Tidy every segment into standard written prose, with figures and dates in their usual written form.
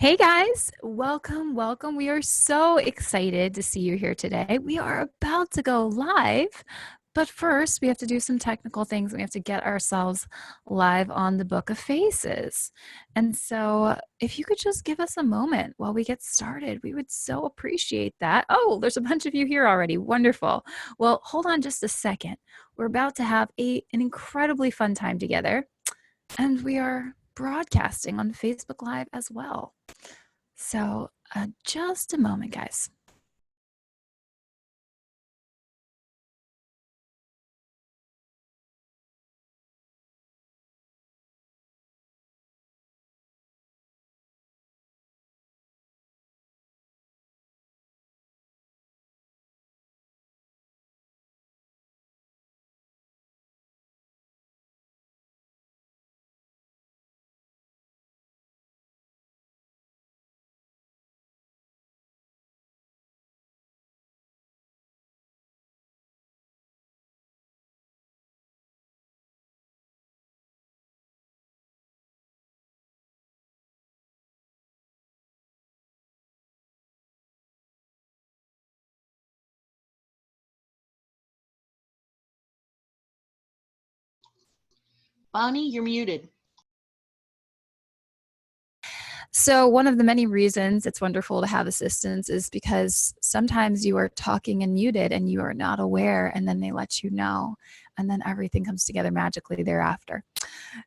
Hey guys, welcome, welcome. We are so excited to see you here today. We are about to go live, but first we have to do some technical things. We have to get ourselves live on the Book of Faces. And so if you could just give us a moment while we get started, we would so appreciate that. Oh, there's a bunch of you here already. Wonderful. Well, hold on just a second. We're about to have an incredibly fun time together, and we are broadcasting on Facebook Live as well. So just a moment, guys. Bonnie, you're muted. So one of the many reasons it's wonderful to have assistants is because sometimes you are talking and muted and you are not aware, and then they let you know, and then everything comes together magically thereafter.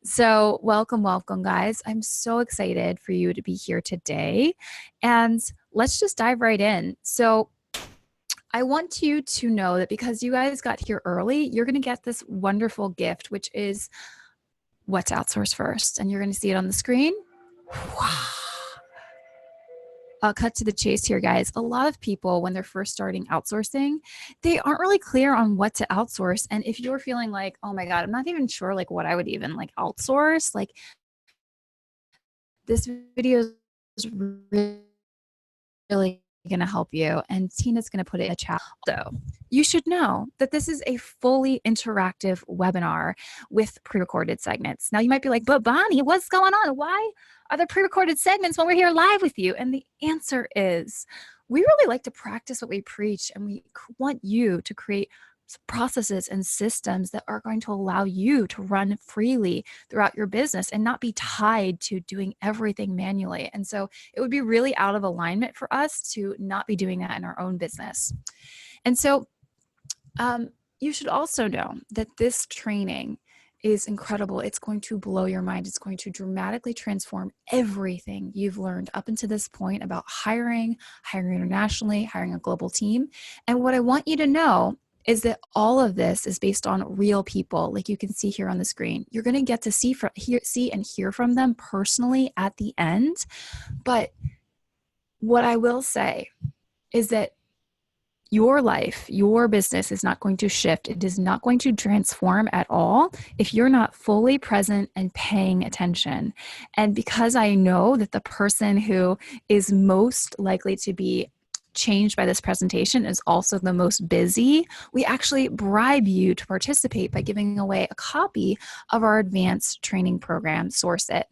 So welcome, welcome, guys. I'm so excited for you to be here today, and let's just dive right in. So I want you to know that because you guys got here early, you're going to get this wonderful gift, which is what to outsource first. And you're going to see it on the screen. I'll cut to the chase here, guys. A lot of people, when they're first starting outsourcing, they aren't really clear on what to outsource. And if you're feeling like, oh my God, I'm not even sure like what I would even like outsource, like this video is really going to help you, and Tina's going to put it in the chat. So you should know that this is a fully interactive webinar with pre-recorded segments. Now you might be like, but Bonnie, what's going on? Why are there pre-recorded segments when we're here live with you? And the answer is we really like to practice what we preach, and we want you to create processes and systems that are going to allow you to run freely throughout your business and not be tied to doing everything manually. And so it would be really out of alignment for us to not be doing that in our own business. And so you should also know that this training is incredible. It's going to blow your mind. It's going to dramatically transform everything you've learned up until this point about hiring internationally, hiring a global team. And what I want you to know is that all of this is based on real people, like you can see here on the screen. You're going to get to see and hear from them personally at the end. But what I will say is that your life, your business is not going to shift. It is not going to transform at all if you're not fully present and paying attention. And because I know that the person who is most likely to be changed by this presentation is also the most busy, we actually bribe you to participate by giving away a copy of our advanced training program, Source It.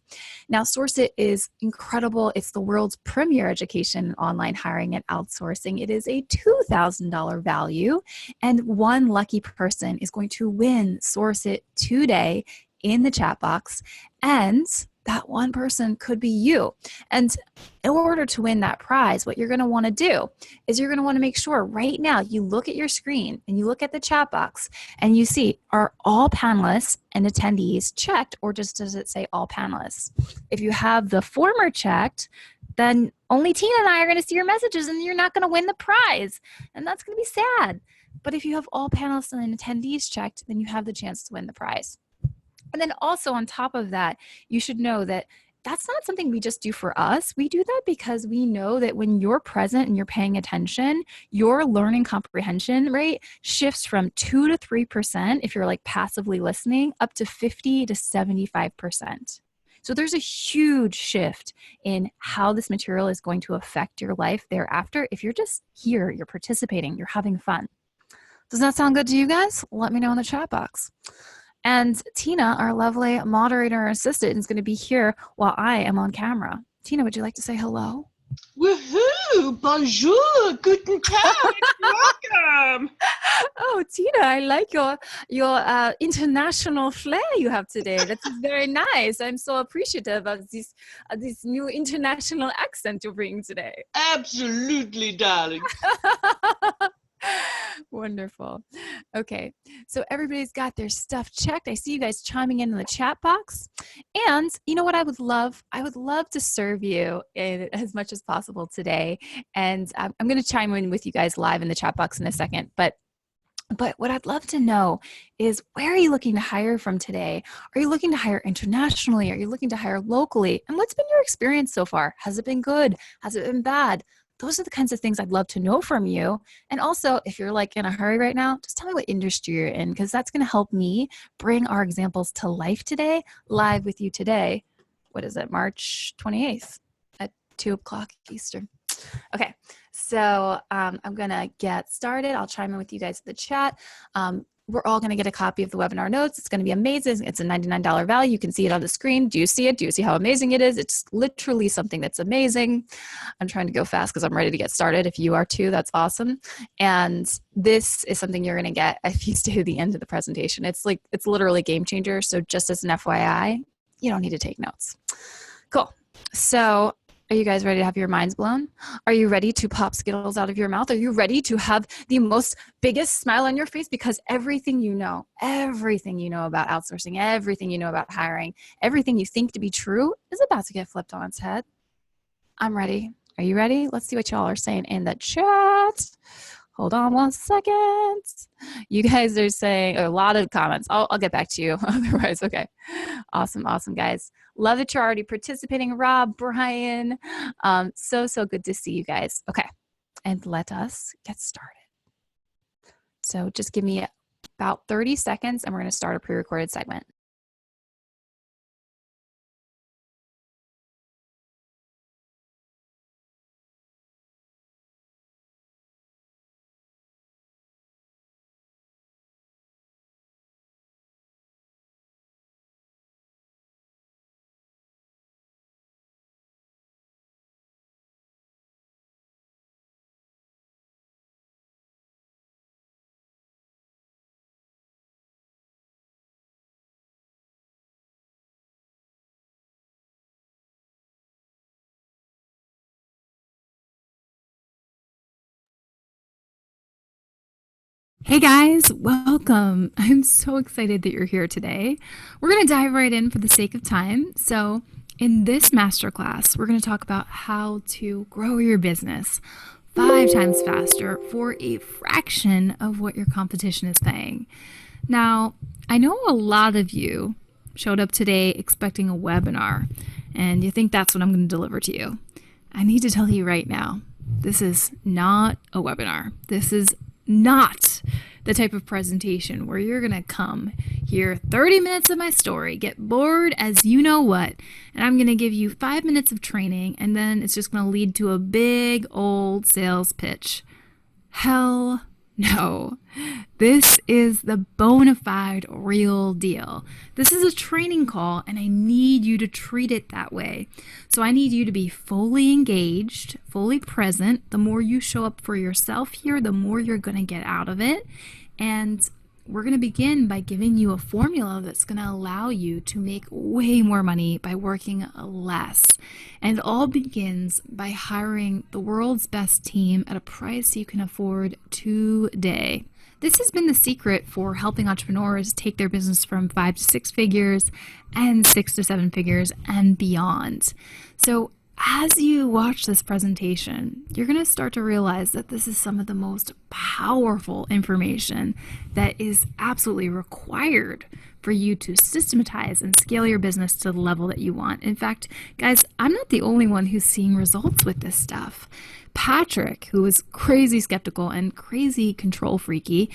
Now, Source It is incredible. It's the world's premier education in online hiring and outsourcing. It is a $2,000 value, and one lucky person is going to win Source It today in the chat box, and that one person could be you. And in order to win that prize, what you're going to want to do is you're going to want to make sure right now you look at your screen and you look at the chat box and you see, are all panelists and attendees checked, or just does it say all panelists? If you have the former checked, then only Tina and I are going to see your messages and you're not going to win the prize. And that's going to be sad. But if you have all panelists and attendees checked, then you have the chance to win the prize. And then also on top of that, you should know that that's not something we just do for us. We do that because we know that when you're present and you're paying attention, your learning comprehension rate shifts from 2 to 3% if you're like passively listening, up to 50 to 75%. So there's a huge shift in how this material is going to affect your life thereafter if you're just here, you're participating, you're having fun. Does that sound good to you guys? Let me know in the chat box. And Tina, our lovely moderator assistant, is going to be here while I am on camera. Tina, would you like to say hello? Woohoo! Bonjour! Guten Tag! Welcome! Oh, Tina, I like your international flair you have today. That's very nice. I'm so appreciative of this new international accent you're bringing today. Absolutely, darling. Wonderful. Okay, so everybody's got their stuff checked. I see you guys chiming in the chat box. And you know what I would love? I would love to serve you as much as possible today. And I'm going to chime in with you guys live in the chat box in a second. But what I'd love to know is, where are you looking to hire from today? Are you looking to hire internationally? Are you looking to hire locally? And what's been your experience so far? Has it been good? Has it been bad? Those are the kinds of things I'd love to know from you. And also, if you're like in a hurry right now, just tell me what industry you're in, because that's going to help me bring our examples to life today, live with you today. What is it? March 28th at 2:00 Eastern. Okay, so I'm going to get started. I'll chime in with you guys in the chat. We're all going to get a copy of the webinar notes. It's going to be amazing. It's a $99 value. You can see it on the screen. Do you see it? Do you see how amazing it is? It's literally something that's amazing. I'm trying to go fast because I'm ready to get started. If you are too, that's awesome. And this is something you're going to get if you stay to the end of the presentation. It's literally a game changer. So just as an FYI, you don't need to take notes. Cool. So are you guys ready to have your minds blown? Are you ready to pop Skittles out of your mouth? Are you ready to have the biggest smile on your face? Because everything you know about outsourcing, everything you know about hiring, everything you think to be true is about to get flipped on its head. I'm ready. Are you ready? Let's see what y'all are saying in the chat. Hold on 1 second. You guys are saying a lot of comments. I'll get back to you otherwise. Okay. Awesome, guys. Love that you're already participating. Rob, Brian. So good to see you guys. Okay. And let us get started. So just give me about 30 seconds and we're going to start a pre-recorded segment. Hey guys, welcome. I'm so excited that you're here today. We're going to dive right in for the sake of time. So in this masterclass, we're going to talk about how to grow your business 5 times faster for a fraction of what your competition is paying. Now, I know a lot of you showed up today expecting a webinar, and you think that's what I'm going to deliver to you. I need to tell you right now, this is not a webinar. This is not the type of presentation where you're going to come hear 30 minutes of my story, get bored as you know what, and I'm going to give you 5 minutes of training, and then it's just going to lead to a big old sales pitch. Hell no. This is the bona fide real deal. This is a training call, and I need you to treat it that way. So I need you to be fully engaged, fully present. The more you show up for yourself here, the more you're going to get out of it. And we're going to begin by giving you a formula that's going to allow you to make way more money by working less. And it all begins by hiring the world's best team at a price you can afford today. This has been the secret for helping entrepreneurs take their business from 5 to 6 figures and 6 to 7 figures and beyond. So as you watch this presentation, you're going to start to realize that this is some of the most powerful information that is absolutely required for you to systematize and scale your business to the level that you want. In fact, guys, I'm not the only one who's seeing results with this stuff. Patrick, who was crazy skeptical and crazy control freaky,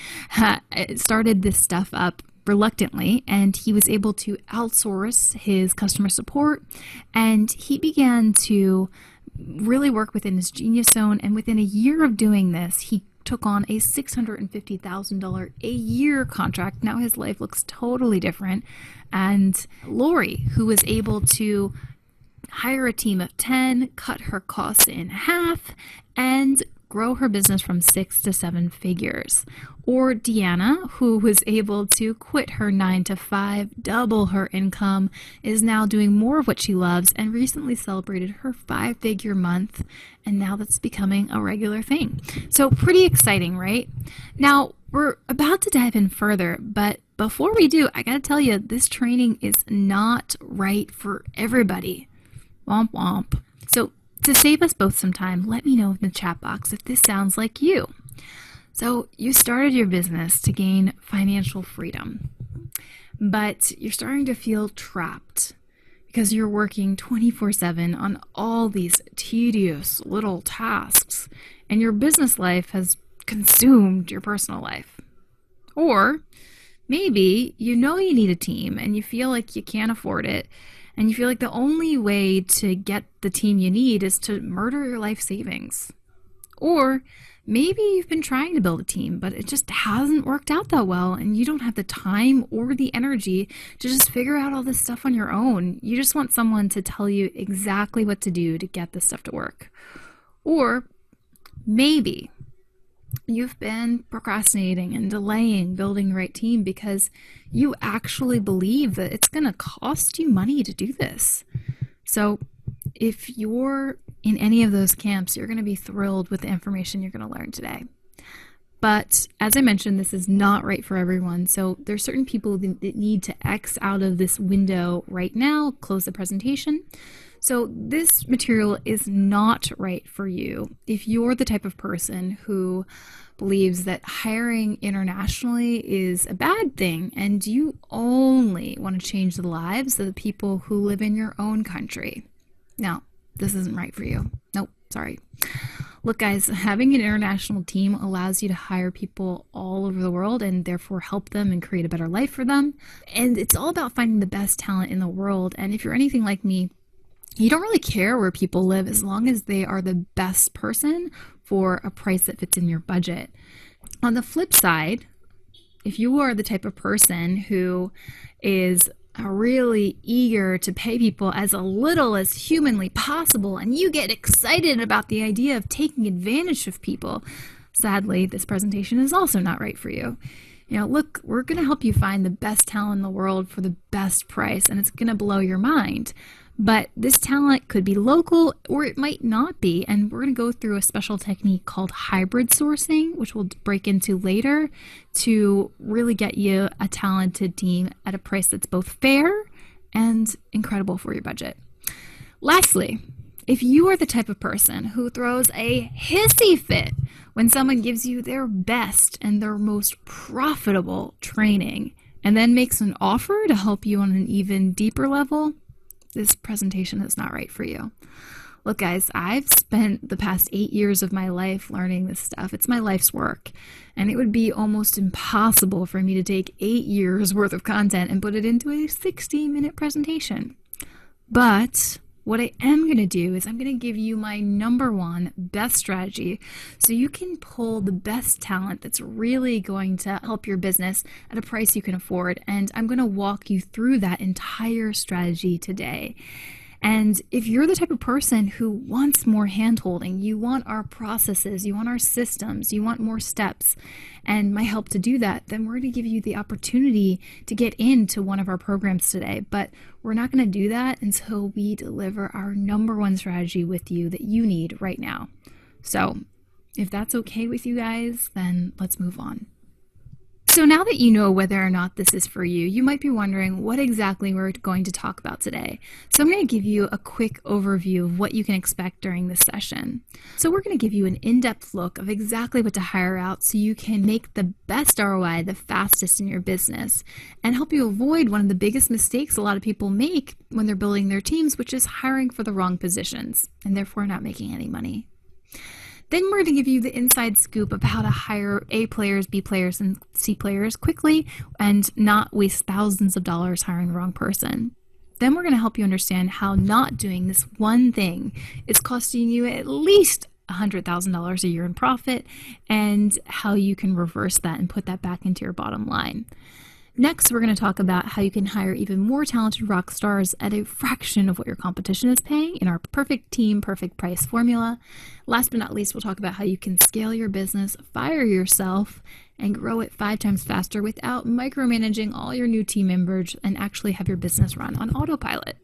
started this stuff up reluctantly, and he was able to outsource his customer support, and he began to really work within his genius zone. And within a year of doing this, he took on a $650,000 a year contract. Now his life looks totally different. And Lori, who was able to hire a team of 10, cut her costs in half, and grow her business from 6 to 7 figures. Or Deanna, who was able to quit her 9 to 5, double her income, is now doing more of what she loves and recently celebrated her 5-figure month, and now that's becoming a regular thing. So pretty exciting, right? Now, we're about to dive in further, but before we do, I gotta tell you, this training is not right for everybody. Womp womp. So to save us both some time, let me know in the chat box if this sounds like you. So you started your business to gain financial freedom, but you're starting to feel trapped because you're working 24/7 on all these tedious little tasks, and your business life has consumed your personal life. Or maybe you know you need a team and you feel like you can't afford it, and you feel like the only way to get the team you need is to murder your life savings. Or maybe you've been trying to build a team, but it just hasn't worked out that well, and you don't have the time or the energy to just figure out all this stuff on your own. You just want someone to tell you exactly what to do to get this stuff to work. Or maybe you've been procrastinating and delaying building the right team because you actually believe that it's going to cost you money to do this. So if you're in any of those camps, you're going to be thrilled with the information you're going to learn today. But as I mentioned, this is not right for everyone. So there's certain people that need to X out of this window right now, close the presentation. So this material is not right for you if you're the type of person who believes that hiring internationally is a bad thing and you only want to change the lives of the people who live in your own country. Now, this isn't right for you. Nope, sorry. Look, guys, having an international team allows you to hire people all over the world and therefore help them and create a better life for them. And it's all about finding the best talent in the world. And if you're anything like me, you don't really care where people live as long as they are the best person for a price that fits in your budget. On the flip side, if you are the type of person who is really eager to pay people as little as humanly possible, and you get excited about the idea of taking advantage of people, sadly, this presentation is also not right for you. Look, we're going to help you find the best talent in the world for the best price, and it's going to blow your mind. But this talent could be local or it might not be, and we're going to go through a special technique called hybrid sourcing, which we'll break into later, to really get you a talented team at a price that's both fair and incredible for your budget. Lastly, if you are the type of person who throws a hissy fit when someone gives you their best and their most profitable training and then makes an offer to help you on an even deeper level, this presentation is not right for you. Look, guys, I've spent the past 8 years of my life learning this stuff. It's my life's work. And it would be almost impossible for me to take 8 years worth of content and put it into a 60-minute presentation. But what I am going to do is I'm going to give you my number one best strategy so you can pull the best talent that's really going to help your business at a price you can afford. And I'm going to walk you through that entire strategy today. And if you're the type of person who wants more hand-holding, you want our processes, you want our systems, you want more steps, and my help to do that, then we're going to give you the opportunity to get into one of our programs today. But we're not going to do that until we deliver our number one strategy with you that you need right now. So if that's okay with you guys, then let's move on. So now that you know whether or not this is for you, you might be wondering what exactly we're going to talk about today. So I'm going to give you a quick overview of what you can expect during this session. So we're going to give you an in-depth look of exactly what to hire out so you can make the best ROI the fastest in your business and help you avoid one of the biggest mistakes a lot of people make when they're building their teams, which is hiring for the wrong positions and therefore not making any money. Then we're going to give you the inside scoop of how to hire A players, B players, and C players quickly and not waste thousands of dollars hiring the wrong person. Then we're going to help you understand how not doing this one thing is costing you at least $100,000 a year in profit and how you can reverse that and put that back into your bottom line. Next, we're going to talk about how you can hire even more talented rock stars at a fraction of what your competition is paying in our perfect team, perfect price formula. Last but not least, we'll talk about how you can scale your business, fire yourself, and grow it 5 times faster without micromanaging all your new team members and actually have your business run on autopilot.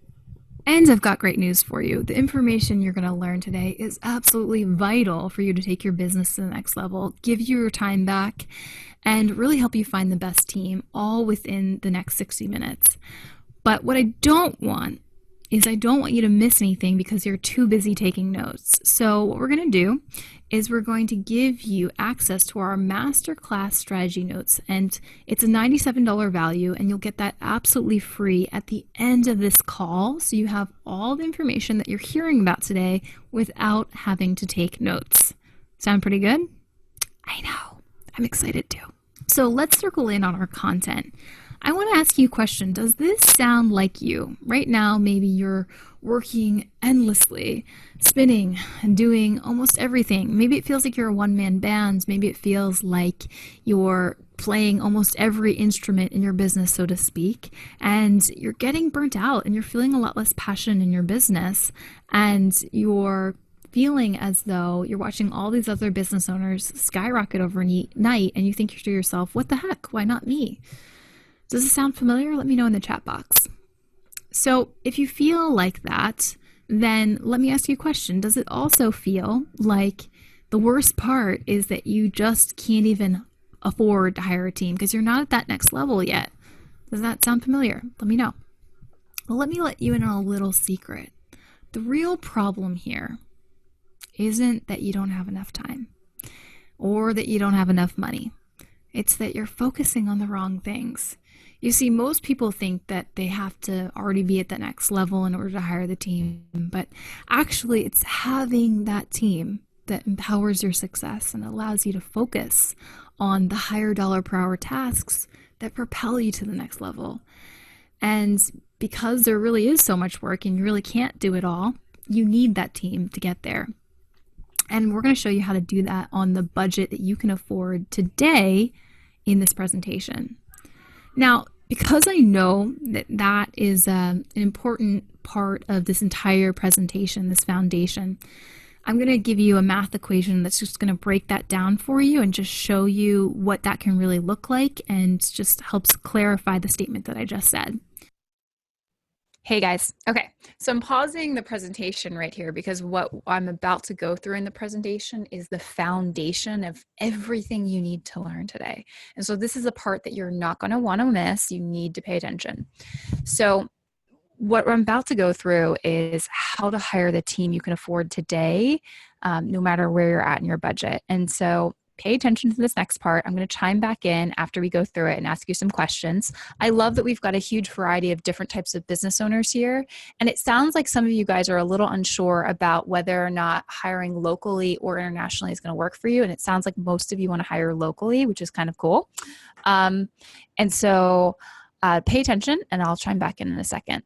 And I've got great news for you. The information you're going to learn today is absolutely vital for you to take your business to the next level, give you your time back, and really help you find the best team all within the next 60 minutes. But what I don't want is I don't want you to miss anything because you're too busy taking notes. So what we're going to do is we're going to give you access to our Masterclass strategy notes, and it's a $97 value, and you'll get that absolutely free at the end of this call, so you have all the information that you're hearing about today without having to take notes. Sound pretty good? I know. I'm excited too. So let's circle in on our content. I want to ask you a question. Does this sound like you? Right now, maybe you're working endlessly, spinning and doing almost everything. Maybe it feels like you're a one-man band. Maybe it feels like you're playing almost every instrument in your business, so to speak, and you're getting burnt out and you're feeling a lot less passion in your business, and you're feeling as though you're watching all these other business owners skyrocket overnight and you think to yourself, what the heck? Why not me? Does it sound familiar? Let me know in the chat box. So if you feel like that, then let me ask you a question. Does it also feel like the worst part is that you just can't even afford to hire a team because you're not at that next level yet? Does that sound familiar? Let me know. Well, let me let you in on a little secret. The real problem here isn't that you don't have enough time or that you don't have enough money. It's that you're focusing on the wrong things. You see, most people think that they have to already be at that next level in order to hire the team, but actually it's having that team that empowers your success and allows you to focus on the higher dollar per hour tasks that propel you to the next level. And because there really is so much work and you really can't do it all, you need that team to get there. And we're going to show you how to do that on the budget that you can afford today in this presentation. Now, because I know that that is an important part of this entire presentation, this foundation, I'm going to give you a math equation that's just going to break that down for you and just show you what that can really look like and just helps clarify the statement that I just said. Hey guys. Okay, so I'm pausing the presentation right here because what I'm about to go through in the presentation is the foundation of everything you need to learn today. And so this is a part that you're not going to want to miss. You need to pay attention. So what I'm about to go through is how to hire the team you can afford today, no matter where you're at in your budget. And so pay attention to this next part. I'm going to chime back in after we go through it and ask you some questions. I love that we've got a huge variety of different types of business owners here. And it sounds like some of you guys are a little unsure about whether or not hiring locally or internationally is going to work for you. And it sounds like most of you want to hire locally, which is kind of cool. And so pay attention and I'll chime back in a second.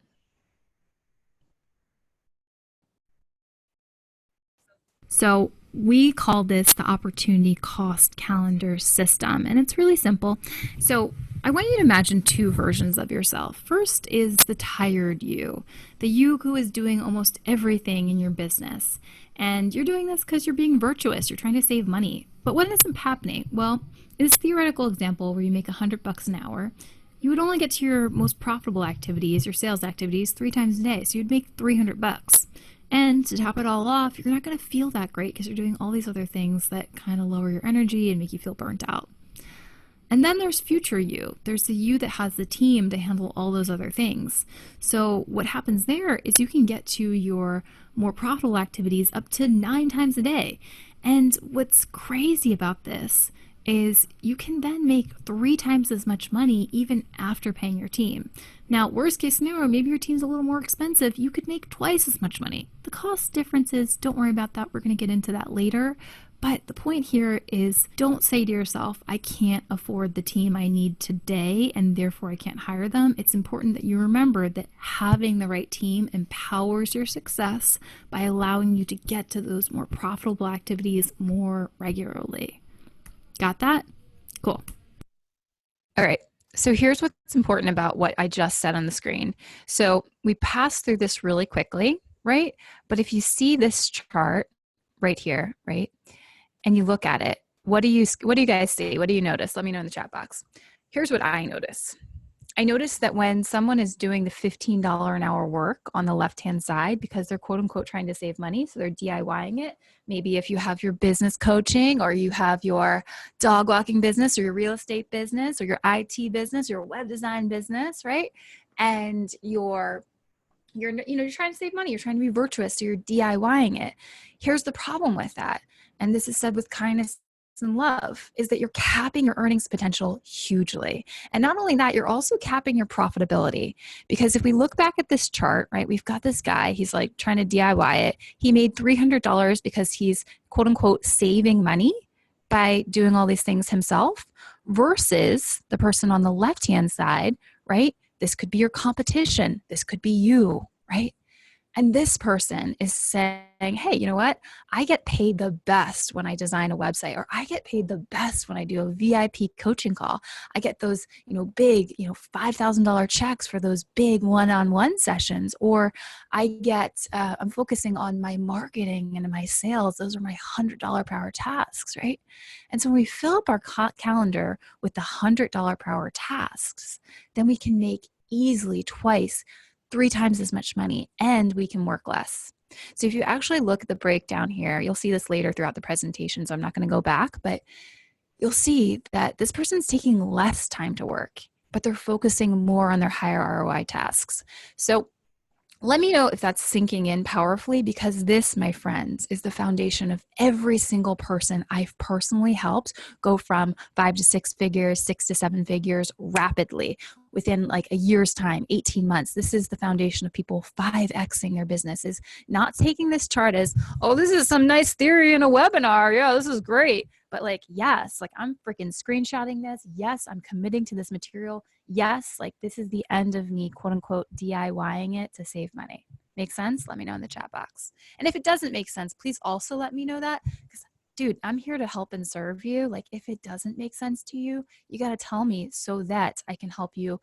So we call this the opportunity cost calendar system, and it's really simple. So I want you to imagine 2 versions of yourself. First is the tired you, the you who is doing almost everything in your business. And you're doing this because you're being virtuous, you're trying to save money. But what ends up happening? Well, in this theoretical example where you make $100 an hour, you would only get to your most profitable activities, your sales activities, 3 times a day. So you'd make $300. And to top it all off, you're not going to feel that great because you're doing all these other things that kind of lower your energy and make you feel burnt out. And then there's future you. There's the you that has the team to handle all those other things. So what happens there is you can get to your more profitable activities up to 9 times a day. And what's crazy about this is you can then make 3 times as much money even after paying your team. Now, worst case scenario, maybe your team's a little more expensive. You could make twice as much money. The cost differences, don't worry about that. We're going to get into that later. But the point here is don't say to yourself, I can't afford the team I need today and therefore I can't hire them. It's important that you remember that having the right team empowers your success by allowing you to get to those more profitable activities more regularly. Got that? Cool. All right. So here's what's important about what I just said on the screen. So we passed through this really quickly, right? But if you see this chart right here, right? And you look at it, what do you guys see? What do you notice? Let me know in the chat box. Here's what I notice. I noticed that when someone is doing the $15 an hour work on the left-hand side because they're quote unquote trying to save money, so they're DIYing it. Maybe if you have your business coaching or you have your dog walking business or your real estate business or your IT business, your web design business, right? And you're trying to save money, you're trying to be virtuous, so you're DIYing it. Here's the problem with that, and this is said with kindness and love, is that you're capping your earnings potential hugely. And not only that, you're also capping your profitability. Because if we look back at this chart, right, we've got this guy, he's like trying to DIY it. He made $300 because he's quote unquote saving money by doing all these things himself, versus the person on the left-hand side, right? This could be your competition. This could be you, right? And this person is saying, hey, you know what? I get paid the best when I design a website, or I get paid the best when I do a VIP coaching call. I get those, big, $5,000 checks for those big one-on-one sessions, or I'm focusing on my marketing and my sales. Those are my $100 per hour tasks, right? And so when we fill up our calendar with the $100 per hour tasks, then we can make easily twice, 3 times as much money, and we can work less. So if you actually look at the breakdown here, you'll see this later throughout the presentation, so I'm not going to go back, but you'll see that this person's taking less time to work, but they're focusing more on their higher ROI tasks. So let me know if that's sinking in powerfully, because this, my friends, is the foundation of every single person I've personally helped go from 5 to 6 figures, 6 to 7 figures rapidly within like a year's time, 18 months. This is the foundation of people 5Xing their business, is not taking this chart as, oh, this is some nice theory in a webinar. Yeah, this is great. But like, yes, like I'm freaking screenshotting this. Yes, I'm committing to this material. Yes, like this is the end of me, quote unquote, DIYing it to save money. Make sense? Let me know in the chat box. And if it doesn't make sense, please also let me know that, because dude, I'm here to help and serve you. Like if it doesn't make sense to you, you got to tell me so that I can help you,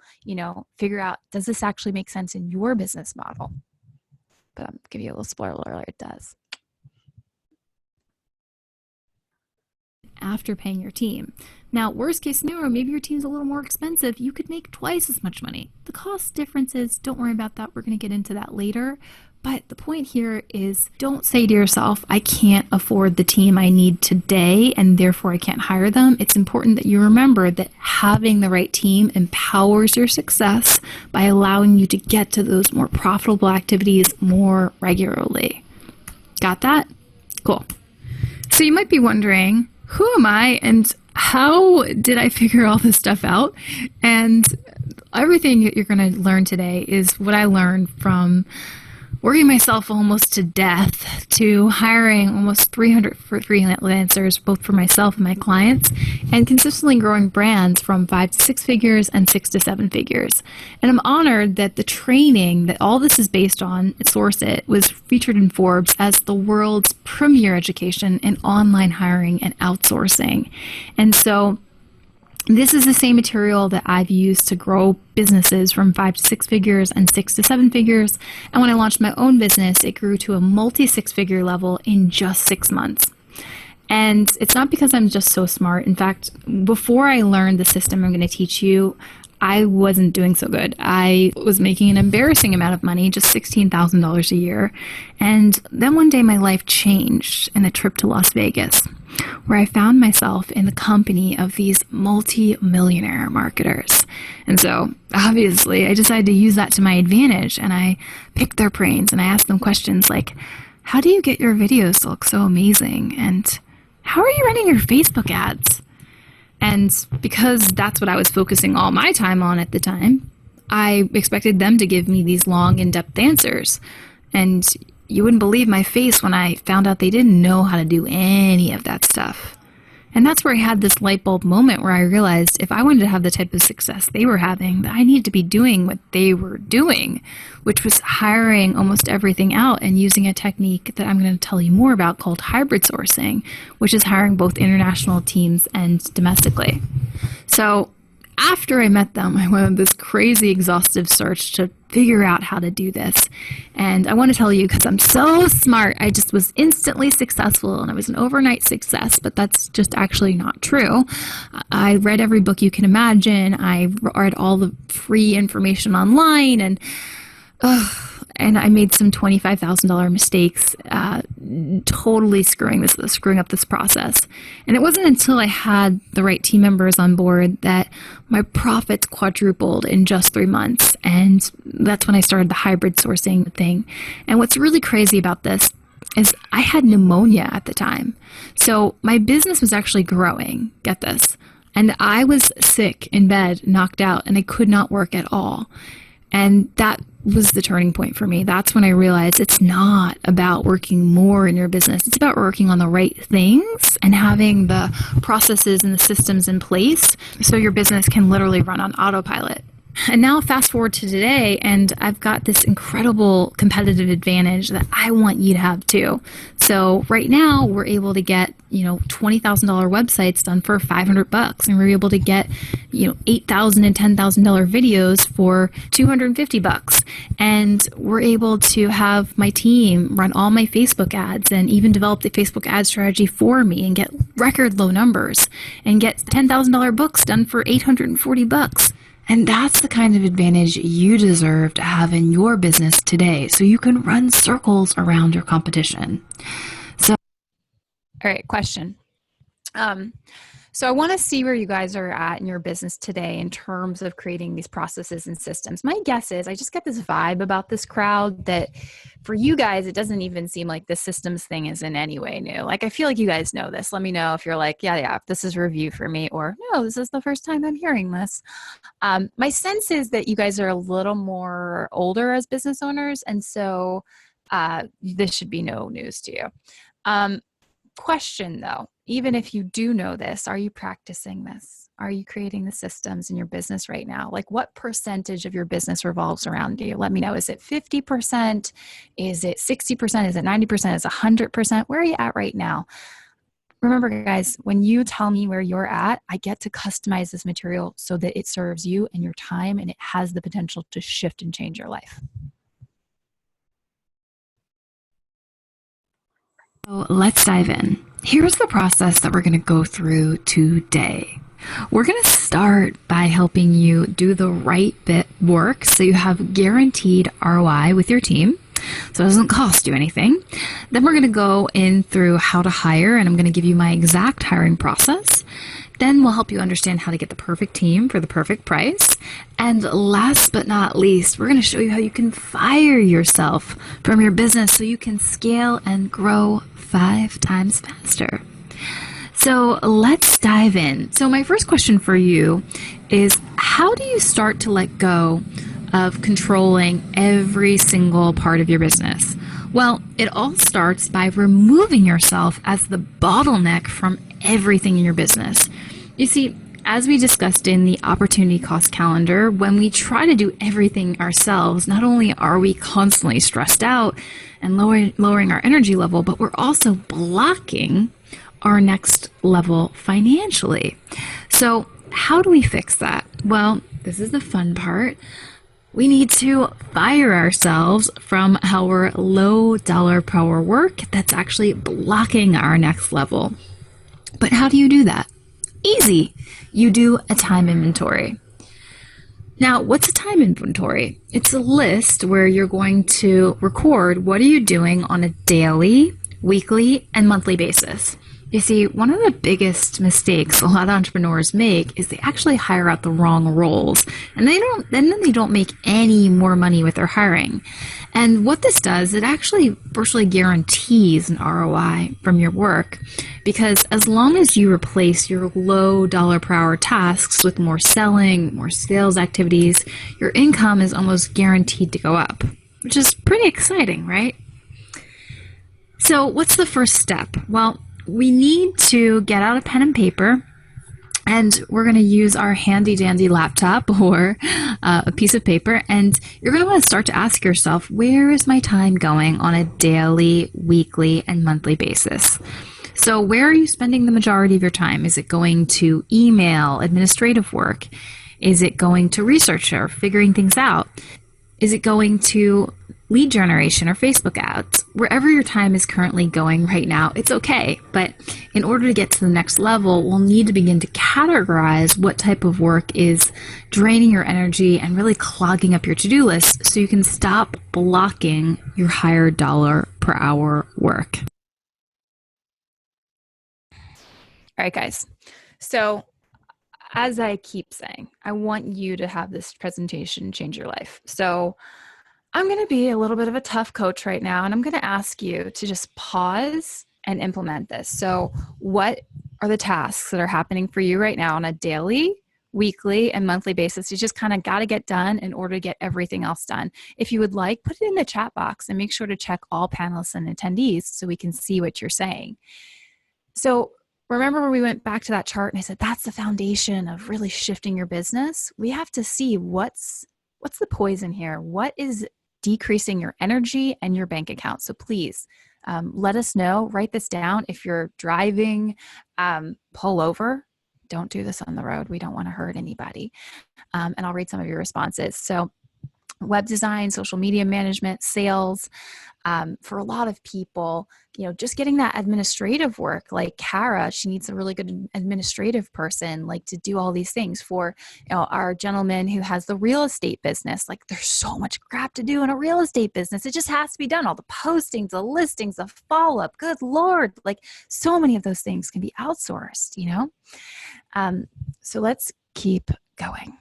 figure out, does this actually make sense in your business model? But I'll give you a little spoiler alert, it does. After paying your team. Now, worst case scenario, maybe your team's a little more expensive. You could make twice as much money. The cost differences, don't worry about that. We're going to get into that later. But the point here is, don't say to yourself, I can't afford the team I need today and therefore I can't hire them. It's important that you remember that having the right team empowers your success by allowing you to get to those more profitable activities more regularly. Got that? Cool. So you might be wondering, who am I and how did I figure all this stuff out? And everything that you're going to learn today is what I learned from working myself almost to death to hiring almost 300 freelancers, both for myself and my clients, and consistently growing brands from 5 to 6 figures and 6 to 7 figures. And I'm honored that the training that all this is based on, Source It, was featured in Forbes as the world's premier education in online hiring and outsourcing. And so this is the same material that I've used to grow businesses from 5 to 6 figures and 6 to 7 figures. And when I launched my own business, it grew to a multi-6-figure level in just 6 months. And it's not because I'm just so smart. In fact, before I learned the system I'm going to teach you, I wasn't doing so good. I was making an embarrassing amount of money, just $16,000 a year. And then one day my life changed in a trip to Las Vegas, where I found myself in the company of these multi-millionaire marketers. And so obviously I decided to use that to my advantage, and I picked their brains and I asked them questions like, how do you get your videos to look so amazing? And how are you running your Facebook ads? And because that's what I was focusing all my time on at the time, I expected them to give me these long, in-depth answers. And you wouldn't believe my face when I found out they didn't know how to do any of that stuff. And that's where I had this light bulb moment where I realized if I wanted to have the type of success they were having, that I needed to be doing what they were doing, which was hiring almost everything out and using a technique that I'm going to tell you more about called hybrid sourcing, which is hiring both international teams and domestically. So after I met them, I went on this crazy exhaustive search to figure out how to do this. And I want to tell you, because I'm so smart, I just was instantly successful and I was an overnight success, but that's just actually not true. I read every book you can imagine. I read all the free information online, and I made some $25,000 mistakes, totally screwing up this process. And it wasn't until I had the right team members on board that my profits quadrupled in just 3 months. And that's when I started the hybrid sourcing thing. And what's really crazy about this is I had pneumonia at the time. So my business was actually growing. Get this. And I was sick in bed, knocked out, and I could not work at all. And that was the turning point for me. That's when I realized it's not about working more in your business. It's about working on the right things and having the processes and the systems in place so your business can literally run on autopilot. And now fast forward to today, and I've got this incredible competitive advantage that I want you to have too. So right now we're able to get, $20,000 websites done for $500, and we're able to get, $8,000 and $10,000 videos for $250. And we're able to have my team run all my Facebook ads and even develop the Facebook ad strategy for me and get record low numbers and get $10,000 books done for $840. And that's the kind of advantage you deserve to have in your business today, so you can run circles around your competition. All right, question. So I want to see where you guys are at in your business today in terms of creating these processes and systems. My guess is I just get this vibe about this crowd that for you guys, it doesn't even seem like the systems thing is in any way new. Like, I feel like you guys know this. Let me know if you're like, yeah, this is a review for me, or no, this is the first time I'm hearing this. My sense is that you guys are a little more older as business owners. And so this should be no news to you. Question though, even if you do know this, are you practicing this? Are you creating the systems in your business right now? Like, what percentage of your business revolves around you? Let me know. Is it 50%? Is it 60%? Is it 90%? Is it 100%? Where are you at right now? Remember, guys, when you tell me where you're at, I get to customize this material so that it serves you and your time, and it has the potential to shift and change your life. So let's dive in. Here's the process that we're going to go through today. We're going to start by helping you do the right bit work so you have guaranteed ROI with your team, so it doesn't cost you anything. Then we're going to go in through how to hire, and I'm going to give you my exact hiring process. Then we'll help you understand how to get the perfect team for the perfect price. And last but not least, we're going to show you how you can fire yourself from your business so you can scale and grow 5 times faster. So let's dive in. So my first question for you is, how do you start to let go of controlling every single part of your business? Well, it all starts by removing yourself as the bottleneck from everything in your business. You see, as we discussed in the opportunity cost calendar, when we try to do everything ourselves, not only are we constantly stressed out and lowering our energy level, but we're also blocking our next level financially. So how do we fix that? Well, this is the fun part. We need to fire ourselves from our low dollar per hour work that's actually blocking our next level. But how do you do that? Easy. You do a time inventory. Now, what's a time inventory? It's a list where you're going to record what are you doing on a daily, weekly, and monthly basis. You see, one of the biggest mistakes a lot of entrepreneurs make is they actually hire out the wrong roles, and then they don't make any more money with their hiring. And what this does, it actually virtually guarantees an ROI from your work, because as long as you replace your low dollar per hour tasks with more selling, more sales activities, your income is almost guaranteed to go up, which is pretty exciting, right? So what's the first step? Well, we need to get out a pen and paper, and we're going to use our handy dandy laptop or a piece of paper, and you're going to want to start to ask yourself, where is my time going on a daily, weekly, and monthly basis? So where are you spending the majority of your time? Is it going to email, administrative work? Is it going to research or figuring things out? Is it going to lead generation or Facebook ads? Wherever your time is currently going right now, it's okay. But in order to get to the next level, we'll need to begin to categorize what type of work is draining your energy and really clogging up your to-do list so you can stop blocking your higher dollar per hour work. All right, guys. So as I keep saying, I want you to have this presentation change your life. So I'm going to be a little bit of a tough coach right now, and I'm going to ask you to just pause and implement this. So what are the tasks that are happening for you right now on a daily, weekly, and monthly basis? You just kind of got to get done in order to get everything else done. If you would like, put it in the chat box and make sure to check all panelists and attendees so we can see what you're saying. So remember when we went back to that chart and I said, that's the foundation of really shifting your business? We have to see what's the poison here? What is decreasing your energy and your bank account? So please let us know, write this down. If you're driving, pull over. Don't do this on the road. We don't want to hurt anybody. And I'll read some of your responses. So web design, social media management, sales. For a lot of people, just getting that administrative work, like Kara, she needs a really good administrative person, like to do all these things. For our gentleman who has the real estate business, like there's so much crap to do in a real estate business. It just has to be done. All the postings, the listings, the follow-up. Good Lord, like so many of those things can be outsourced, So let's keep going.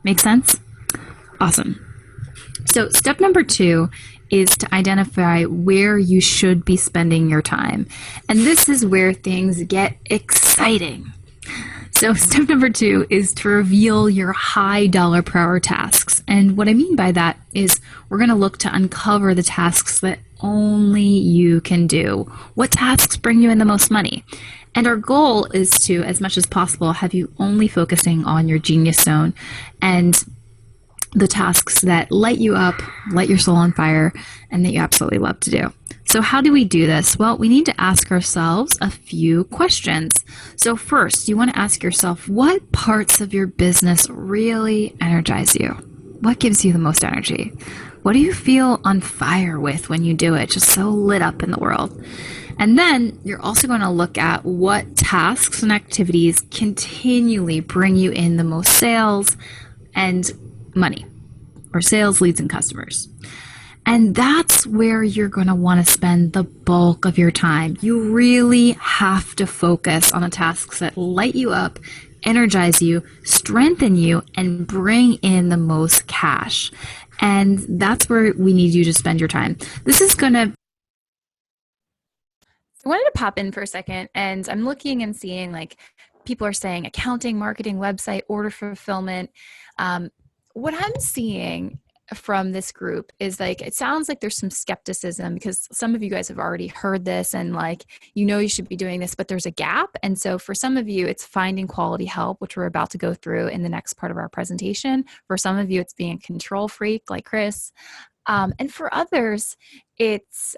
Make sense? Awesome. So step number 2 is to identify where you should be spending your time. And this is where things get exciting. So step number 2 is to reveal your high dollar per hour tasks. And what I mean by that is we're going to look to uncover the tasks that only you can do. What tasks bring you in the most money? And our goal is to, as much as possible, have you only focusing on your genius zone and the tasks that light you up, light your soul on fire, and that you absolutely love to do. So how do we do this? Well, we need to ask ourselves a few questions. So first, you want to ask yourself, what parts of your business really energize you? What gives you the most energy? What do you feel on fire with when you do it? Just so lit up in the world. And then you're also going to look at what tasks and activities continually bring you in the most sales and money, or sales, leads, and customers. And that's where you're going to want to spend the bulk of your time. You really have to focus on the tasks that light you up, energize you, strengthen you, and bring in the most cash. And that's where we need you to spend your time. This is going to I wanted to pop in for a second, and I'm looking and seeing like people are saying accounting, marketing, website, order fulfillment. What I'm seeing from this group is like, it sounds like there's some skepticism because some of you guys have already heard this and like, you should be doing this, but there's a gap. And so for some of you, it's finding quality help, which we're about to go through in the next part of our presentation. For some of you, it's being a control freak like Chris. And for others, it's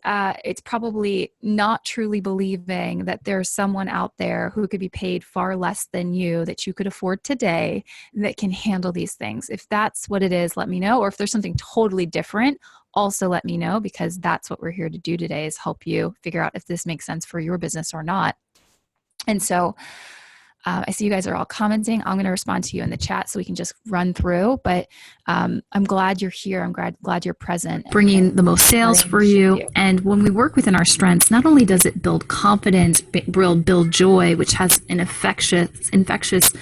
probably not truly believing that there's someone out there who could be paid far less than you that you could afford today that can handle these things. If that's what it is, let me know. Or if there's something totally different, also let me know, because that's what we're here to do today, is help you figure out if this makes sense for your business or not. And so I see you guys are all commenting. I'm going to respond to you in the chat so we can just run through. But I'm glad you're here. I'm glad you're present. Bringing the most sales for you. And when we work within our strengths, not only does it build confidence, build joy, which has an infectious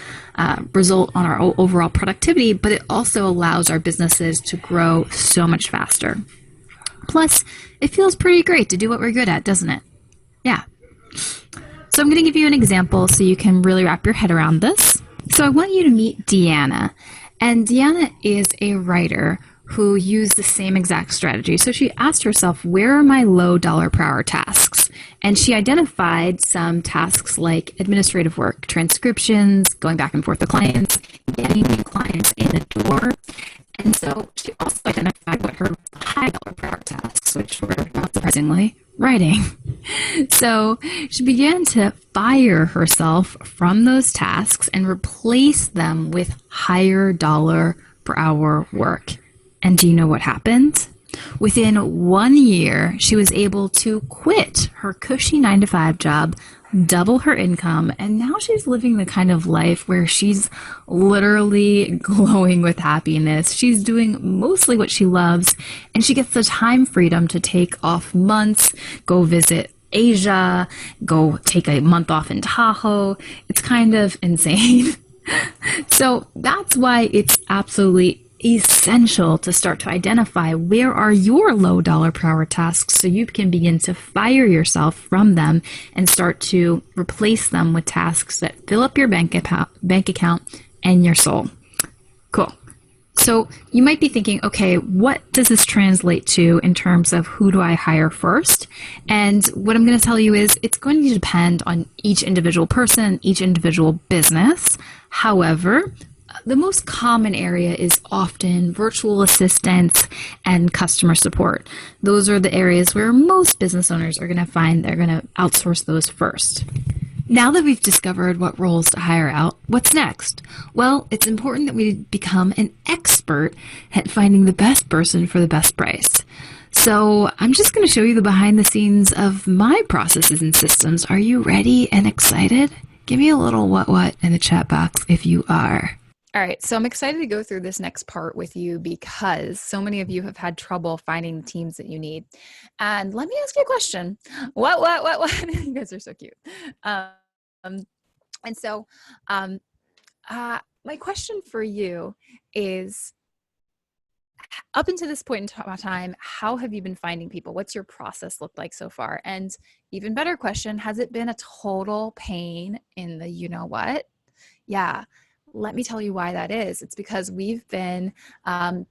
result on our overall productivity, but it also allows our businesses to grow so much faster. Plus, it feels pretty great to do what we're good at, doesn't it? Yeah. So I'm going to give you an example so you can really wrap your head around this. So I want you to meet Deanna. And Deanna is a writer who used the same exact strategy. So she asked herself, where are my low dollar per hour tasks? And she identified some tasks like administrative work, transcriptions, going back and forth with clients, getting new clients in the door. And so she also identified what her high dollar per hour tasks, which were, not surprisingly, writing. So she began to fire herself from those tasks and replace them with higher dollar per hour work. And do you know what happened? Within 1 year, she was able to quit her cushy 9 to 5 job, double her income, and now she's living the kind of life where she's literally glowing with happiness. She's doing mostly what she loves, and she gets the time freedom to take off months, go visit Asia, go take a month off in Tahoe. It's kind of insane. So that's why it's absolutely essential to start to identify where are your low dollar per hour tasks so you can begin to fire yourself from them and start to replace them with tasks that fill up your bank account and your soul. Cool. So you might be thinking, okay, what does this translate to in terms of who do I hire first? And what I'm going to tell you is it's going to depend on each individual person, each individual business. However, the most common area is often virtual assistants and customer support. Those are the areas where most business owners are going to find they're going to outsource those first. Now that we've discovered what roles to hire out, what's next? Well, it's important that we become an expert at finding the best person for the best price. So I'm just going to show you the behind the scenes of my processes and systems. Are you ready and excited? Give me a little what in the chat box if you are. All right, so I'm excited to go through this next part with you because so many of you have had trouble finding the teams that you need. And let me ask you a question. What? You guys are so cute. My question for you is, up until this point in time, how have you been finding people? What's your process looked like so far? And even better question, has it been a total pain in the you know what? Yeah. Let me tell you why that is. It's because we've been taught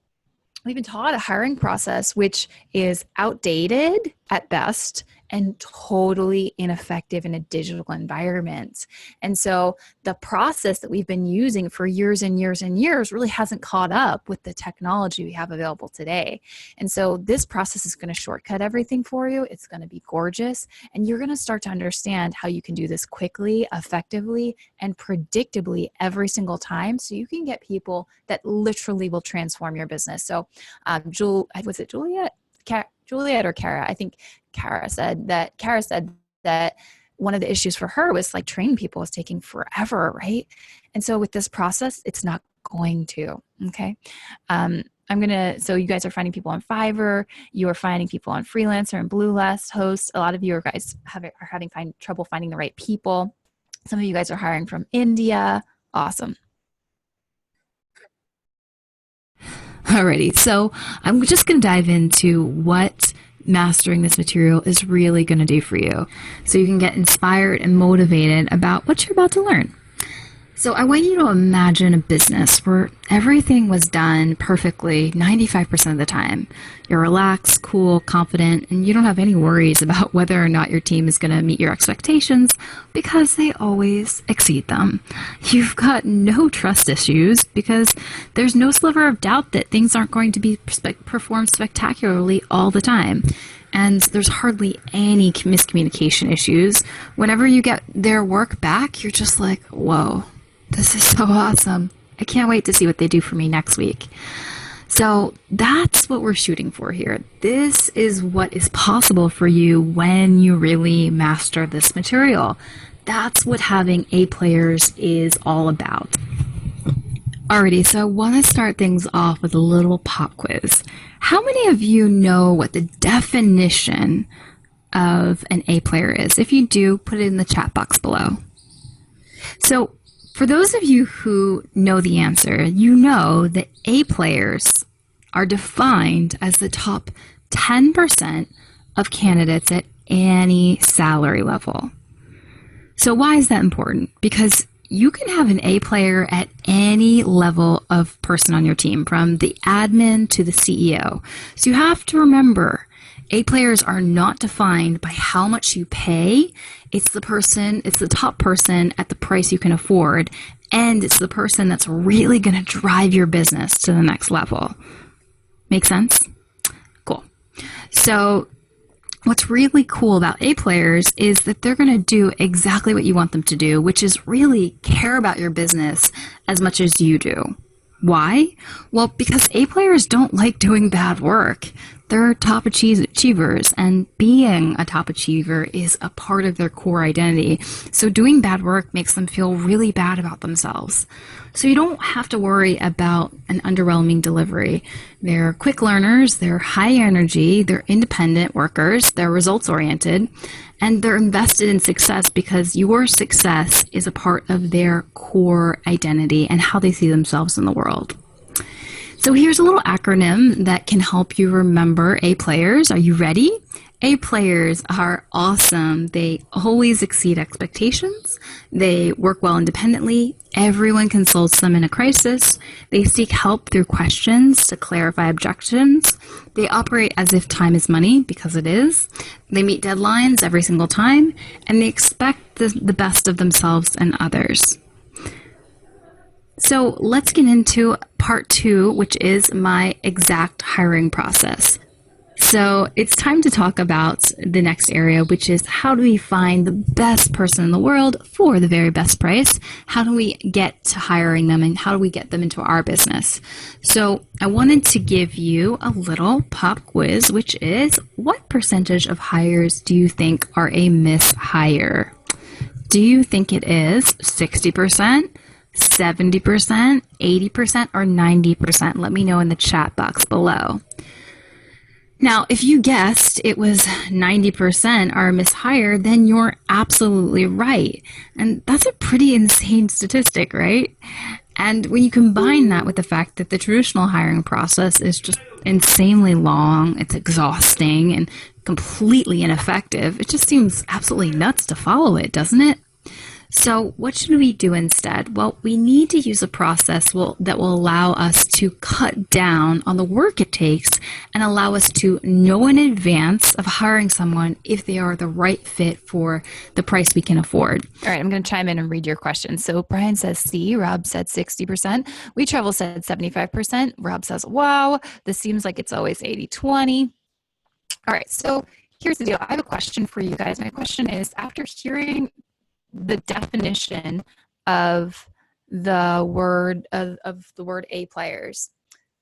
a hiring process which is outdated at best and totally ineffective in a digital environment. And so the process that we've been using for years and years and years really hasn't caught up with the technology we have available today. And so this process is going to shortcut everything for you. It's going to be gorgeous. And you're going to start to understand how you can do this quickly, effectively, and predictably every single time so you can get people that literally will transform your business. So was it Juliet? Juliet or Kara? I think Kara said that one of the issues for her was like training people was taking forever, right? And so with this process, it's not going to, okay? So you guys are finding people on Fiverr, you are finding people on Freelancer and Bluelist Host. A lot of you are having trouble finding the right people. Some of you guys are hiring from India. Awesome. Alrighty, so I'm just going to dive into what mastering this material is really going to do for you so you can get inspired and motivated about what you're about to learn. So I want you to imagine a business where everything was done perfectly 95% of the time. You're relaxed, cool, confident, and you don't have any worries about whether or not your team is going to meet your expectations because they always exceed them. You've got no trust issues because there's no sliver of doubt that things aren't going to be performed spectacularly all the time. And there's hardly any miscommunication issues. Whenever you get their work back, you're just like, whoa. This is so awesome. I can't wait to see what they do for me next week. So that's what we're shooting for here. This is what is possible for you when you really master this material. That's what having A players is all about. Alrighty, so I want to start things off with a little pop quiz. How many of you know what the definition of an A player is? If you do, put it in the chat box below. So for those of you who know the answer, you know that A players are defined as the top 10% of candidates at any salary level. So why is that important? Because you can have an A player at any level of person on your team, from the admin to the CEO. So you have to remember, A players are not defined by how much you pay. It's the top person at the price you can afford, and it's the person that's really going to drive your business to the next level. Make sense? Cool. So What's really cool about A players is that they're going to do exactly what you want them to do, which is really care about your business as much as you do. Why? Well, because A players don't like doing bad work. They're top achievers, and being a top achiever is a part of their core identity. So doing bad work makes them feel really bad about themselves. So you don't have to worry about an underwhelming delivery. They're quick learners, they're high energy, they're independent workers, they're results oriented, and they're invested in success because your success is a part of their core identity and how they see themselves in the world. So here's a little acronym that can help you remember A players. Are you ready? A players are awesome. They always exceed expectations. They work well independently. Everyone consults them in a crisis. They seek help through questions to clarify objections. They operate as if time is money, because it is. They meet deadlines every single time, and they expect the best of themselves and others. So let's get into part 2, which is my exact hiring process. So it's time to talk about the next area, which is how do we find the best person in the world for the very best price? How do we get to hiring them, and how do we get them into our business? So I wanted to give you a little pop quiz, which is, what percentage of hires do you think are a mishire? Do you think it is 60%? 70%, 80%, or 90%? Let me know in the chat box below. Now, if you guessed it was 90% are mishired, then you're absolutely right. And that's a pretty insane statistic, right? And when you combine that with the fact that the traditional hiring process is just insanely long, it's exhausting, and completely ineffective, it just seems absolutely nuts to follow it, doesn't it? So what should we do instead? Well, we need to use a process that will allow us to cut down on the work it takes and allow us to know in advance of hiring someone if they are the right fit for the price we can afford. All right, I'm going to chime in and read your question. So Brian says C, Rob said 60%, We Travel said 75%, Rob says, wow, this seems like it's always 80-20. All right, so here's the deal. I have a question for you guys. My question is, after hearing the definition of the word A players,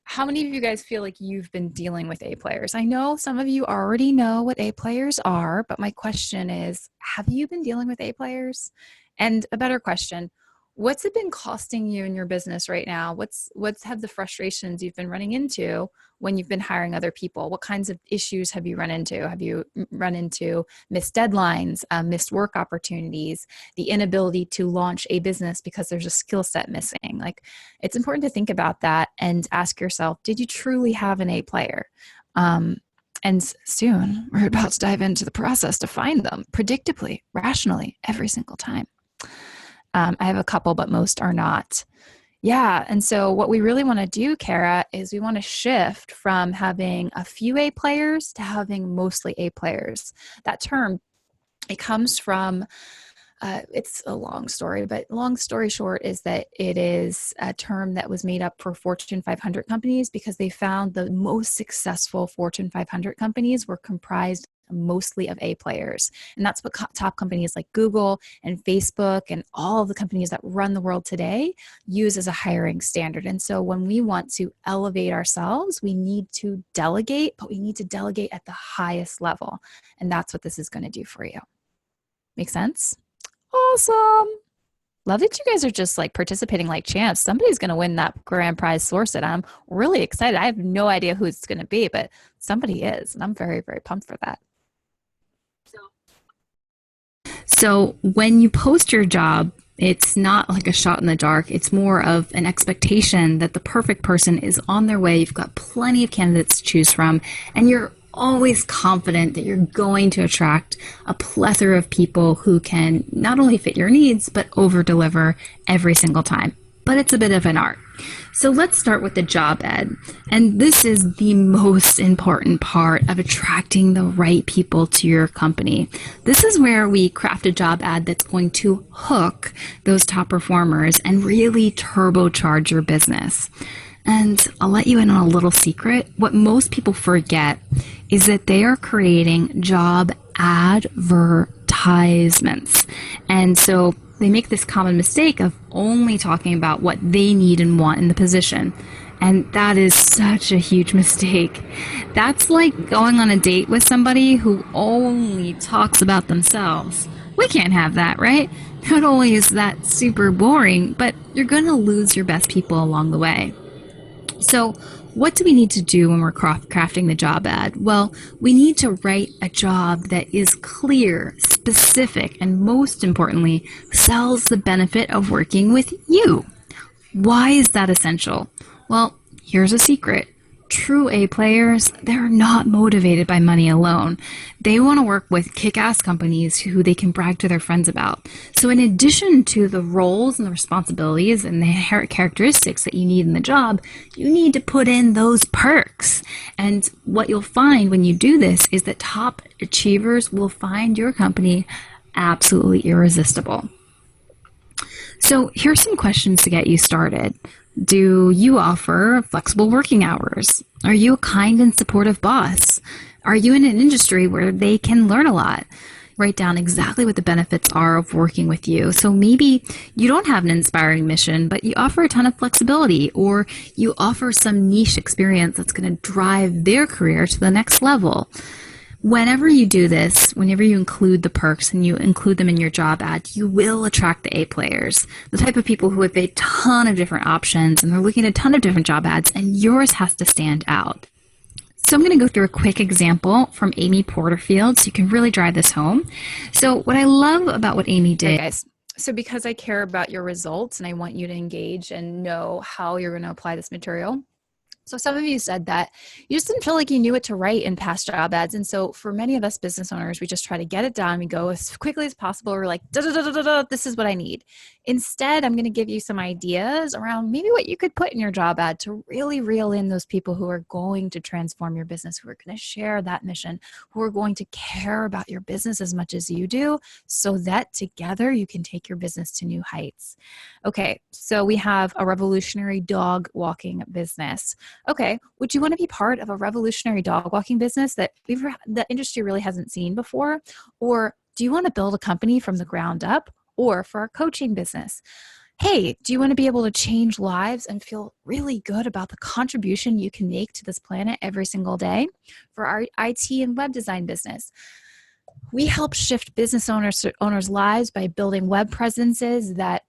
how many of you guys feel like you've been dealing with A players? I know some of you already know what A players are, but my question is, have you been dealing with A players? And a better question, what's it been costing you in your business right now? What's have the frustrations you've been running into when you've been hiring other people? What kinds of issues have you run into? Have you run into missed deadlines, missed work opportunities, the inability to launch a business because there's a skill set missing? Like, it's important to think about that and ask yourself, did you truly have an A player? And soon we're about to dive into the process to find them predictably, rationally, every single time. I have a couple, but most are not. Yeah. And so what we really want to do, Kara, is we want to shift from having a few A players to having mostly A players. That term, it comes from, it's a long story, but long story short is that it is a term that was made up for Fortune 500 companies because they found the most successful Fortune 500 companies were comprised mostly of A players. And that's what top companies like Google and Facebook and all of the companies that run the world today use as a hiring standard. And so when we want to elevate ourselves, we need to delegate, but we need to delegate at the highest level. And that's what this is going to do for you. Make sense? Awesome. Love that you guys are just like participating like champs. Somebody's going to win that grand prize source set. I'm really excited. I have no idea who it's going to be, but somebody is. And I'm very, very pumped for that. So when you post your job, it's not like a shot in the dark. It's more of an expectation that the perfect person is on their way. You've got plenty of candidates to choose from, and you're always confident that you're going to attract a plethora of people who can not only fit your needs, but over-deliver every single time. But it's a bit of an art. So let's start with the job ad. And this is the most important part of attracting the right people to your company. This is where we craft a job ad that's going to hook those top performers and really turbocharge your business. And I'll let you in on a little secret. What most people forget is that they are creating job advertisements. And so they make this common mistake of only talking about what they need and want in the position. And that is such a huge mistake. That's like going on a date with somebody who only talks about themselves. We can't have that, right? Not only is that super boring, but you're going to lose your best people along the way. So what do we need to do when we're crafting the job ad? Well, we need to write a job that is clear, specific, and most importantly, sells the benefit of working with you. Why is that essential? Well, here's a secret. True A players, they're not motivated by money alone. They want to work with kick-ass companies who they can brag to their friends about. So in addition to the roles and the responsibilities and the inherent characteristics that you need in the job, you need to put in those perks. And what you'll find when you do this is that top achievers will find your company absolutely irresistible. So here's some questions to get you started. Do you offer flexible working hours? Are you a kind and supportive boss? Are you in an industry where they can learn a lot? Write down exactly what the benefits are of working with you. So maybe you don't have an inspiring mission, but you offer a ton of flexibility, or you offer some niche experience that's going to drive their career to the next level. Whenever you do this, whenever you include the perks and you include them in your job ad, you will attract the A players, the type of people who have a ton of different options and they're looking at a ton of different job ads, and yours has to stand out. So I'm going to go through a quick example from Amy Porterfield so you can really drive this home. So what I love about what Amy did... Hey guys, so because I care about your results and I want you to engage and know how you're going to apply this material, so some of you said that you just didn't feel like you knew what to write in past job ads. And so for many of us business owners, we just try to get it done. We go as quickly as possible. We're like, this is what I need. Instead, I'm going to give you some ideas around maybe what you could put in your job ad to really reel in those people who are going to transform your business, who are going to share that mission, who are going to care about your business as much as you do, so that together you can take your business to new heights. Okay, so we have a revolutionary dog walking business. Okay, would you want to be part of a revolutionary dog walking business that the industry really hasn't seen before? Or do you want to build a company from the ground up? Or for our coaching business, hey, do you want to be able to change lives and feel really good about the contribution you can make to this planet every single day? For our IT and web design business, we help shift business owners' lives by building web presences that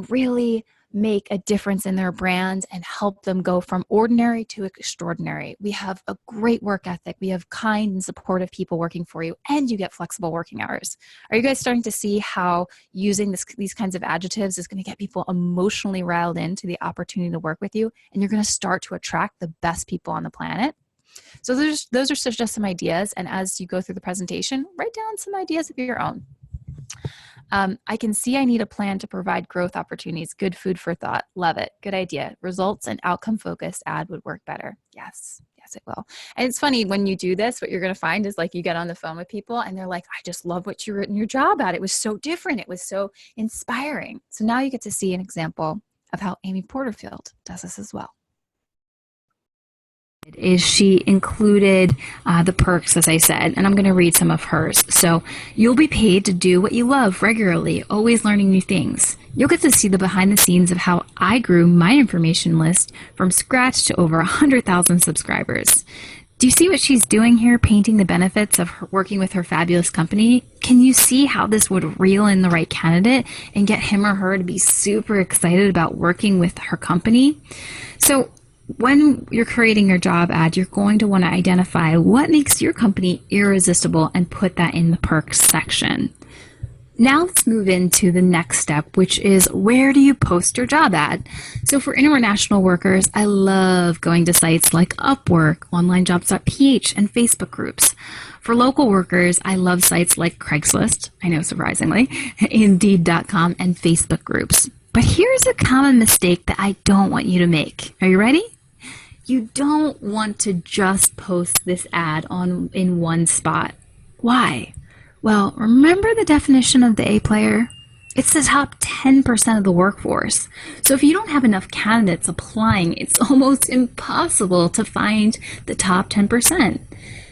really make a difference in their brand and help them go from ordinary to extraordinary. We have a great work ethic. We have kind and supportive people working for you, and you get flexible working hours. Are you guys starting to see how using these kinds of adjectives is going to get people emotionally riled into the opportunity to work with you, and you're going to start to attract the best people on the planet? So those are just some ideas, and as you go through the presentation, write down some ideas of your own. I can see I need a plan to provide growth opportunities. Good food for thought. Love it. Good idea. Results and outcome focused ad would work better. Yes, it will. And it's funny when you do this, what you're going to find is like you get on the phone with people and they're like, I just love what you wrote in your job ad. It was so different. It was so inspiring. So now you get to see an example of how Amy Porterfield does this as well. Is she included the perks, as I said, and I'm going to read some of hers. So you'll be paid to do what you love regularly, always learning new things. You'll get to see the behind the scenes of how I grew my information list from scratch to over 100,000 subscribers. Do you see what she's doing here, painting the benefits of working with her fabulous company? Can you see how this would reel in the right candidate and get him or her to be super excited about working with her company? So when you're creating your job ad, you're going to want to identify what makes your company irresistible and put that in the perks section. Now let's move into the next step, which is where do you post your job ad? So for international workers, I love going to sites like Upwork, onlinejobs.ph, and Facebook groups. For local workers, I love sites like Craigslist, I know surprisingly, Indeed.com, and Facebook groups. But here's a common mistake that I don't want you to make. Are you ready? You don't want to just post this ad in one spot. Why? Well, remember the definition of the A player? It's the top 10% of the workforce. So if you don't have enough candidates applying, it's almost impossible to find the top 10%.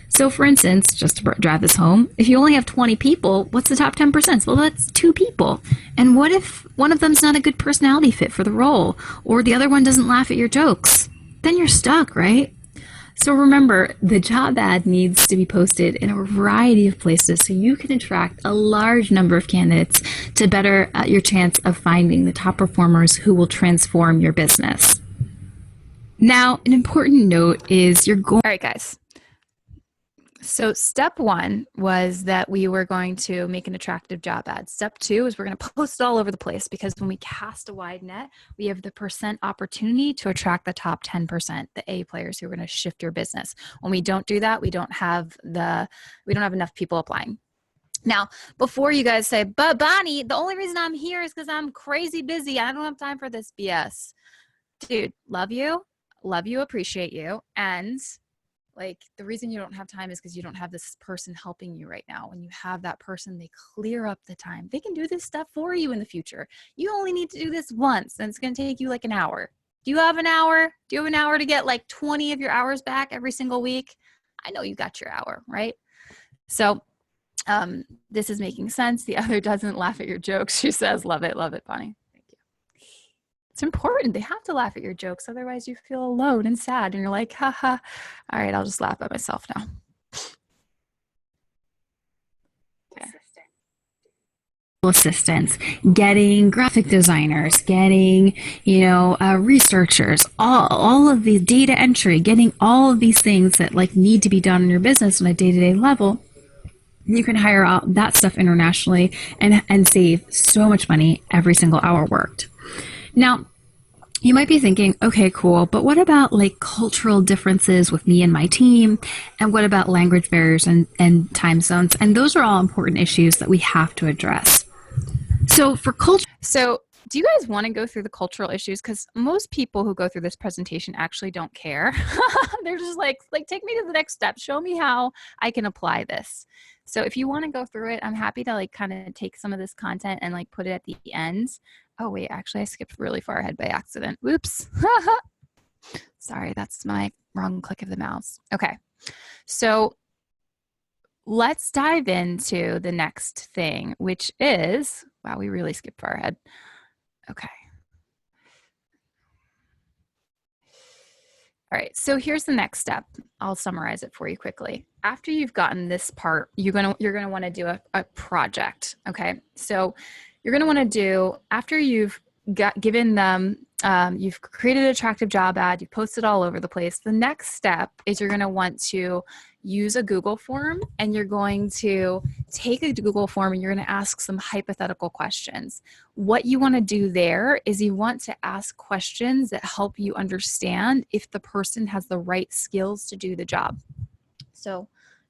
So for instance, just to drive this home, if you only have 20 people, what's the top 10%? Well, that's 2 people. And what if one of them's not a good personality fit for the role, or the other one doesn't laugh at your jokes? Then you're stuck, right? So remember, the job ad needs to be posted in a variety of places so you can attract a large number of candidates to better your chance of finding the top performers who will transform your business. Now, an important note is you're going... All right, guys. So step 1 was that we were going to make an attractive job ad. Step 2 is we're going to post it all over the place, because when we cast a wide net, we have the percent opportunity to attract the top 10%, the A players who are going to shift your business. When we don't do that, we don't have enough people applying. Now, before you guys say, but Bonnie, the only reason I'm here is because I'm crazy busy. I don't have time for this BS. Dude, love you, appreciate you. And like, the reason you don't have time is because you don't have this person helping you right now. When you have that person, they clear up the time. They can do this stuff for you in the future. You only need to do this once, and it's going to take you like an hour. Do you have an hour? Do you have an hour to get like 20 of your hours back every single week? I know you got your hour, right? So this is making sense. The other doesn't laugh at your jokes. She says, love it, Bonnie. It's important. They have to laugh at your jokes. Otherwise you feel alone and sad and you're like, haha. All right, I'll just laugh at myself now. Okay. Assistants, getting graphic designers, getting, researchers, all of the data entry, getting all of these things that like need to be done in your business on a day-to-day level. You can hire out that stuff internationally and save so much money every single hour worked. Now, you might be thinking, okay, cool, but what about like cultural differences with me and my team? And what about language barriers and time zones? And those are all important issues that we have to address. So for culture... So do you guys want to go through the cultural issues? Because most people who go through this presentation actually don't care. They're just like, take me to the next step. Show me how I can apply this. So if you want to go through it, I'm happy to like kind of take some of this content and like put it at the end. Oh wait, actually I skipped really far ahead by accident. Whoops. Sorry, that's my wrong click of the mouse. Okay. So let's dive into the next thing, which is, wow, we really skipped far ahead. Okay. All right, so here's the next step. I'll summarize it for you quickly. After you've gotten this part, you're gonna want to do a project. Okay, so you're gonna want to do, after you've given them, you've created an attractive job ad, you've posted all over the place. The next step is you're gonna want to use a Google form, and you're going to take a Google form and you're going to ask some hypothetical questions. What you want to do there is you want to ask questions that help you understand if the person has the right skills to do the job. So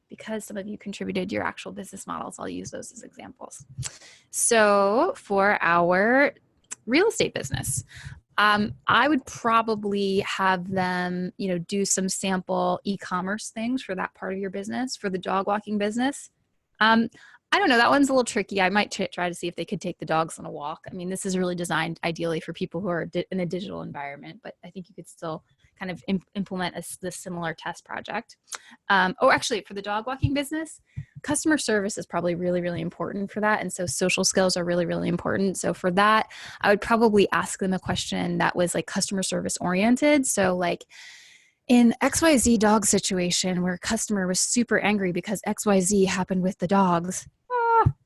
because some of you contributed your actual business models, I'll use those as examples. So for our real estate business, I would probably have them, do some sample e-commerce things for that part of your business. For the dog walking business, I don't know. That one's a little tricky. I might try to see if they could take the dogs on a walk. I mean, this is really designed ideally for people who are in a digital environment, but I think you could still kind of implement this similar test project. Actually, for the dog walking business, customer service is probably really, really important for that. And so social skills are really, really important. So for that, I would probably ask them a question that was like customer service oriented. So like in XYZ dog situation where a customer was super angry because XYZ happened with the dogs,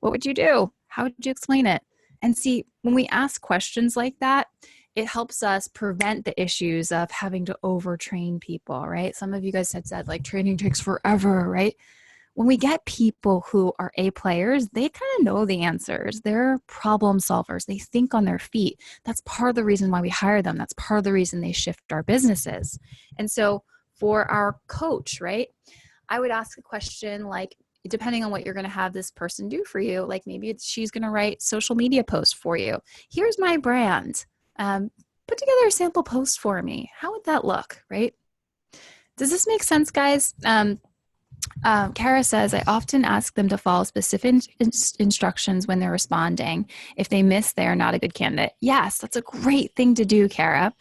what would you do? How would you explain it? And see, when we ask questions like that, it helps us prevent the issues of having to overtrain people, right? Some of you guys had said like training takes forever, right? When we get people who are A players, they kind of know the answers. They're problem solvers. They think on their feet. That's part of the reason why we hire them. That's part of the reason they shift our businesses. And so for our coach, right, I would ask a question like, depending on what you're going to have this person do for you, like maybe she's going to write social media posts for you. Here's my brand. Put together a sample post for me. How would that look, right? Does this make sense, guys? Kara says, I often ask them to follow specific instructions when they're responding. If they miss, they are not a good candidate. Yes, that's a great thing to do, Kara.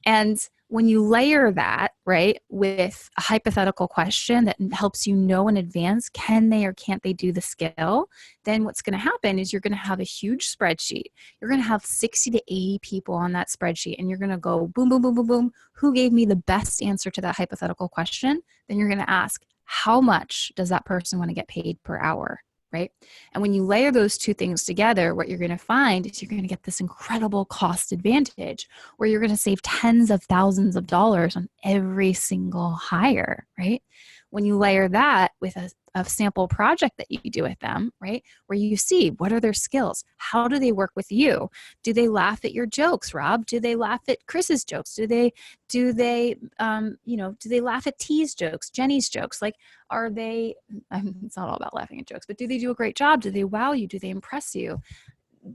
And when you layer that, right, with a hypothetical question that helps you know in advance, can they or can't they do the skill, then what's going to happen is you're going to have a huge spreadsheet. You're going to have 60 to 80 people on that spreadsheet, and you're going to go boom, boom, boom, boom, boom. Who gave me the best answer to that hypothetical question? Then you're going to ask, how much does that person want to get paid per hour? Right? And when you layer those two things together, what you're going to find is you're going to get this incredible cost advantage where you're going to save tens of thousands of dollars on every single hire, right? When you layer that with a sample project that you do with them, right? Where you see what are their skills? How do they work with you? Do they laugh at your jokes, Rob? Do they laugh at Chris's jokes? Do they do they laugh at T's jokes, Jenny's jokes? Like, are they, it's not all about laughing at jokes, but do they do a great job? Do they wow you? Do they impress you?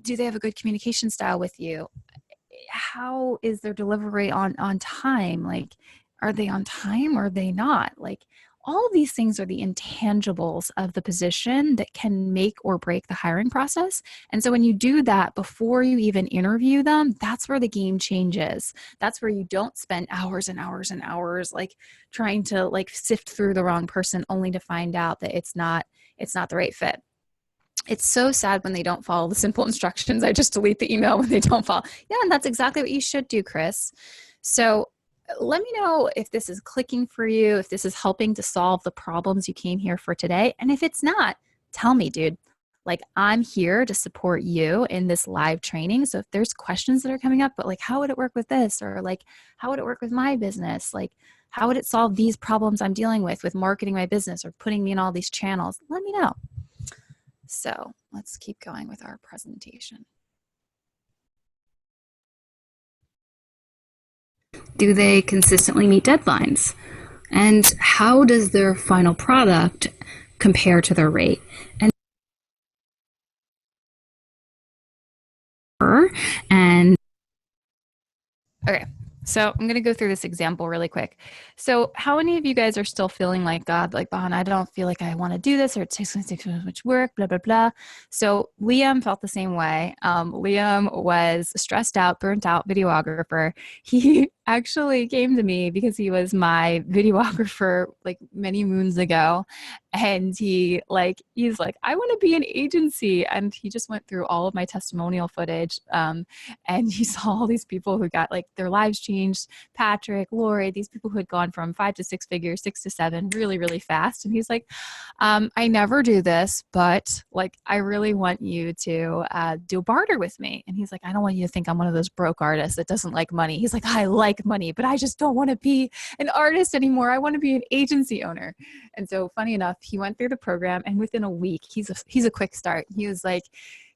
Do they have a good communication style with you? How is their delivery on time? Like, are they on time or are they not? Like, all of these things are the intangibles of the position that can make or break the hiring process. And so when you do that before you even interview them, that's where the game changes. That's where you don't spend hours and hours and hours like trying to like sift through the wrong person only to find out that it's not the right fit. It's so sad when they don't follow the simple instructions. I just delete the email when they don't follow. Yeah, and that's exactly what you should do, Chris. So let me know if this is clicking for you, if this is helping to solve the problems you came here for today. And if it's not, tell me, dude. Like, I'm here to support you in this live training. So if there's questions that are coming up, but like, how would it work with this? Or like, how would it work with my business? Like, how would it solve these problems I'm dealing with marketing my business or putting me in all these channels? Let me know. So let's keep going with our presentation. Do they consistently meet deadlines? And how does their final product compare to their rate? And okay, so I'm going to go through this example really quick. So how many of you guys are still feeling like, God, like, Bon, I don't feel like I want to do this, or it takes too much work, blah, blah, blah. So Liam felt the same way. Liam was stressed out, burnt out videographer. He actually came to me because he was my videographer like many moons ago. And he's like, I want to be an agency. And he just went through all of my testimonial footage. And he saw all these people who got like their lives changed. Patrick, Lori, these people who had gone from 5 to 6 figures, 6 to 7 really, really fast. And he's like, I never do this, but like, I really want you to do a barter with me. And he's like, I don't want you to think I'm one of those broke artists that doesn't like money. He's like, I like money, but I just don't want to be an artist anymore. I want to be an agency owner. And so funny enough, he went through the program and within a week, he's a quick start.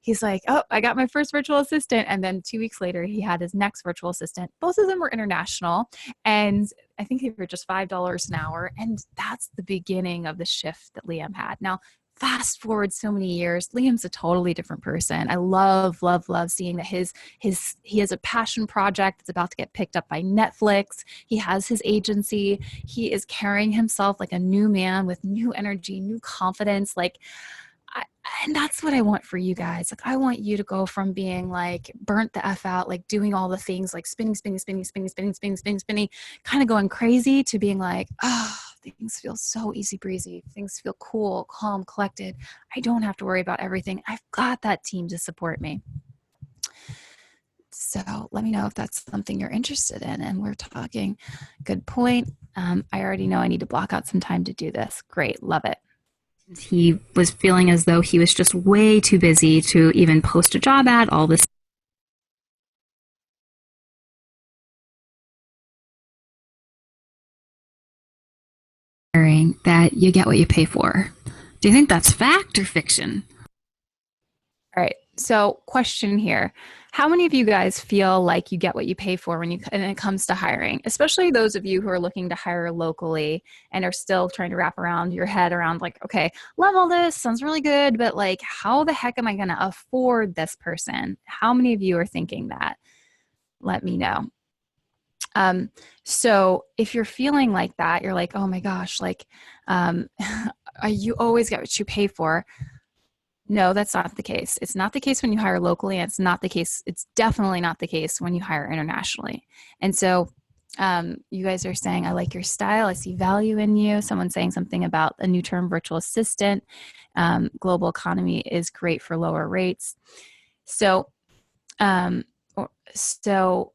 He's like, oh, I got my first virtual assistant. And then 2 weeks later, he had his next virtual assistant. Both of them were international. And I think they were just $5 an hour. And that's the beginning of the shift that Liam had. Now, fast forward so many years, Liam's a totally different person. I love, love, love seeing that he has a passion project that's about to get picked up by Netflix. He has his agency. He is carrying himself like a new man with new energy, new confidence. And that's what I want for you guys. Like, I want you to go from being like burnt the F out, like doing all the things like spinning, kind of going crazy, to being like, oh, things feel so easy breezy. Things feel cool, calm, collected. I don't have to worry about everything. I've got that team to support me. So let me know if that's something you're interested in. And we're talking. Good point. I already know I need to block out some time to do this. Great. Love it. he was feeling as though he was just way too busy to even post a job ad, all this that you get what you pay for. Do you think that's fact or fiction? All right. So, question here. How many of you guys feel like you get what you pay for when it comes to hiring, especially those of you who are looking to hire locally and are still trying to wrap around your head around like, okay, love all this, sounds really good, but like, how the heck am I going to afford this person? How many of you are thinking that? Let me know. So if you're feeling like that, you're like, oh my gosh, like, you always get what you pay for. No, that's not the case. It's not the case when you hire locally, and it's not the case. It's definitely not the case when you hire internationally. And so you guys are saying, I like your style. I see value in you. Someone's saying something about a new term, virtual assistant. Global economy is great for lower rates. So, so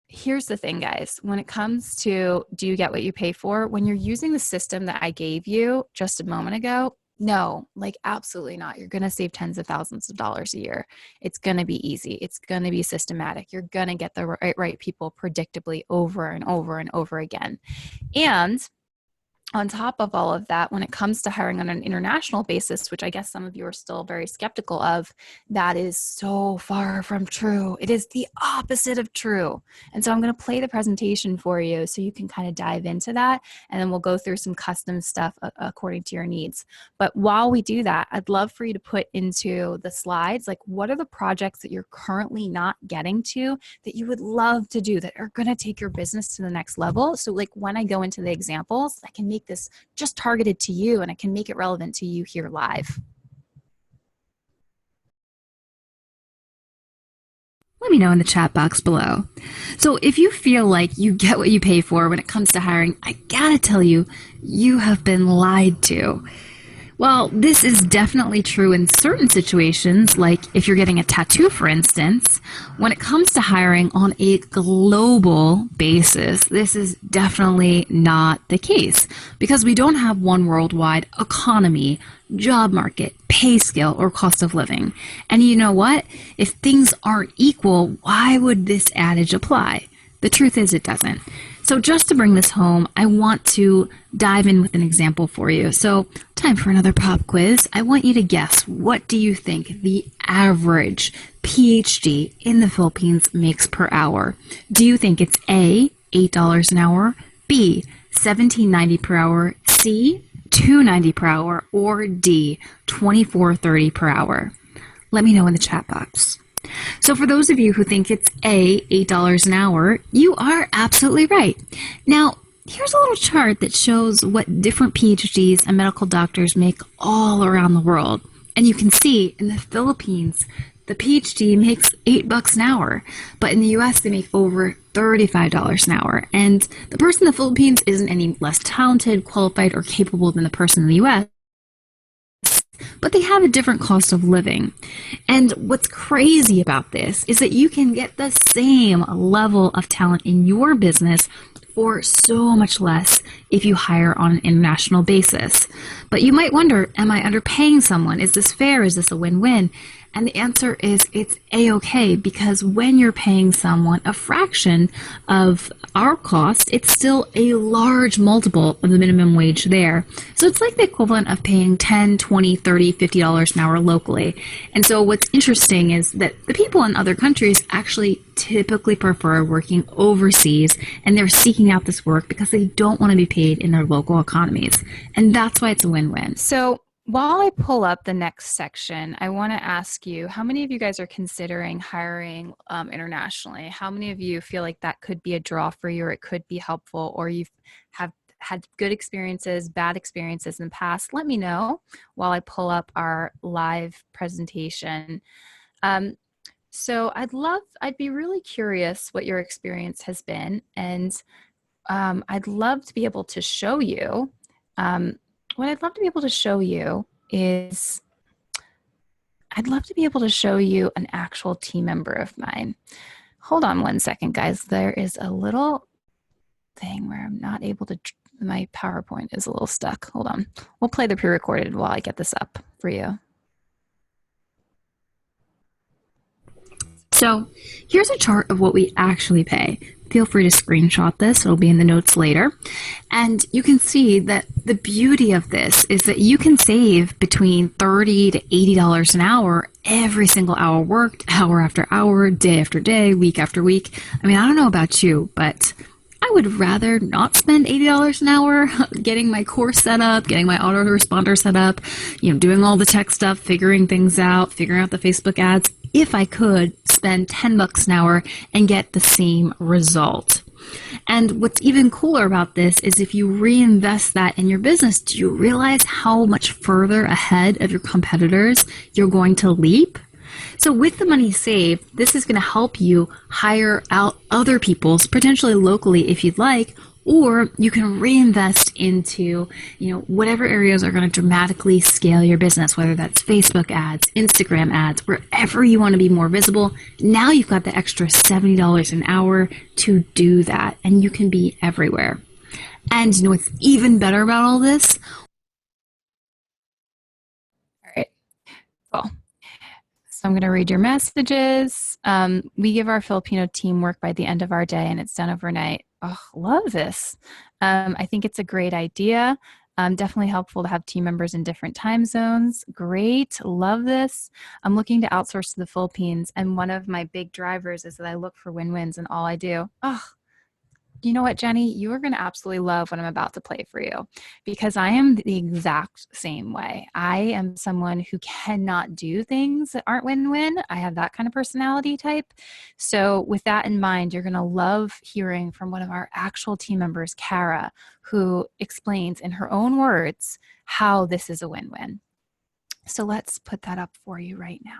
here's the thing, guys. When it comes to do you get what you pay for, when you're using the system that I gave you just a moment ago, no, like absolutely not. You're going to save tens of thousands of dollars a year. It's going to be easy. It's going to be systematic. You're going to get the right people predictably over and over and over again. And on top of all of that, when it comes to hiring on an international basis, which I guess some of you are still very skeptical of, that is so far from true. It is the opposite of true. And so I'm going to play the presentation for you so you can kind of dive into that. And then we'll go through some custom stuff according to your needs. But while we do that, I'd love for you to put into the slides, like what are the projects that you're currently not getting to that you would love to do that are going to take your business to the next level? So like when I go into the examples, I can make this just targeted to you and I can make it relevant to you here live. Let me know in the chat box below. So if you feel like you get what you pay for when it comes to hiring, I gotta tell you, you have been lied to. Well, this is definitely true in certain situations, like if you're getting a tattoo, for instance. When it comes to hiring on a global basis, this is definitely not the case because we don't have one worldwide economy, job market, pay scale, or cost of living. And you know what? If things aren't equal, why would this adage apply? The truth is it doesn't. So just to bring this home, I want to dive in with an example for you. So time for another pop quiz. I want you to guess, what do you think the average PhD in the Philippines makes per hour? Do you think it's A, $8 an hour, B, $17.90 per hour, C, $2.90 per hour, or D, $24.30 per hour? Let me know in the chat box. So for those of you who think it's A, $8 an hour, you are absolutely right. Now, here's a little chart that shows what different PhDs and medical doctors make all around the world. And you can see in the Philippines, the PhD makes $8 an hour, but in the US, they make over $35 an hour. And the person in the Philippines isn't any less talented, qualified, or capable than the person in the US. But they have a different cost of living. And what's crazy about this is that you can get the same level of talent in your business for so much less if you hire on an international basis. But you might wonder, am I underpaying someone? Is this fair? Is this a win-win? And the answer is it's A-okay, because when you're paying someone a fraction of our cost, it's still a large multiple of the minimum wage there. So it's like the equivalent of paying $10, $20, $30, $50 an hour locally. And so what's interesting is that the people in other countries actually typically prefer working overseas, and they're seeking out this work because they don't want to be paid in their local economies. And that's why it's a win-win. So while I pull up the next section, I want to ask you, how many of you guys are considering hiring internationally? How many of you feel like that could be a draw for you, or it could be helpful, or you have had good experiences, bad experiences in the past? Let me know while I pull up our live presentation. So I'd be really curious what your experience has been, and I'd love to be able to show you. What I'd love to be able to show you is, I'd love to be able to show you an actual team member of mine. Hold on one second, guys. There is a little thing where I'm not able to, my PowerPoint is a little stuck. Hold on. We'll play the pre-recorded while I get this up for you. So here's a chart of what we actually pay. Feel free to screenshot this. It'll be in the notes later. And you can see that the beauty of this is that you can save between $30 to $80 an hour every single hour worked, hour after hour, day after day, week after week. I mean, I don't know about you, but I would rather not spend $80 an hour getting my course set up, getting my autoresponder set up, doing all the tech stuff, figuring things out, figuring out the Facebook ads, if I could spend $10 an hour and get the same result. And what's even cooler about this is if you reinvest that in your business, do you realize how much further ahead of your competitors you're going to leap? So with the money saved, this is going to help you hire out other people's, potentially locally if you'd like, or you can reinvest into, whatever areas are going to dramatically scale your business, whether that's Facebook ads, Instagram ads, wherever you want to be more visible. Now you've got the extra $70 an hour to do that, and you can be everywhere. And you know what's even better about all this? All right. Cool. So I'm going to read your messages. We give our Filipino team work by the end of our day, and it's done overnight. Oh, love this. I think it's a great idea. Definitely helpful to have team members in different time zones. Great. Love this. I'm looking to outsource to the Philippines, and one of my big drivers is that I look for win-wins in all I do. Oh, you know what, Jenny? You are going to absolutely love what I'm about to play for you because I am the exact same way. I am someone who cannot do things that aren't win-win. I have that kind of personality type. So with that in mind, you're going to love hearing from one of our actual team members, Kara, who explains in her own words how this is a win-win. So let's put that up for you right now.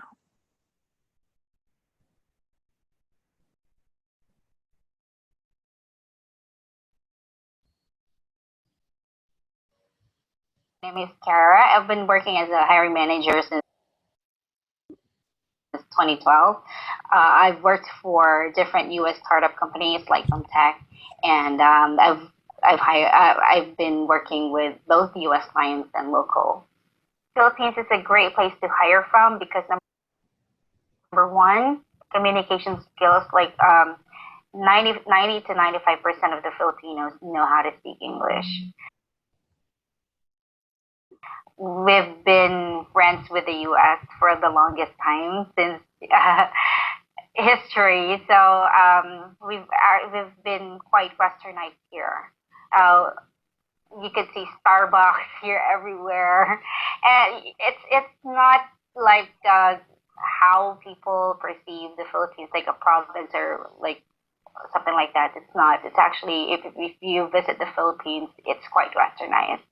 My name is Kara. I've been working as a hiring manager since 2012. I've worked for different U.S. startup companies like Tech, and I've been working with both U.S. clients and local. Philippines is a great place to hire from because number one, communication skills. Like 90 to 95% of the Filipinos know how to speak English. We've been friends with the U.S. for the longest time since history. So we've been quite westernized here. Uh, you could see Starbucks here everywhere, and it's not like how people perceive the Philippines, like a province or like something like that. It's not. It's actually if you visit the Philippines, it's quite westernized.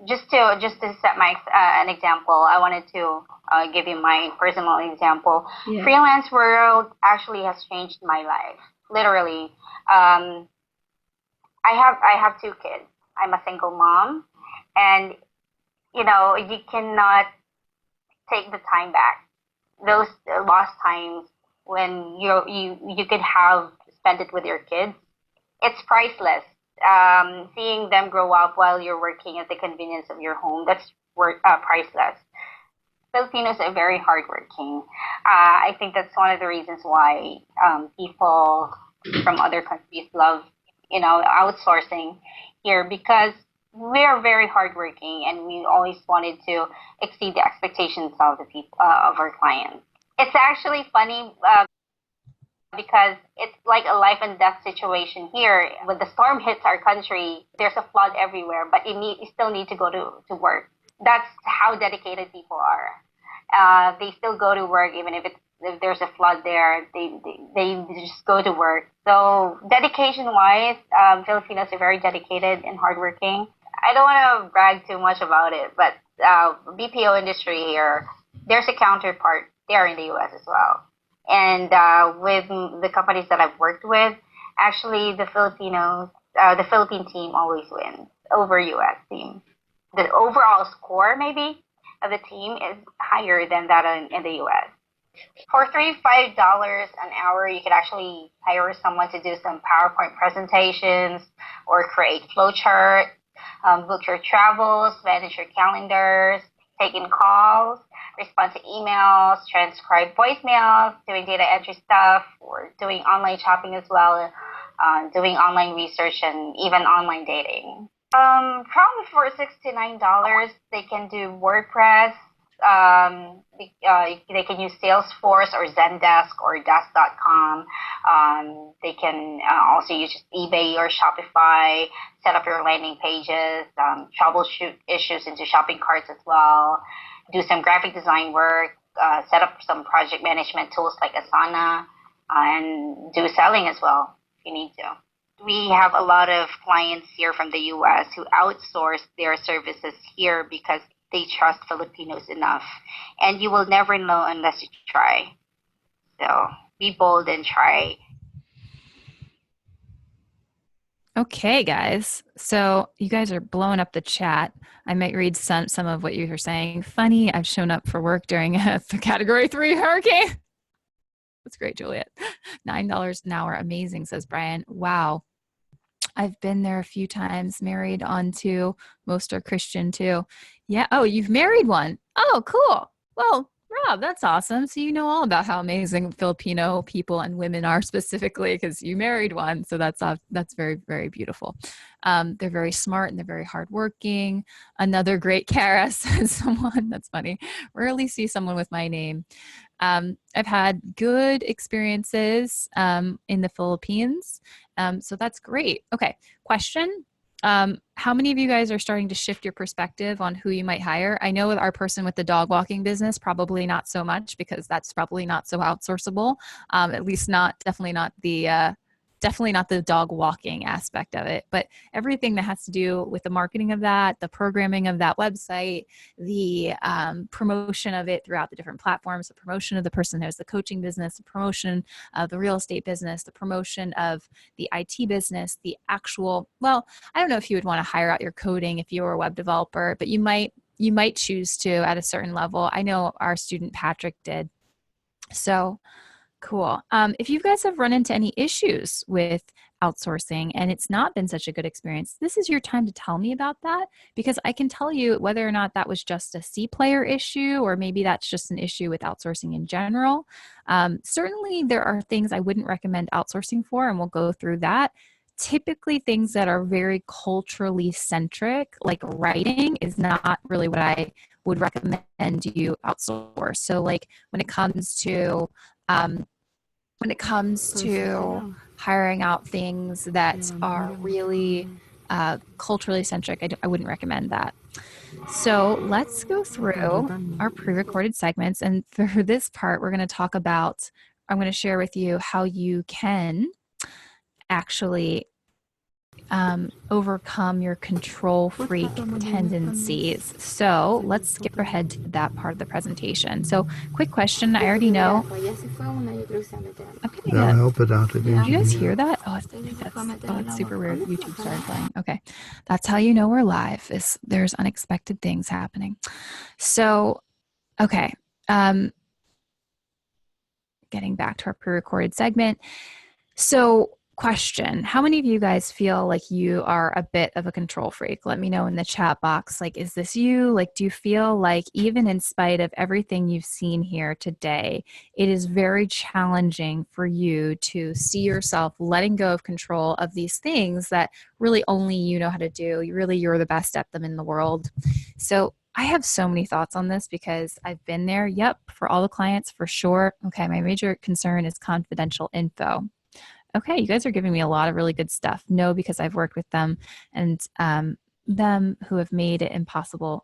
Just to set my an example, I wanted to give you my personal example. Yeah. Freelance world actually has changed my life. Literally, I have two kids. I'm a single mom, and you cannot take the time back. Those lost times when you could have spent it with your kids, it's priceless. Seeing them grow up while you're working at the convenience of your home, that's priceless. Filipinos are very hardworking. I think that's one of the reasons why people from other countries love, outsourcing here because we are very hardworking and we always wanted to exceed the expectations of the people of our clients. It's actually funny because it's like a life and death situation here. When the storm hits our country, there's a flood everywhere, but you still need to go to work. That's how dedicated people are. They still go to work even if there's a flood there. They just go to work. So dedication wise, Filipinos are very dedicated and hardworking. I don't want to brag too much about it, but BPO industry here, there's a counterpart there in the U.S. as well. And with the companies that I've worked with, actually the Philippine team always wins over U.S. team. The overall score maybe of the team is higher than that in the U.S. For $35 an hour, you could actually hire someone to do some PowerPoint presentations or create flowchart, book your travels, manage your calendars, take in calls, respond to emails, transcribe voicemails, doing data entry stuff, or doing online shopping as well, doing online research, and even online dating. Probably for $69, they can do WordPress. They can use Salesforce or Zendesk or Desk.com. They can also use eBay or Shopify, set up your landing pages, troubleshoot issues into shopping carts as well, do some graphic design work, set up some project management tools like Asana, and do selling as well if you need to. we have a lot of clients here from the US who outsource their services here because they trust Filipinos enough. And you will never know unless you try. So be bold and try. Okay, guys. So you guys are blowing up the chat. I might read some of what you were saying. Funny, I've shown up for work during a Category 3 hurricane. That's great, Juliet. $9 an hour. Amazing, says Brian. Wow. I've been there a few times, married on two. Most are Christian too. Yeah. Oh, you've married one. Oh, cool. Well, Rob, that's awesome. So you know all about how amazing Filipino people and women are specifically because you married one. So that's very, very beautiful. They're very smart and they're very hardworking. Another great Kara says someone. That's funny. Rarely see someone with my name. I've had good experiences in the Philippines. So that's great. Okay, question. How many of you guys are starting to shift your perspective on who you might hire? I know with our person with the dog walking business, probably not so much because that's probably not so outsourceable. At least definitely not the dog walking aspect of it, but everything that has to do with the marketing of that, the programming of that website, the promotion of it throughout the different platforms, the promotion of the person who has the coaching business, the promotion of the real estate business, the promotion of the IT business, the actual, well, I don't know if you would want to hire out your coding if you were a web developer, but you might choose to at a certain level. I know our student Patrick did. So cool. If you guys have run into any issues with outsourcing and it's not been such a good experience, this is your time to tell me about that because I can tell you whether or not that was just a C player issue or maybe that's just an issue with outsourcing in general. Certainly there are things I wouldn't recommend outsourcing for, and we'll go through that. Typically things that are very culturally centric, like writing, is not really what I would recommend you outsource. So like when it comes to hiring out things that are really culturally centric, I wouldn't recommend that. So let's go through our pre-recorded segments. And for this part, we're going to talk about, I'm going to share with you how you can actually overcome your control freak tendencies. So let's skip ahead to that part of the presentation. So quick question, I already know. Okay, I'll help it out again. Did you guys hear that? Oh, that's super weird. YouTube started playing. Okay, that's how you know we're live, is there's unexpected things happening. So, okay, getting back to our pre-recorded segment. So question, how many of you guys feel like you are a bit of a control freak? Let me know in the chat box. Like, is this you? Like, do you feel like even in spite of everything you've seen here today, it is very challenging for you to see yourself letting go of control of these things that really only you know how to do? You're the best at them in the world. So I have so many thoughts on this because I've been there. Yep, for all the clients, for sure. Okay, my major concern is confidential info. Okay, you guys are giving me a lot of really good stuff. No, because I've worked with them and them who have made it impossible.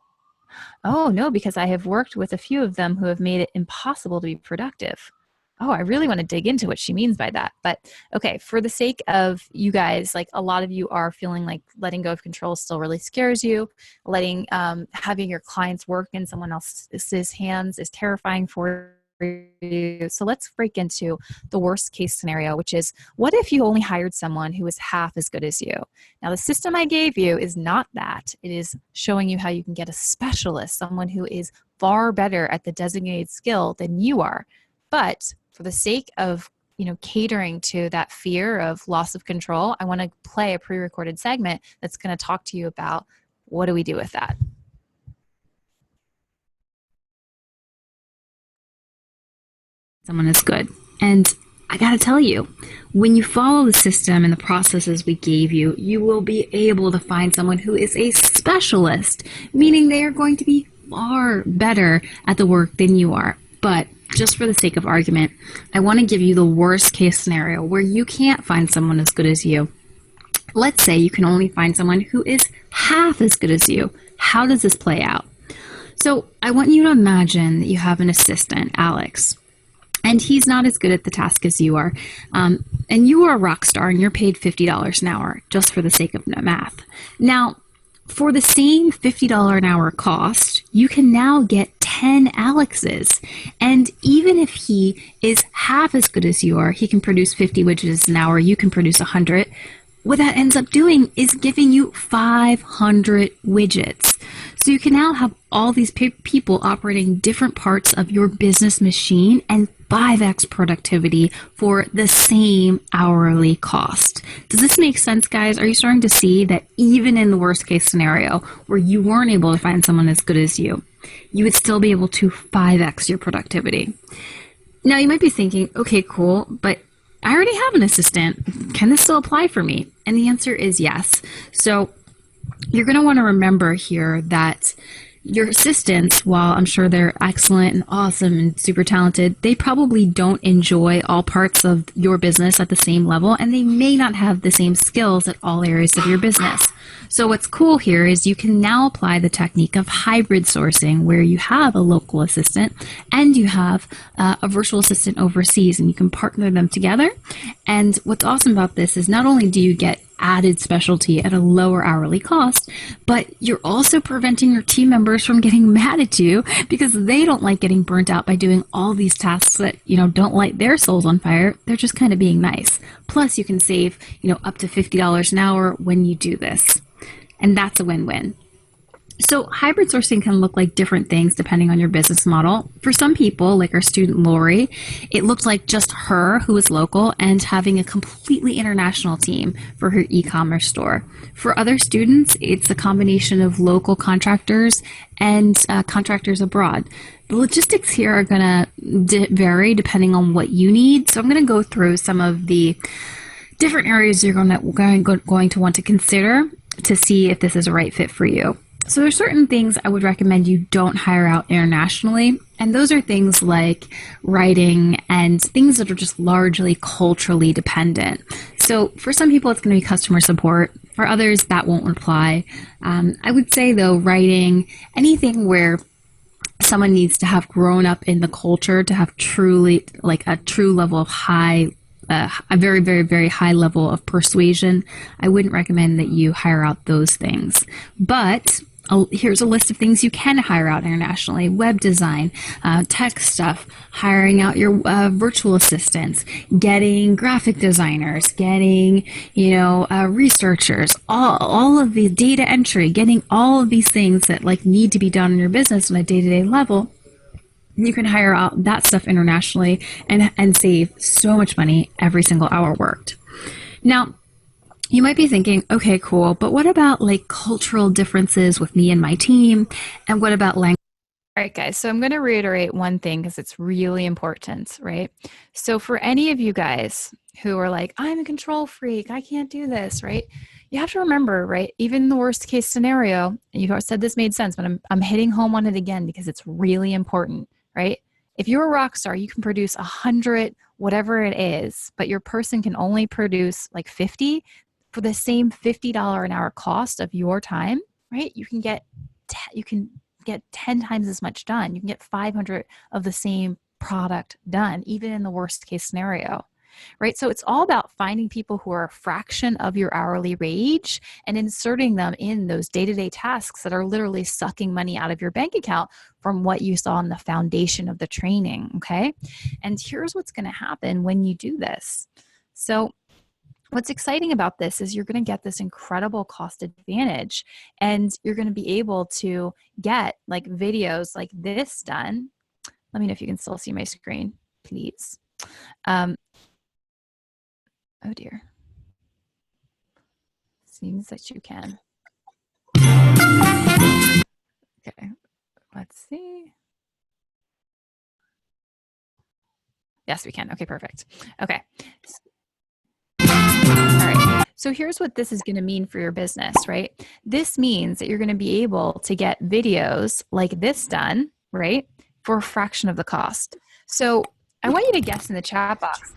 Oh, no, because I have worked with a few of them who have made it impossible to be productive. Oh, I really want to dig into what she means by that. But okay, for the sake of you guys, like a lot of you are feeling like letting go of control still really scares you. Having your clients work in someone else's hands is terrifying for you. So let's break into the worst case scenario, which is, what if you only hired someone who is half as good as you? Now, the system I gave you is not that. It is showing you how you can get a specialist, someone who is far better at the designated skill than you are. But for the sake of catering to that fear of loss of control, I want to play a pre-recorded segment that's going to talk to you about what do we do with that. Someone is good. And I got to tell you, when you follow the system and the processes we gave you, you will be able to find someone who is a specialist, meaning they are going to be far better at the work than you are. But just for the sake of argument, I want to give you the worst case scenario where you can't find someone as good as you. Let's say you can only find someone who is half as good as you. How does this play out? So I want you to imagine that you have an assistant, Alex. and he's not as good at the task as you are. And you are a rock star and you're paid $50 an hour just for the sake of math. Now, for the same $50 an hour cost, you can now get 10 Alexes. And even if he is half as good as you are, he can produce 50 widgets an hour, you can produce 100. What that ends up doing is giving you 500 widgets. So you can now have all these people operating different parts of your business machine and 5x productivity for the same hourly cost. Does this make sense, guys? Are you starting to see that even in the worst case scenario where you weren't able to find someone as good as you would still be able to 5x your productivity? Now you might be thinking, okay, cool, but I already have an assistant. Can this still apply for me? And the answer is yes. So you're going to want to remember here that your assistants, while I'm sure they're excellent and awesome and super talented, they probably don't enjoy all parts of your business at the same level, and they may not have the same skills at all areas of your business. So what's cool here is you can now apply the technique of hybrid sourcing, where you have a local assistant and you have a virtual assistant overseas, and you can partner them together. And what's awesome about this is not only do you get added specialty at a lower hourly cost, but you're also preventing your team members from getting mad at you because they don't like getting burnt out by doing all these tasks that, don't light their souls on fire. They're just kind of being nice. Plus you can save, up to $50 an hour when you do this. And that's a win-win. So hybrid sourcing can look like different things depending on your business model. For some people, like our student Lori, it looked like just her who was local and having a completely international team for her e-commerce store. For other students, it's a combination of local contractors and contractors abroad. The logistics here are going to vary depending on what you need. So I'm going to go through some of the different areas you're going to want to consider to see if this is a right fit for you. So there's certain things I would recommend you don't hire out internationally, and those are things like writing and things that are just largely culturally dependent. So for some people, it's going to be customer support. For others, that won't apply. I would say, though, writing, anything where someone needs to have grown up in the culture to have truly, like a true level of a very, very, very high level of persuasion, I wouldn't recommend that you hire out those things. But here's a list of things you can hire out internationally: web design, tech stuff, hiring out your virtual assistants, getting graphic designers, getting, researchers, all of the data entry, getting all of these things that need to be done in your business on a day-to-day level. You can hire out that stuff internationally and save so much money every single hour worked. Now, you might be thinking, okay, cool, but what about cultural differences with me and my team? And what about language? All right, guys, so I'm going to reiterate one thing because it's really important, right? So for any of you guys who are like, I'm a control freak, I can't do this, right? You have to remember, right? Even in the worst case scenario, and you said this made sense, but I'm hitting home on it again because it's really important, right? If you're a rock star, you can produce 100, whatever it is, but your person can only produce 50 for the same $50 an hour cost of your time, right? You can get 10 times as much done. You can get 500 of the same product done, even in the worst case scenario, right? So it's all about finding people who are a fraction of your hourly wage and inserting them in those day-to-day tasks that are literally sucking money out of your bank account from what you saw in the foundation of the training, okay? And here's what's going to happen when you do this. So what's exciting about this is you're going to get this incredible cost advantage, and you're going to be able to get videos like this done. Let me know if you can still see my screen, please. Oh dear. Seems that you can. Okay, let's see. Yes, we can. Okay, perfect. Okay. All right. So here's what this is going to mean for your business, right? This means that you're going to be able to get videos like this done, right, for a fraction of the cost. So I want you to guess in the chat box.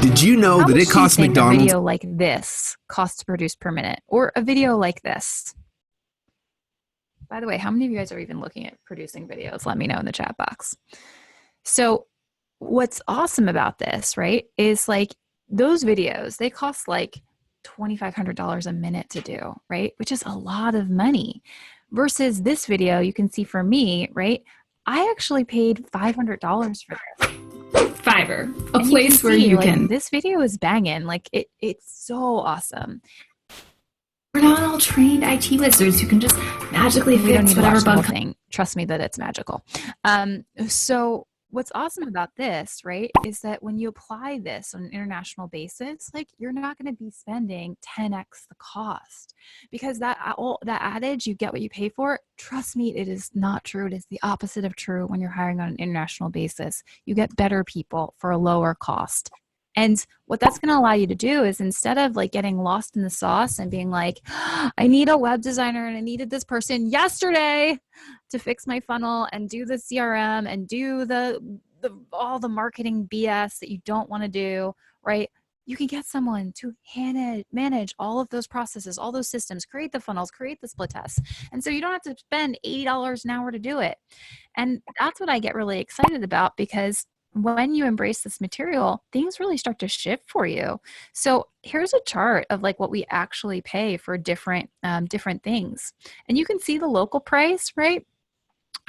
Did you know that it costs McDonald's? A video like this costs to produce per minute, or a video like this? By the way, how many of you guys are even looking at producing videos? Let me know in the chat box. So what's awesome about this, right, is like those videos, they cost like $2,500 a minute to do, right? Which is a lot of money. Versus this video, you can see for me, right? I actually paid $500 for this. Fiverr, a And place where you like, can. This video is banging. Like it's so awesome. We're not all trained IT wizards who can just magically We don't fix need to whatever watch the whole bug. thing. Trust me that it's magical. So what's awesome about this, right, is that when you apply this on an international basis, like you're not going to be spending 10x the cost, because that adage, you get what you pay for, trust me, it is not true. It is the opposite of true. When you're hiring on an international basis, you get better people for a lower cost. And what that's going to allow you to do is, instead of like getting lost in the sauce and being like, I need a web designer and I needed this person yesterday to fix my funnel and do the CRM and do the all the marketing BS that you don't want to do, right? You can get someone to manage all of those processes, all those systems, create the funnels, create the split tests. And so you don't have to spend $80 an hour to do it. And that's what I get really excited about, because when you embrace this material, things really start to shift for you. So here's a chart of like what we actually pay for different things. And you can see the local price, right?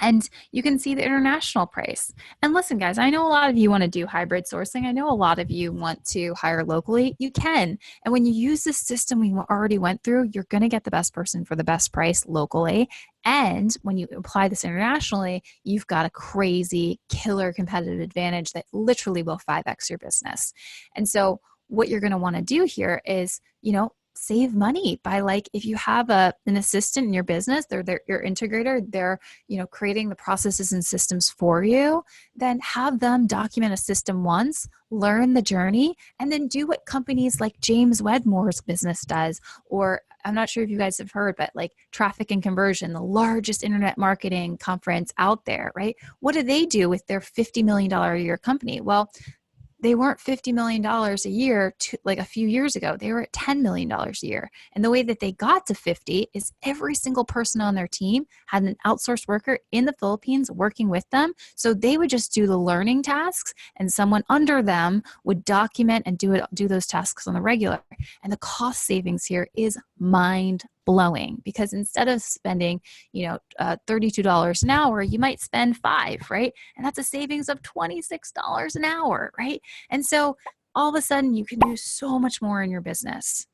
And you can see the international price. And listen, guys, I know a lot of you want to do hybrid sourcing. I know a lot of you want to hire locally. You can. And when you use this system we already went through, you're going to get the best person for the best price locally. And when you apply this internationally, you've got a crazy killer competitive advantage that literally will 5x your business. And so what you're going to want to do here is, save money by, like, if you have an assistant in your business, they're your integrator, they're creating the processes and systems for you, then have them document a system once, learn the journey, and then do what companies like James Wedmore's business does. Or I'm not sure if you guys have heard, but like Traffic and Conversion, the largest internet marketing conference out there, right? What do they do with their $50 million a year company? Well, they weren't $50 million a year like a few years ago. They were at $10 million a year. And the way that they got to 50 is every single person on their team had an outsourced worker in the Philippines working with them. So they would just do the learning tasks, and someone under them would document and do those tasks on the regular. And the cost savings here is mind blowing, because instead of spending, $32 an hour, you might spend $5, right? And that's a savings of $26 an hour, right? And so all of a sudden you can do so much more in your business.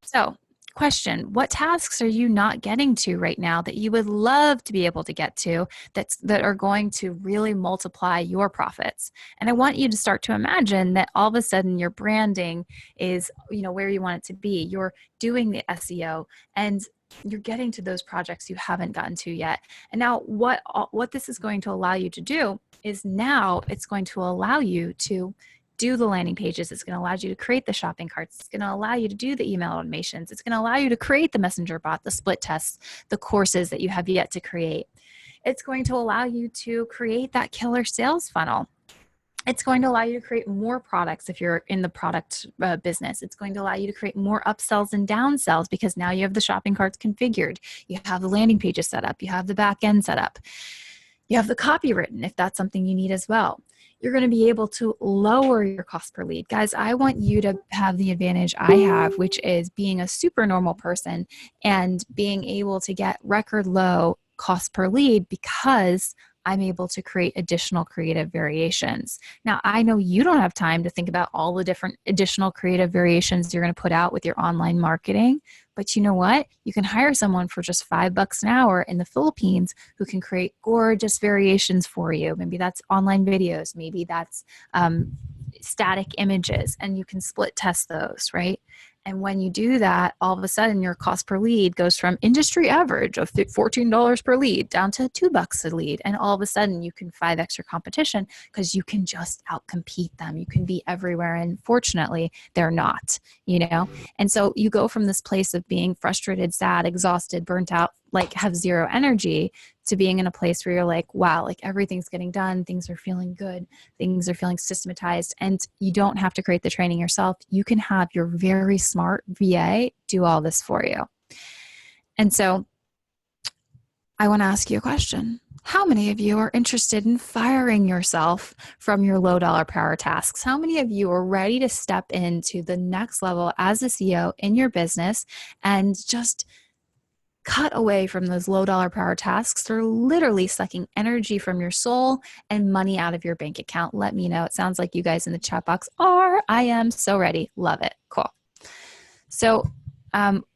So, question, what tasks are you not getting to right now that you would love to be able to get to, that are going to really multiply your profits? And I want you to start to imagine that all of a sudden your branding is, where you want it to be. You're doing the SEO and you're getting to those projects you haven't gotten to yet. And now what this is going to allow you to do is, now it's going to allow you to do the landing pages. It's going to allow you to create the shopping carts. It's going to allow you to do the email automations. It's going to allow you to create the messenger bot, the split tests, the courses that you have yet to create. It's going to allow you to create that killer sales funnel. It's going to allow you to create more products if you're in the product business. It's going to allow you to create more upsells and downsells, because now you have the shopping carts configured. You have the landing pages set up. You have the back end set up. You have the copy written if that's something you need as well. You're going to be able to lower your cost per lead. Guys, I want you to have the advantage I have, which is being a super normal person and being able to get record low cost per lead, because I'm able to create additional creative variations. Now, I know you don't have time to think about all the different additional creative variations you're going to put out with your online marketing, but you know what? You can hire someone for just $5 an hour in the Philippines who can create gorgeous variations for you. Maybe that's online videos. Maybe that's static images, and you can split test those, right? And when you do that, all of a sudden your cost per lead goes from industry average of $14 per lead down to $2 a lead. And all of a sudden you can 5x your competition, because you can just outcompete them. You can be everywhere. And fortunately, they're not, And so you go from this place of being frustrated, sad, exhausted, burnt out, like have zero energy, to being in a place where you're like, wow, like everything's getting done. Things are feeling good. Things are feeling systematized. And you don't have to create the training yourself. You can have your very smart VA do all this for you. And so I want to ask you a question. How many of you are interested in firing yourself from your low dollar per hour tasks? How many of you are ready to step into the next level as a CEO in your business and just cut away from those low dollar per hour tasks? They're literally sucking energy from your soul and money out of your bank account. Let me know. It sounds like you guys in the chat box are. I am so ready. Love it. Cool. So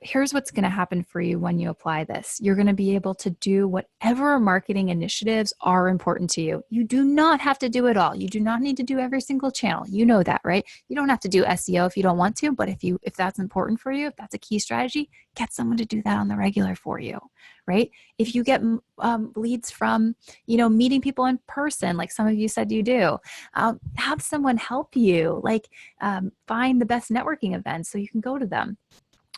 here's what's going to happen for you when you apply this. You're going to be able to do whatever marketing initiatives are important to you. You do not have to do it all. You do not need to do every single channel. You know that, right? You don't have to do SEO if you don't want to, but if that's important for you, if that's a key strategy, get someone to do that on the regular for you, right? If you get leads from, meeting people in person, like some of you said you do, have someone help you, find the best networking events so you can go to them.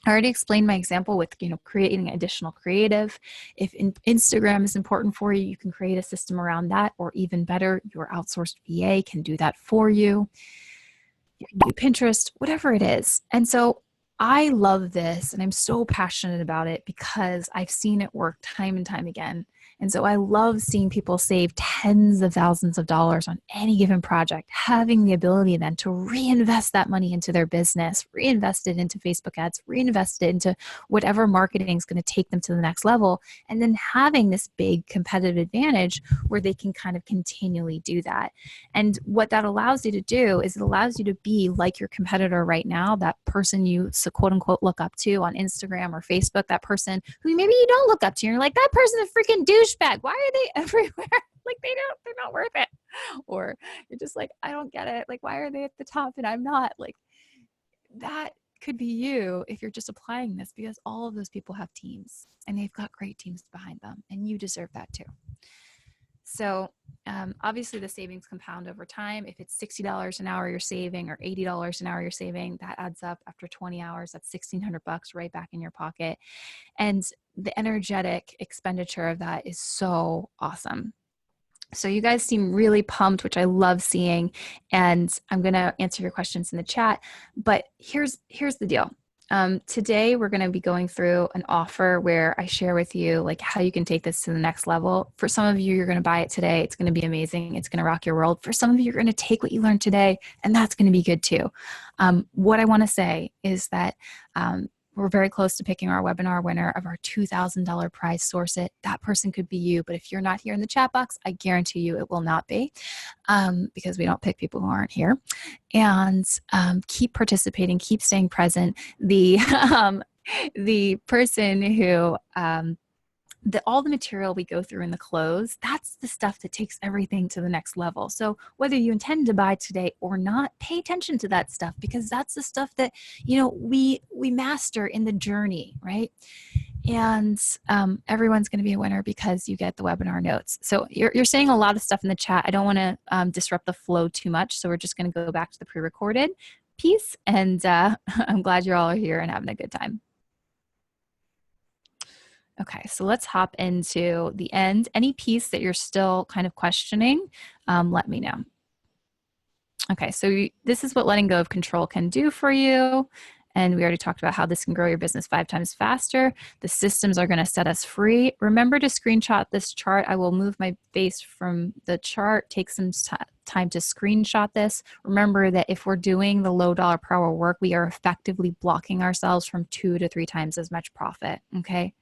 I already explained my example with, creating additional creative. If Instagram is important for you, you can create a system around that, or even better, your outsourced VA can do that for you. You can do Pinterest, whatever it is. And so I love this, and I'm so passionate about it because I've seen it work time and time again. And so I love seeing people save tens of thousands of dollars on any given project, having the ability then to reinvest that money into their business, reinvest it into Facebook ads, reinvest it into whatever marketing is going to take them to the next level, and then having this big competitive advantage where they can kind of continually do that. And what that allows you to do is it allows you to be like your competitor right now, that person you quote unquote look up to on Instagram or Facebook, that person who maybe you don't look up to. You're like, that person's a freaking douchebag. Why are they everywhere? Like they're not worth it. Or you're just like, I don't get it. Like, why are they at the top and I'm not? Like, that could be you if you're just applying this, because all of those people have teams and they've got great teams behind them, and you deserve that too. So obviously the savings compound over time. If it's $60 an hour you're saving, or $80 an hour you're saving, that adds up after 20 hours. That's $1,600 right back in your pocket. And the energetic expenditure of that is so awesome. So you guys seem really pumped, which I love seeing. And I'm going to answer your questions in the chat. But here's the deal. Today, we're going to be going through an offer where I share with you like how you can take this to the next level. For some of you, you're going to buy it today. It's going to be amazing. It's going to rock your world. For some of you, you're going to take what you learned today, and that's going to be good too. What I want to say is that we're very close to picking our webinar winner of our $2,000 prize. Source it. That person could be you, but if you're not here in the chat box, I guarantee you it will not be, because we don't pick people who aren't here. And keep participating, keep staying present. The person who all the material we go through in the close, that's the stuff that takes everything to the next level. So whether you intend to buy today or not, pay attention to that stuff, because that's the stuff that, we master in the journey, right? And everyone's going to be a winner because you get the webinar notes. So you're saying a lot of stuff in the chat. I don't want to disrupt the flow too much. So we're just going to go back to the pre-recorded piece. And I'm glad you all are here and having a good time. Okay, so let's hop into the end. Any piece that you're still kind of questioning, let me know. Okay, so this is what letting go of control can do for you. And we already talked about how this can grow your business 5 times faster. The systems are going to set us free. Remember to screenshot this chart. I will move my face from the chart. Take some time to screenshot this. Remember that if we're doing the low dollar per hour work, we are effectively blocking ourselves from 2 to 3 times as much profit. Okay.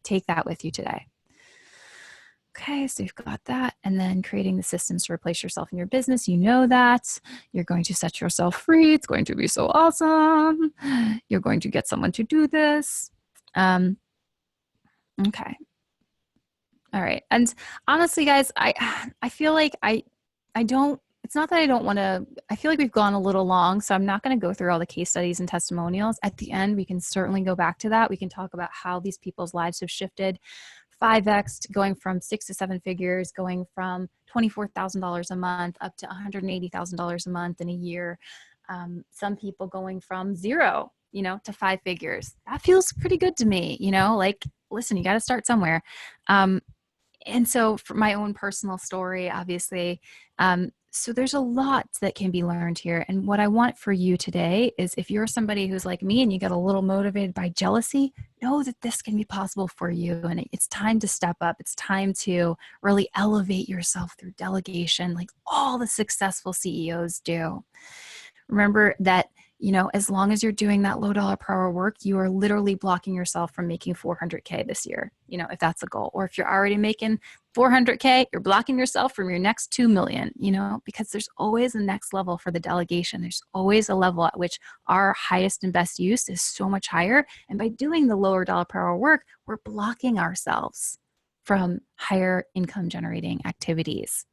Take that with you today. Okay, so you've got that. And then creating the systems to replace yourself in your business. You know that. You're going to set yourself free. It's going to be so awesome. You're going to get someone to do this. Okay. All right. And honestly, guys, I feel like I don't, it's not that I don't want to, I feel like we've gone a little long, so I'm not going to go through all the case studies and testimonials. At the end, we can certainly go back to that. We can talk about how these people's lives have shifted 5x, going from 6 to 7 figures, going from $24,000 a month up to $180,000 a month in a year. Some people going from 0, to 5 figures. That feels pretty good to me, like, listen, you got to start somewhere. And so for my own personal story, obviously, So there's a lot that can be learned here. And what I want for you today is, if you're somebody who's like me and you get a little motivated by jealousy, know that this can be possible for you. And it's time to step up. It's time to really elevate yourself through delegation, like all the successful CEOs do. Remember that, as long as you're doing that low dollar per hour work, you are literally blocking yourself from making 400K this year, if that's a goal. Or if you're already making 400K, you're blocking yourself from your next 2 million, because there's always a next level for the delegation. There's always a level at which our highest and best use is so much higher. And by doing the lower dollar per hour work, we're blocking ourselves from higher income generating activities.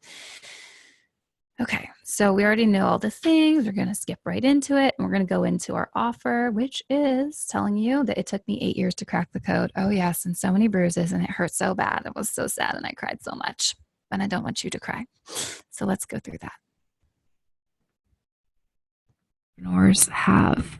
Okay, so we already know all the things. We're going to skip right into it. And we're going to go into our offer, which is telling you that it took me 8 years to crack the code. Oh, yes, and so many bruises, and it hurt so bad. It was so sad, and I cried so much. And I don't want you to cry. So let's go through that. Entrepreneurs have.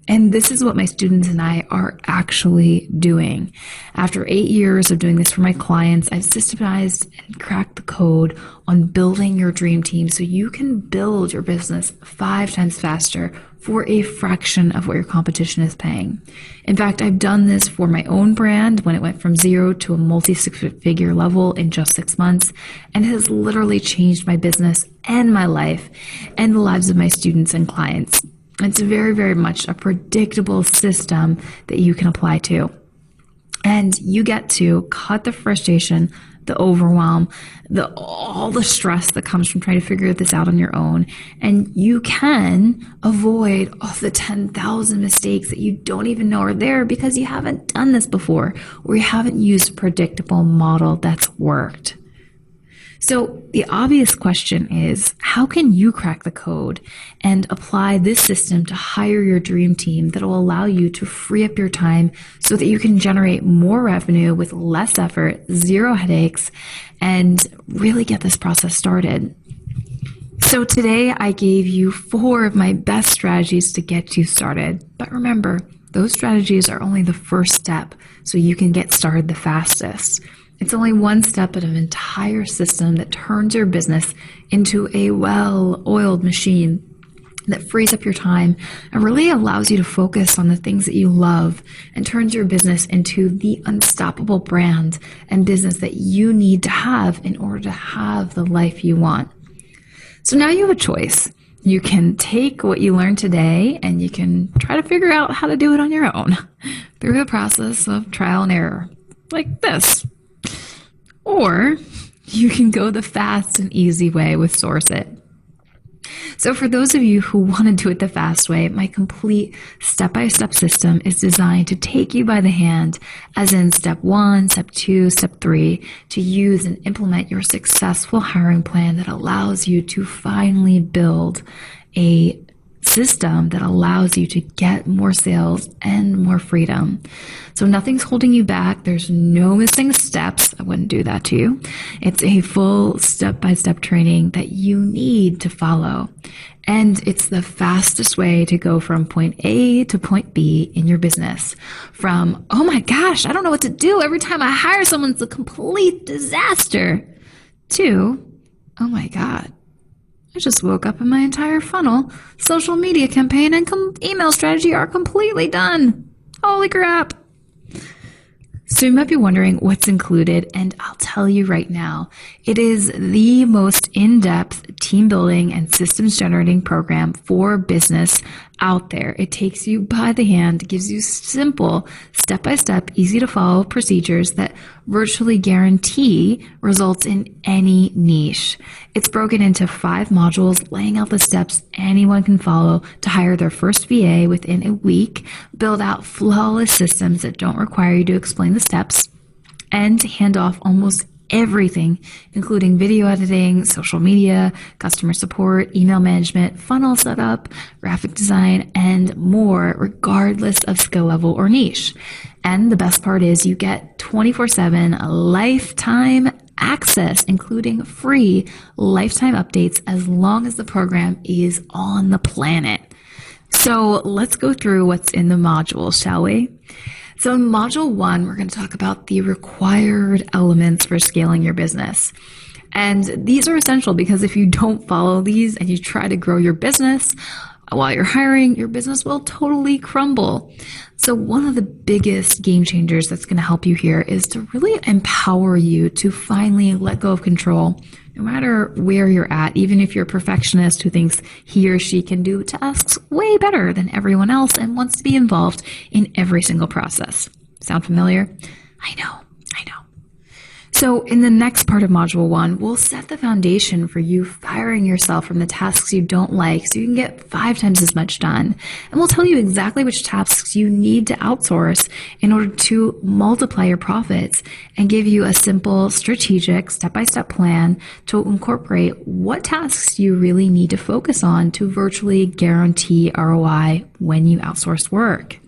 And this is what my students and I are actually doing. After 8 years of doing this for my clients, I've systematized and cracked the code on building your dream team so you can build your business 5 times faster for a fraction of what your competition is paying. In fact, I've done this for my own brand when it went from 0 to a multi-6-figure level in just 6 months, and it has literally changed my business and my life and the lives of my students and clients. It's very, very much a predictable system that you can apply to. And you get to cut the frustration, the overwhelm, all the stress that comes from trying to figure this out on your own. And you can avoid all the 10,000 mistakes that you don't even know are there because you haven't done this before, or you haven't used a predictable model that's worked. So the obvious question is, how can you crack the code and apply this system to hire your dream team that will allow you to free up your time so that you can generate more revenue with less effort, 0 headaches, and really get this process started? So today I gave you 4 of my best strategies to get you started. But remember, those strategies are only the first step so you can get started the fastest. It's only one step in an entire system that turns your business into a well-oiled machine that frees up your time and really allows you to focus on the things that you love and turns your business into the unstoppable brand and business that you need to have in order to have the life you want. So now you have a choice. You can take what you learned today and you can try to figure out how to do it on your own through the process of trial and error, like this. Or you can go the fast and easy way with Source It. So for those of you who want to do it the fast way, my complete step-by-step system is designed to take you by the hand, as in step 1, step 2, step 3, to use and implement your successful hiring plan that allows you to finally build a system that allows you to get more sales and more freedom. So nothing's holding you back. There's no missing steps. I wouldn't do that to you. It's a full step-by-step training that you need to follow. And it's the fastest way to go from point A to point B in your business. From, oh my gosh, I don't know what to do. Every time I hire someone, it's a complete disaster. To, oh my God, I just woke up and my entire funnel, social media campaign, and email strategy are completely done. Holy crap. So you might be wondering what's included, and I'll tell you right now, it is the most in-depth team building and systems generating program for business out there. It takes you by the hand, gives you simple, step-by-step, easy to follow procedures that virtually guarantee results in any niche. It's broken into 5 modules, laying out the steps anyone can follow to hire their first VA within a week, build out flawless systems that don't require you to explain the steps, and hand off almost everything, including video editing, social media, customer support, email management, funnel setup, graphic design, and more, regardless of skill level or niche. And the best part is you get 24/7 lifetime access, including free lifetime updates as long as the program is on the planet. So let's go through what's in the modules, shall we? So in module 1, we're going to talk about the required elements for scaling your business. And these are essential because if you don't follow these and you try to grow your business while you're hiring, your business will totally crumble. So one of the biggest game changers that's going to help you here is to really empower you to finally let go of control, no matter where you're at, even if you're a perfectionist who thinks he or she can do tasks way better than everyone else and wants to be involved in every single process. Sound familiar? I know. So in the next part of Module 1, we'll set the foundation for you firing yourself from the tasks you don't like so you can get 5 times as much done. And we'll tell you exactly which tasks you need to outsource in order to multiply your profits and give you a simple, strategic, step-by-step plan to incorporate what tasks you really need to focus on to virtually guarantee ROI when you outsource work.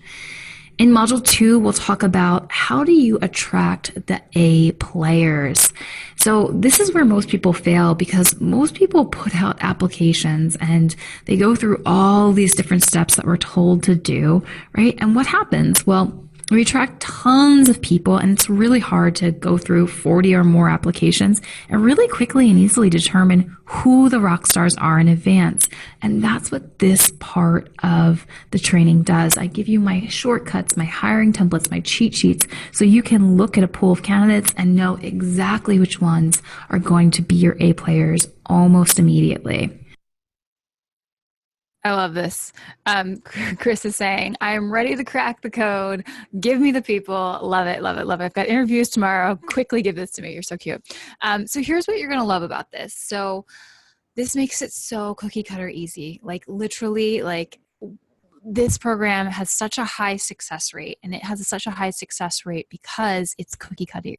In Module 2, we'll talk about how do you attract the A players. So this is where most people fail because most people put out applications and they go through all these different steps that we're told to do, right? And what happens? Well, we attract tons of people and it's really hard to go through 40 or more applications and really quickly and easily determine who the rock stars are in advance. And that's what this part of the training does. I give you my shortcuts, my hiring templates, my cheat sheets, so you can look at a pool of candidates and know exactly which ones are going to be your A players almost immediately. I love this. Chris is saying, I am ready to crack the code. Give me the people. Love it, love it, love it. I've got interviews tomorrow. Quickly give this to me. You're so cute. So here's what you're going to love about this. So this makes it so cookie cutter easy. Like literally, like this program has such a high success rate, and it has such a high success rate because it's cookie cutter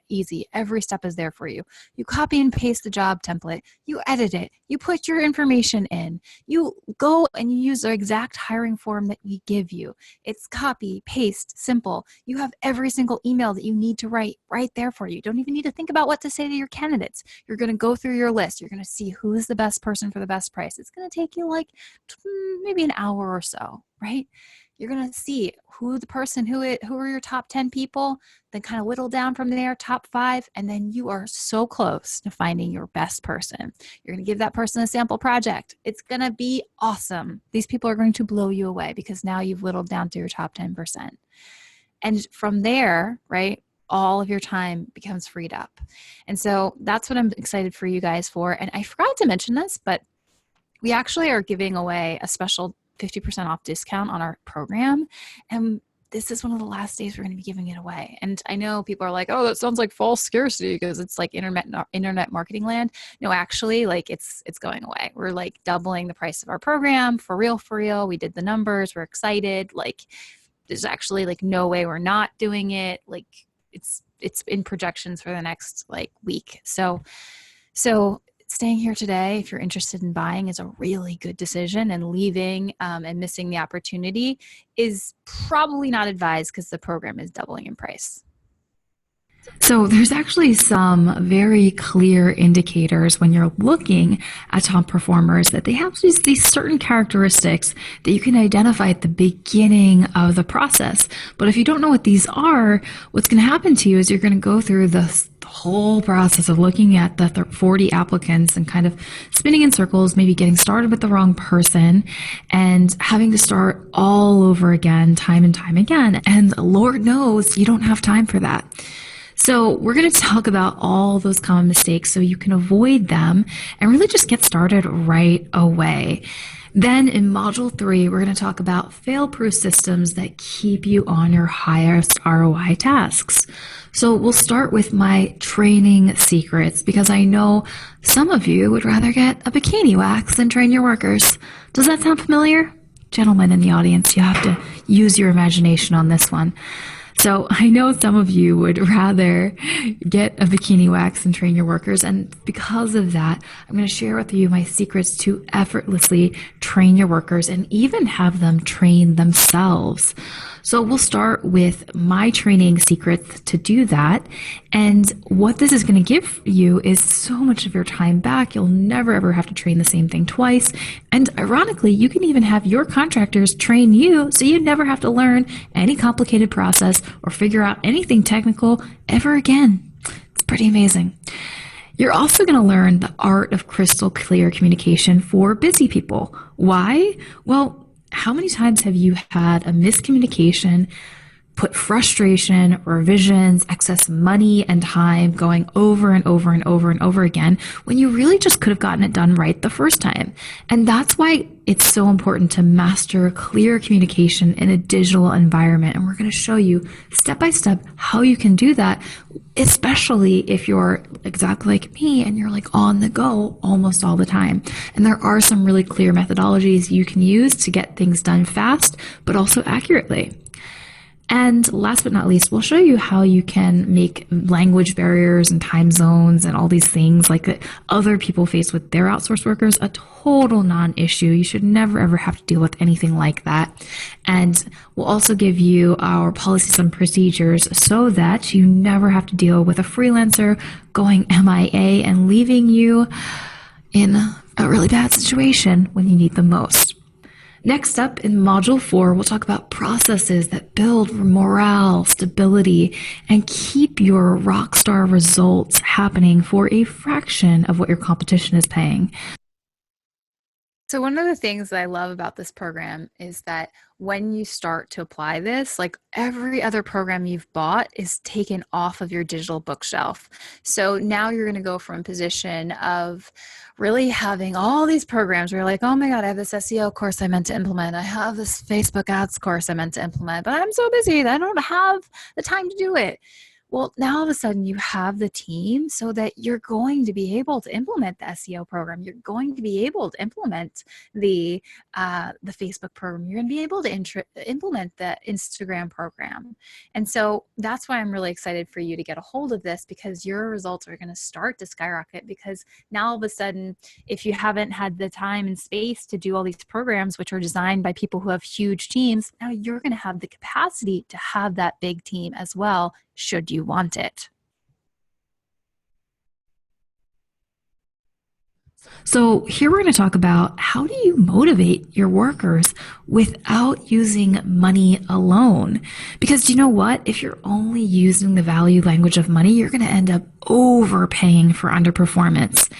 easy. Every step is there for you. You copy and paste the job template, you edit it, you put your information in, you go and you use the exact hiring form that we give you. It's copy, paste, simple. You have every single email that you need to write right there for you. You don't even need to think about what to say to your candidates. You're going to go through your list. You're going to see who is the best person for the best price. It's going to take you like maybe an hour or so, right? You're going to see who are your top 10 people, then kind of whittle down from there, top 5, and then you are so close to finding your best person. You're going to give that person a sample project. It's going to be awesome. These people are going to blow you away because now you've whittled down to your top 10%. And from there, right, all of your time becomes freed up. And so that's what I'm excited for you guys for. And I forgot to mention this, but we actually are giving away a special 50% off discount on our program. And this is one of the last days we're going to be giving it away. And I know people are like, oh, that sounds like false scarcity because it's like internet marketing land. No, actually, like it's going away. We're like doubling the price of our program for real. We did the numbers. We're excited. Like there's actually like no way we're not doing it. Like it's in projections for the next like week. So staying here today, if you're interested in buying, is a really good decision, and leaving and missing the opportunity is probably not advised because the program is doubling in price. So there's actually some very clear indicators when you're looking at top performers that they have these certain characteristics that you can identify at the beginning of the process. But if you don't know what these are, what's going to happen to you is you're going to go through the whole process of looking at the 40 applicants and kind of spinning in circles, maybe getting started with the wrong person and having to start all over again, time and time again. And Lord knows you don't have time for that. So we're going to talk about all those common mistakes so you can avoid them and really just get started right away. Then in Module 3, we're going to talk about fail-proof systems that keep you on your highest ROI tasks. So we'll start with my training secrets because I know some of you would rather get a bikini wax than train your workers. Does that sound familiar? Gentlemen in the audience, you have to use your imagination on this one. So I know some of you would rather get a bikini wax and train your workers. And because of that, I'm going to share with you my secrets to effortlessly train your workers and even have them train themselves. So we'll start with my training secrets to do that. And what this is going to give you is so much of your time back. You'll never ever have to train the same thing twice. And ironically, you can even have your contractors train you so you never have to learn any complicated process or figure out anything technical ever again. It's pretty amazing. You're also going to learn the art of crystal clear communication for busy people. Why? Well, how many times have you had a miscommunication, put frustration, revisions, excess money and time going over and over and over and over again when you really just could have gotten it done right the first time? And that's why it's so important to master clear communication in a digital environment. And we're going to show you step by step how you can do that, especially if you're exactly like me and you're like on the go almost all the time. And there are some really clear methodologies you can use to get things done fast, but also accurately. And last but not least, we'll show you how you can make language barriers and time zones and all these things like that other people face with their outsourced workers a total non-issue. You should never ever have to deal with anything like that. And we'll also give you our policies and procedures so that you never have to deal with a freelancer going MIA and leaving you in a really bad situation when you need them most. Next up in Module 4, we'll talk about processes that build morale, stability, and keep your rockstar results happening for a fraction of what your competition is paying. So one of the things that I love about this program is that when you start to apply this, like every other program you've bought is taken off of your digital bookshelf. So now you're going to go from a position of really having all these programs where you're like, oh my God, I have this SEO course I meant to implement. I have this Facebook ads course I meant to implement, but I'm so busy that I don't have the time to do it. Well, now all of a sudden you have the team so that you're going to be able to implement the SEO program. You're going to be able to implement the Facebook program. You're going to be able to implement the Instagram program. And so that's why I'm really excited for you to get a hold of this, because your results are going to start to skyrocket, because now all of a sudden, if you haven't had the time and space to do all these programs, which are designed by people who have huge teams, now you're going to have the capacity to have that big team as well, should you want it. So here we're going to talk about how do you motivate your workers without using money alone? Because do you know what? If you're only using the value language of money, you're going to end up overpaying for underperformance.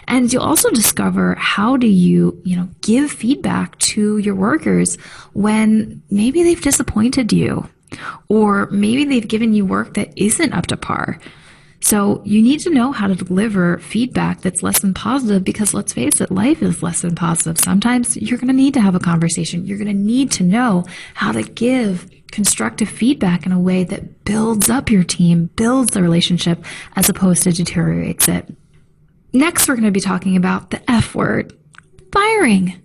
And you'll also discover how do you give feedback to your workers when maybe they've disappointed you, or maybe they've given you work that isn't up to par. So you need to know how to deliver feedback that's less than positive, because let's face it, life is less than positive. Sometimes you're going to need to have a conversation. You're going to need to know how to give constructive feedback in a way that builds up your team, builds the relationship, as opposed to deteriorates it. Next, we're going to be talking about the F word, firing.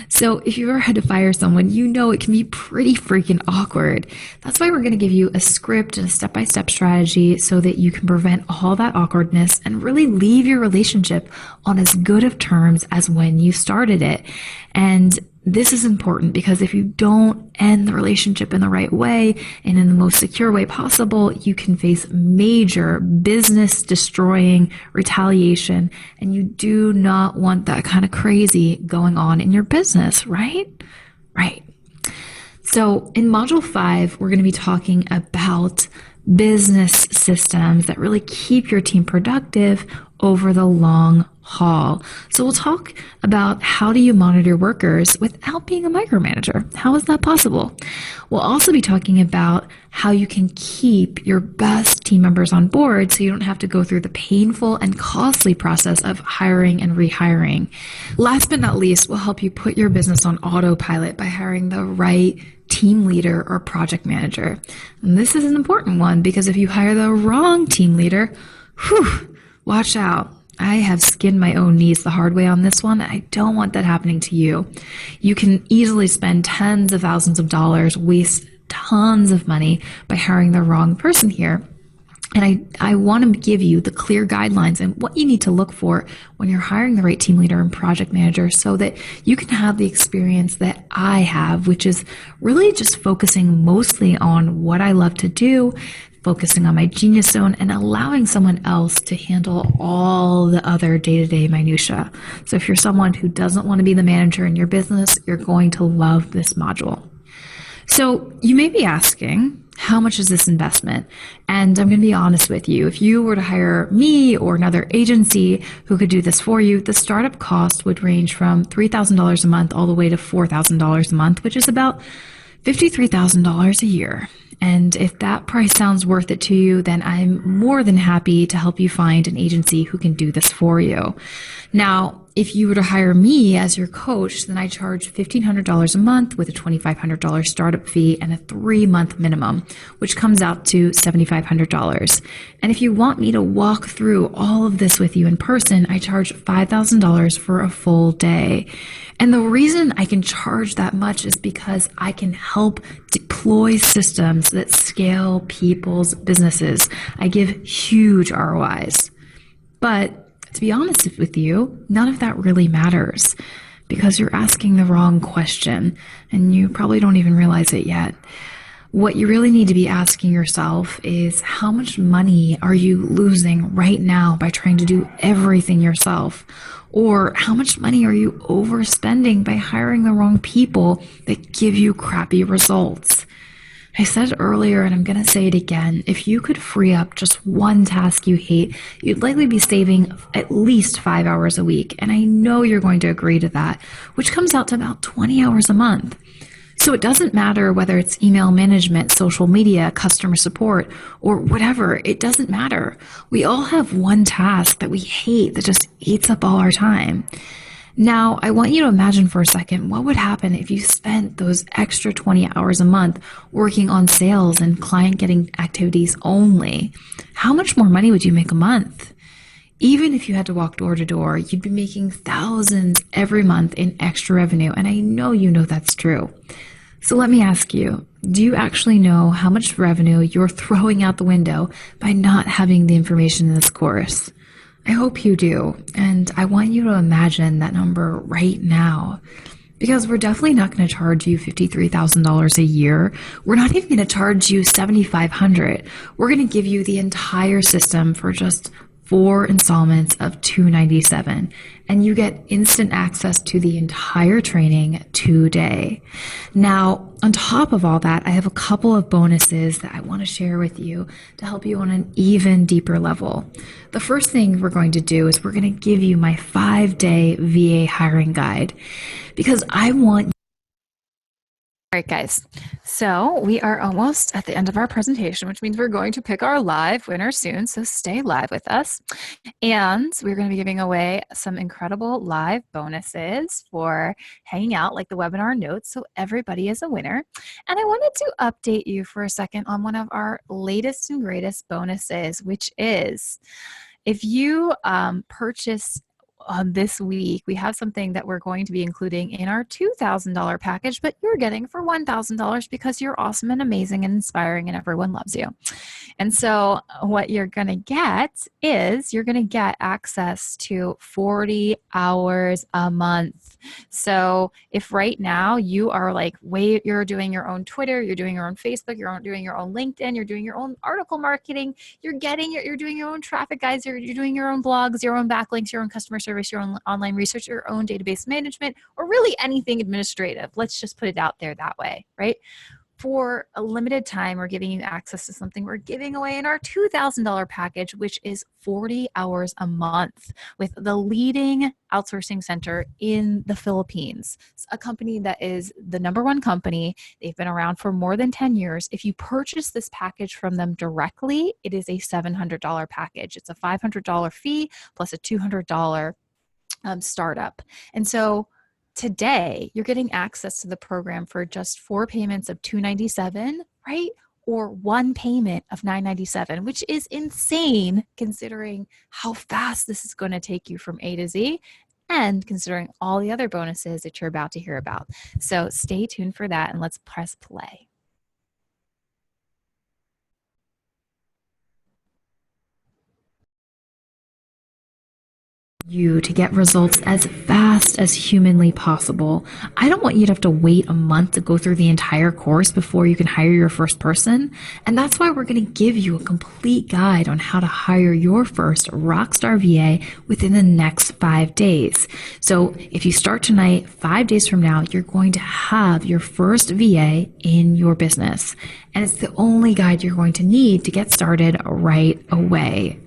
So if you've ever had to fire someone, you know it can be pretty freaking awkward. That's why we're going to give you a script and a step-by-step strategy so that you can prevent all that awkwardness and really leave your relationship on as good of terms as when you started it. And this is important because if you don't end the relationship in the right way and in the most secure way possible, you can face major business destroying retaliation. And you do not want that kind of crazy going on in your business, right? Right. So in Module 5, we're going to be talking about business systems that really keep your team productive over the long haul. So we'll talk about how do you monitor workers without being a micromanager? How is that possible? We'll also be talking about how you can keep your best team members on board so you don't have to go through the painful and costly process of hiring and rehiring. Last but not least, we'll help you put your business on autopilot by hiring the right team leader or project manager. And this is an important one because if you hire the wrong team leader, watch out. I have skinned my own knees the hard way on this one. I don't want that happening to you. You can easily spend tens of thousands of dollars, waste tons of money by hiring the wrong person here. And I want to give you the clear guidelines and what you need to look for when you're hiring the right team leader and project manager so that you can have the experience that I have, which is really just focusing mostly on what I love to do, focusing on my genius zone, and allowing someone else to handle all the other day-to-day minutia. So if you're someone who doesn't want to be the manager in your business, you're going to love this module. So you may be asking, how much is this investment? And I'm going to be honest with you. If you were to hire me or another agency who could do this for you, the startup cost would range from $3,000 a month all the way to $4,000 a month, which is about $53,000 a year. And if that price sounds worth it to you, then I'm more than happy to help you find an agency who can do this for you. Now, if you were to hire me as your coach, then I charge $1,500 a month with a $2,500 startup fee and a 3-month minimum, which comes out to $7,500. And if you want me to walk through all of this with you in person, I charge $5,000 for a full day. And the reason I can charge that much is because I can help deploy systems that scale people's businesses. I give huge ROIs. But to be honest with you, none of that really matters because you're asking the wrong question and you probably don't even realize it yet. What you really need to be asking yourself is how much money are you losing right now by trying to do everything yourself? Or how much money are you overspending by hiring the wrong people that give you crappy results? I said earlier, and I'm going to say it again, if you could free up just one task you hate, you'd likely be saving at least 5 hours a week. And I know you're going to agree to that, which comes out to about 20 hours a month. So it doesn't matter whether it's email management, social media, customer support, or whatever. It doesn't matter. We all have one task that we hate that just eats up all our time. Now, I want you to imagine for a second what would happen if you spent those extra 20 hours a month working on sales and client getting activities only. How much more money would you make a month? Even if you had to walk door to door, you'd be making thousands every month in extra revenue. And I know you know that's true. So let me ask you, do you actually know how much revenue you're throwing out the window by not having the information in this course? I hope you do. And I want you to imagine that number right now. Because we're definitely not going to charge you $53,000 a year. We're not even going to charge you $7,500. We're going to give you the entire system for just 4 installments of $297, and you get instant access to the entire training today. Now, on top of all that, I have a couple of bonuses that I want to share with you to help you on an even deeper level. The first thing we're going to do is we're going to give you my 5-day VA hiring guide because I want. All right, guys. So we are almost at the end of our presentation, which means we're going to pick our live winner soon. So stay live with us. And we're going to be giving away some incredible live bonuses for hanging out, like the webinar notes. So everybody is a winner. And I wanted to update you for a second on one of our latest and greatest bonuses, which is if you purchase this week, we have something that we're going to be including in our $2,000 package, but you're getting for $1,000 because you're awesome and amazing and inspiring and everyone loves you. And so what you're going to get is you're going to get access to 40 hours a month. So if right now you are like, you're doing your own Twitter, you're doing your own Facebook, you're doing your own LinkedIn, you're doing your own article marketing, you're doing your own traffic guides, you're doing your own blogs, your own backlinks, your own customer service, your own online research, your own database management, or really anything administrative. Let's just put it out there that way, right? For a limited time, we're giving you access to something we're giving away in our $2,000 package, which is 40 hours a month with the leading outsourcing center in the Philippines. It's a company that is the #1 company. They've been around for more than 10 years. If you purchase this package from them directly, it is a $700 package. It's a $500 fee plus a $200 startup. And so today, you're getting access to the program for just 4 payments of $297, right? Or 1 payment of $997, which is insane considering how fast this is going to take you from A to Z and considering all the other bonuses that you're about to hear about. So stay tuned for that and let's press play. You to get results as fast fast as humanly possible. I don't want you to have to wait a month to go through the entire course before you can hire your first person. And that's why we're going to give you a complete guide on how to hire your first rockstar VA within the next 5 days. So if you start tonight, 5 days from now, you're going to have your first VA in your business. And it's the only guide you're going to need to get started right away.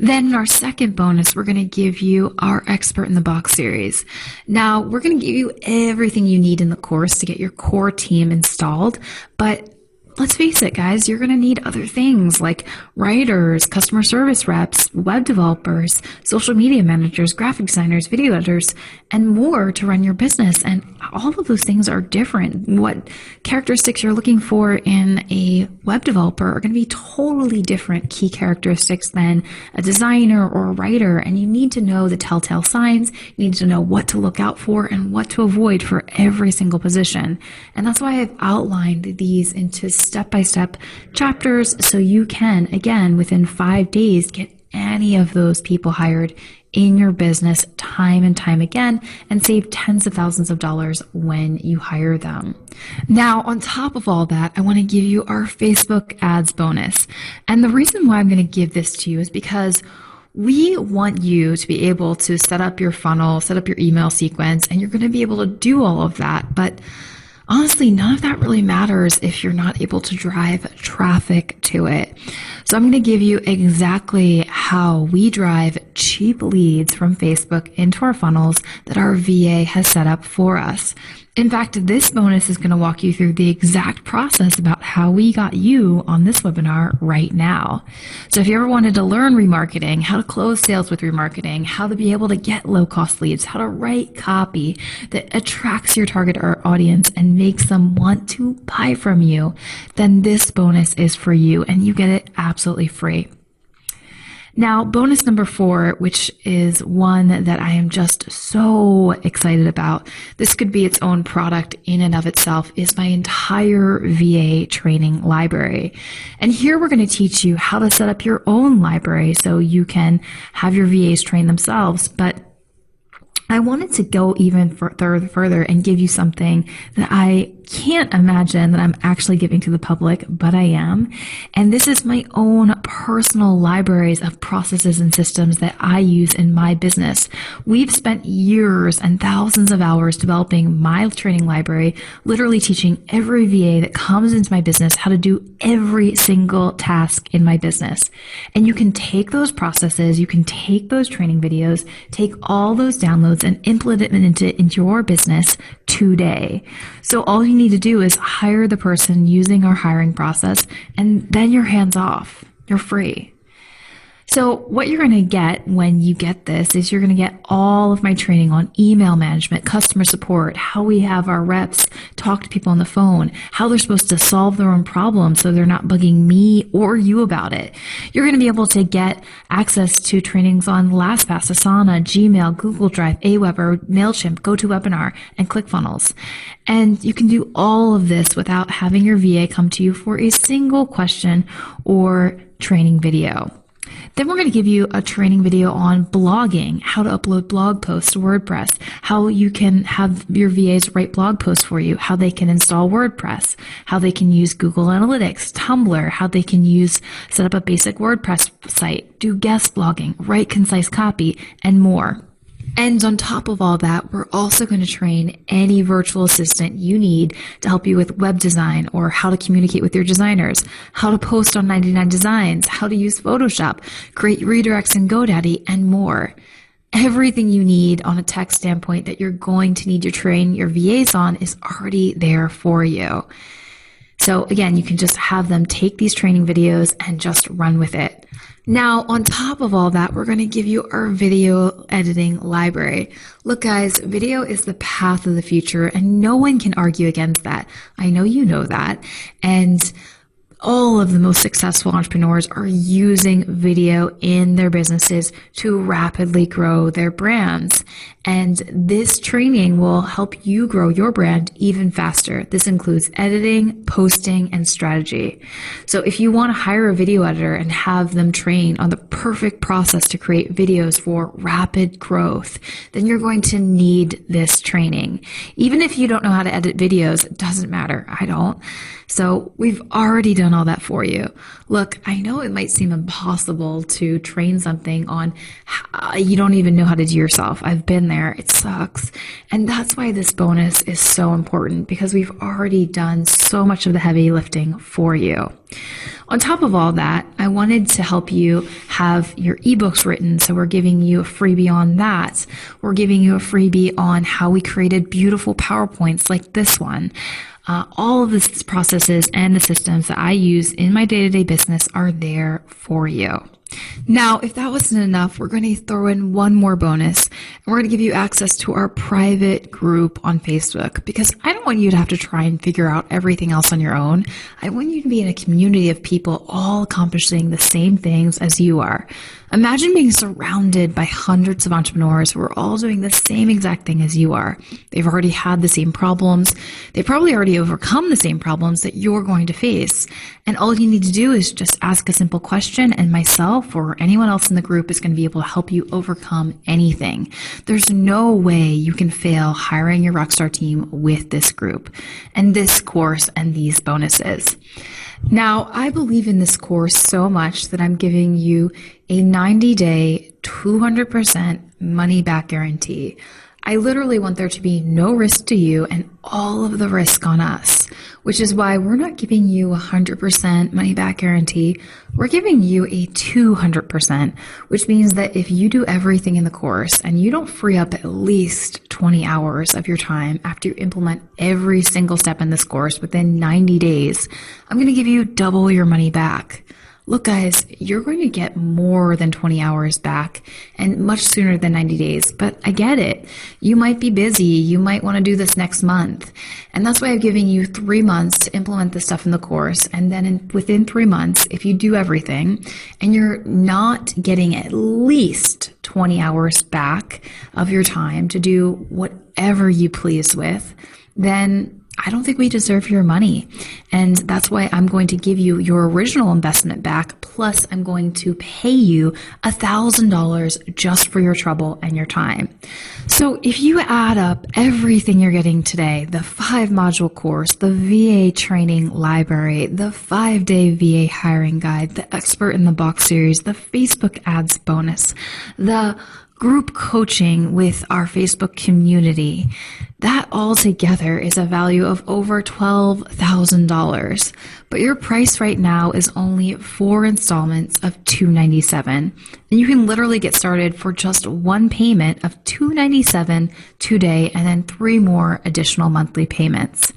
Then in our second bonus, we're going to give you our Expert in the Box series. Now, we're going to give you everything you need in the course to get your core team installed, but let's face it, guys, you're going to need other things like writers, customer service reps, web developers, social media managers, graphic designers, video editors, and more to run your business. And all of those things are different. What characteristics you're looking for in a web developer are going to be totally different key characteristics than a designer or a writer. And you need to know the telltale signs. You need to know what to look out for and what to avoid for every single position. And that's why I've outlined these into step-by-step chapters so you can, again, within 5 days, get any of those people hired in your business time and time again and save tens of thousands of dollars when you hire them. Now, on top of all that, I want to give you our Facebook ads bonus. And the reason why I'm going to give this to you is because we want you to be able to set up your funnel, set up your email sequence, and you're going to be able to do all of that. But honestly, none of that really matters if you're not able to drive traffic to it. So I'm going to give you exactly how we drive cheap leads from Facebook into our funnels that our VA has set up for us. In fact, this bonus is going to walk you through the exact process about how we got you on this webinar right now. So if you ever wanted to learn remarketing, how to close sales with remarketing, how to be able to get low-cost leads, how to write copy that attracts your target audience and makes them want to buy from you, then this bonus is for you and you get it absolutely free. Now, bonus number 4, which is one that I am just so excited about, this could be its own product in and of itself, is my entire VA training library. And here we're going to teach you how to set up your own library so you can have your VAs train themselves. But I wanted to go even further and give you something that I can't imagine that I'm actually giving to the public, but I am. And this is my own personal libraries of processes and systems that I use in my business. We've spent years and thousands of hours developing my training library, literally teaching every VA that comes into my business how to do every single task in my business. And you can take those processes, you can take those training videos, take all those downloads and implement it into your business today. So all you need to do is hire the person using our hiring process, and then you're hands off. You're free. So what you're going to get when you get this is you're going to get all of my training on email management, customer support, how we have our reps talk to people on the phone, how they're supposed to solve their own problems so they're not bugging me or you about it. You're going to be able to get access to trainings on LastPass, Asana, Gmail, Google Drive, Aweber, MailChimp, GoToWebinar, and ClickFunnels. And you can do all of this without having your VA come to you for a single question or training video. Then we're going to give you a training video on blogging, how to upload blog posts to WordPress, how you can have your VAs write blog posts for you, how they can install WordPress, how they can use Google Analytics, Tumblr, how they can set up a basic WordPress site, do guest blogging, write concise copy, and more. And on top of all that, we're also going to train any virtual assistant you need to help you with web design or how to communicate with your designers, how to post on 99 Designs, how to use Photoshop, create redirects in GoDaddy, and more. Everything you need on a tech standpoint that you're going to need to train your VAs on is already there for you. So again, you can just have them take these training videos and just run with it. Now, on top of all that, we're going to give you our video editing library. Look, guys, video is the path of the future, and no one can argue against that. I know you know that. And all of the most successful entrepreneurs are using video in their businesses to rapidly grow their brands. And this training will help you grow your brand even faster. This includes editing, posting, and strategy. So if you want to hire a video editor and have them train on the perfect process to create videos for rapid growth, then you're going to need this training. Even if you don't know how to edit videos, it doesn't matter. I don't. So we've already done all that for you. Look, I know it might seem impossible to train something on you don't even know how to do yourself. I've been there. It sucks. And that's why this bonus is so important, because we've already done so much of the heavy lifting for you. On top of all that, I wanted to help you have your ebooks written. So we're giving you a freebie on that. We're giving you a freebie on how we created beautiful PowerPoints like this one. All of the processes and the systems that I use in my day-to-day business are there for you. Now, if that wasn't enough, we're going to throw in one more bonus, and we're going to give you access to our private group on Facebook, because I don't want you to have to try and figure out everything else on your own. I want you to be in a community of people all accomplishing the same things as you are. Imagine being surrounded by hundreds of entrepreneurs who are all doing the same exact thing as you are. They've already had the same problems. They've probably already overcome the same problems that you're going to face. And all you need to do is just ask a simple question, and myself or anyone else in the group is going to be able to help you overcome anything. There's no way you can fail hiring your rockstar team with this group and this course and these bonuses. Now, I believe in this course so much that I'm giving you a 90-day, 200% money back guarantee. I literally want there to be no risk to you and all of the risk on us, which is why we're not giving you 100% money back guarantee. We're giving you a 200%, which means that if you do everything in the course and you don't free up at least 20 hours of your time after you implement every single step in this course within 90 days, I'm going to give you double your money back. Look, guys, you're going to get more than 20 hours back and much sooner than 90 days, but I get it. You might be busy. You might want to do this next month. And that's why I'm giving you 3 months to implement the stuff in the course. And then within 3 months, if you do everything and you're not getting at least 20 hours back of your time to do whatever you please with, then I don't think we deserve your money. And that's why I'm going to give you your original investment back. Plus, I'm going to pay you $1,000 just for your trouble and your time. So if you add up everything you're getting today, the 5-module course, the VA training library, the 5-day VA hiring guide, the expert in the box series, the Facebook ads bonus, the group coaching with our Facebook community, that all together is a value of over $12,000. But your price right now is only 4 installments of $297. And you can literally get started for just one payment of $297 today, and then 3 more additional monthly payments.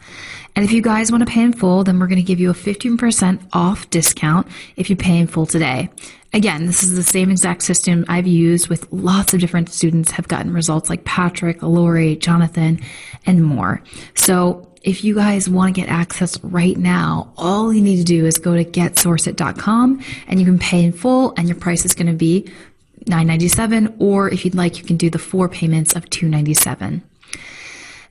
And if you guys want to pay in full, then we're going to give you a 15% off discount if you pay in full today. Again, this is the same exact system I've used with lots of different students have gotten results like Patrick, Lori, Jonathan, and more. So if you guys want to get access right now, all you need to do is go to getsourceit.com and you can pay in full, and your price is going to be $997, or if you'd like, you can do the 4 payments of $297.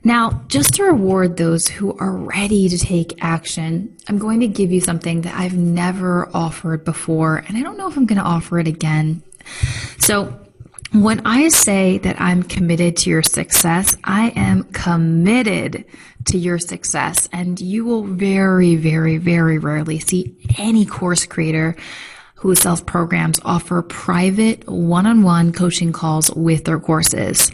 Now, just to reward those who are ready to take action, I'm going to give you something that I've never offered before, and I don't know if I'm going to offer it again. So when I say that I'm committed to your success, I am committed to your success, and you will very, very, very rarely see any course creator who sells programs offer private one-on-one coaching calls with their courses.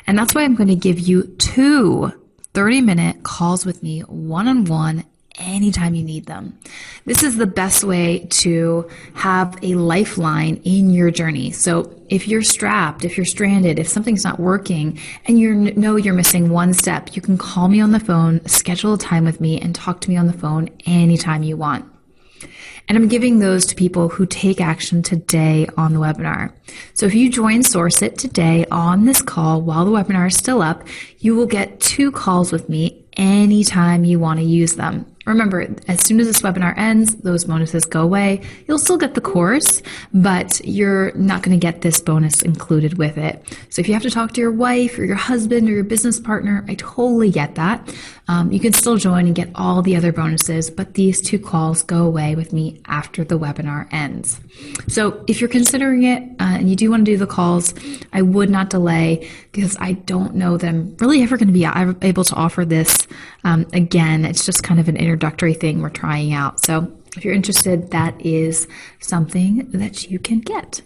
And that's why I'm going to give you 2 30-minute calls with me one-on-one anytime you need them. This is the best way to have a lifeline in your journey. So if you're strapped, if you're stranded, if something's not working and you know you're missing one step, you can call me on the phone, schedule a time with me, and talk to me on the phone anytime you want. And I'm giving those to people who take action today on the webinar. So if you join SourceIt today on this call while the webinar is still up, you will get 2 calls with me anytime you want to use them. Remember, as soon as this webinar ends, those bonuses go away. You'll still get the course, but you're not going to get this bonus included with it. So if you have to talk to your wife or your husband or your business partner, I totally get that. You can still join and get all the other bonuses, but these 2 calls go away with me after the webinar ends. So if you're considering it and you do want to do the calls, I would not delay, because I don't know that I'm really ever going to be able to offer this again. It's just kind of an introductory thing we're trying out. So if you're interested, that is something that you can get.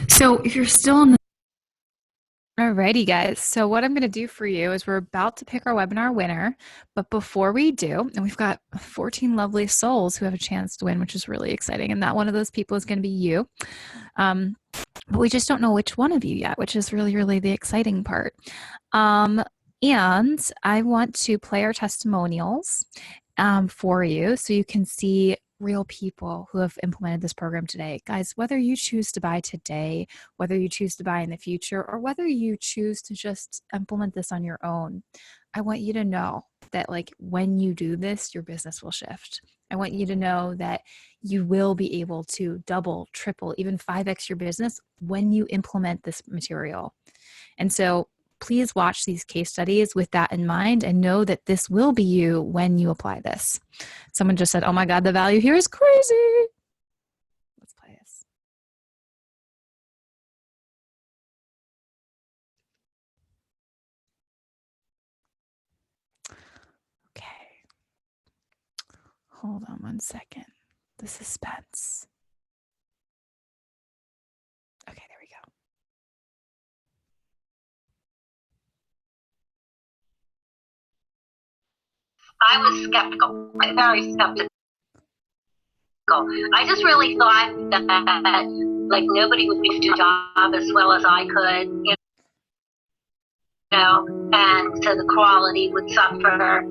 So if you're still on the Alrighty, guys. So what I'm going to do for you is we're about to pick our webinar winner. But before we do, and we've got 14 lovely souls who have a chance to win, which is really exciting. And not one of those people is going to be you. But we just don't know which one of you yet, which is really, really the exciting part. And I want to play our testimonials for you so you can see real people who have implemented this program today. Guys, whether you choose to buy today, whether you choose to buy in the future, or whether you choose to just implement this on your own, I want you to know that, like, when you do this, your business will shift. I want you to know that you will be able to double, triple, even 5x your business when you implement this material. And so please watch these case studies with that in mind and know that this will be you when you apply this. Someone just said, oh my God, the value here is crazy. Let's play this. Okay. Hold on one second. The suspense. Okay, there we go. I was skeptical, like very skeptical. I just really thought that like nobody would be able to do the job as well as I could, you know, and so the quality would suffer.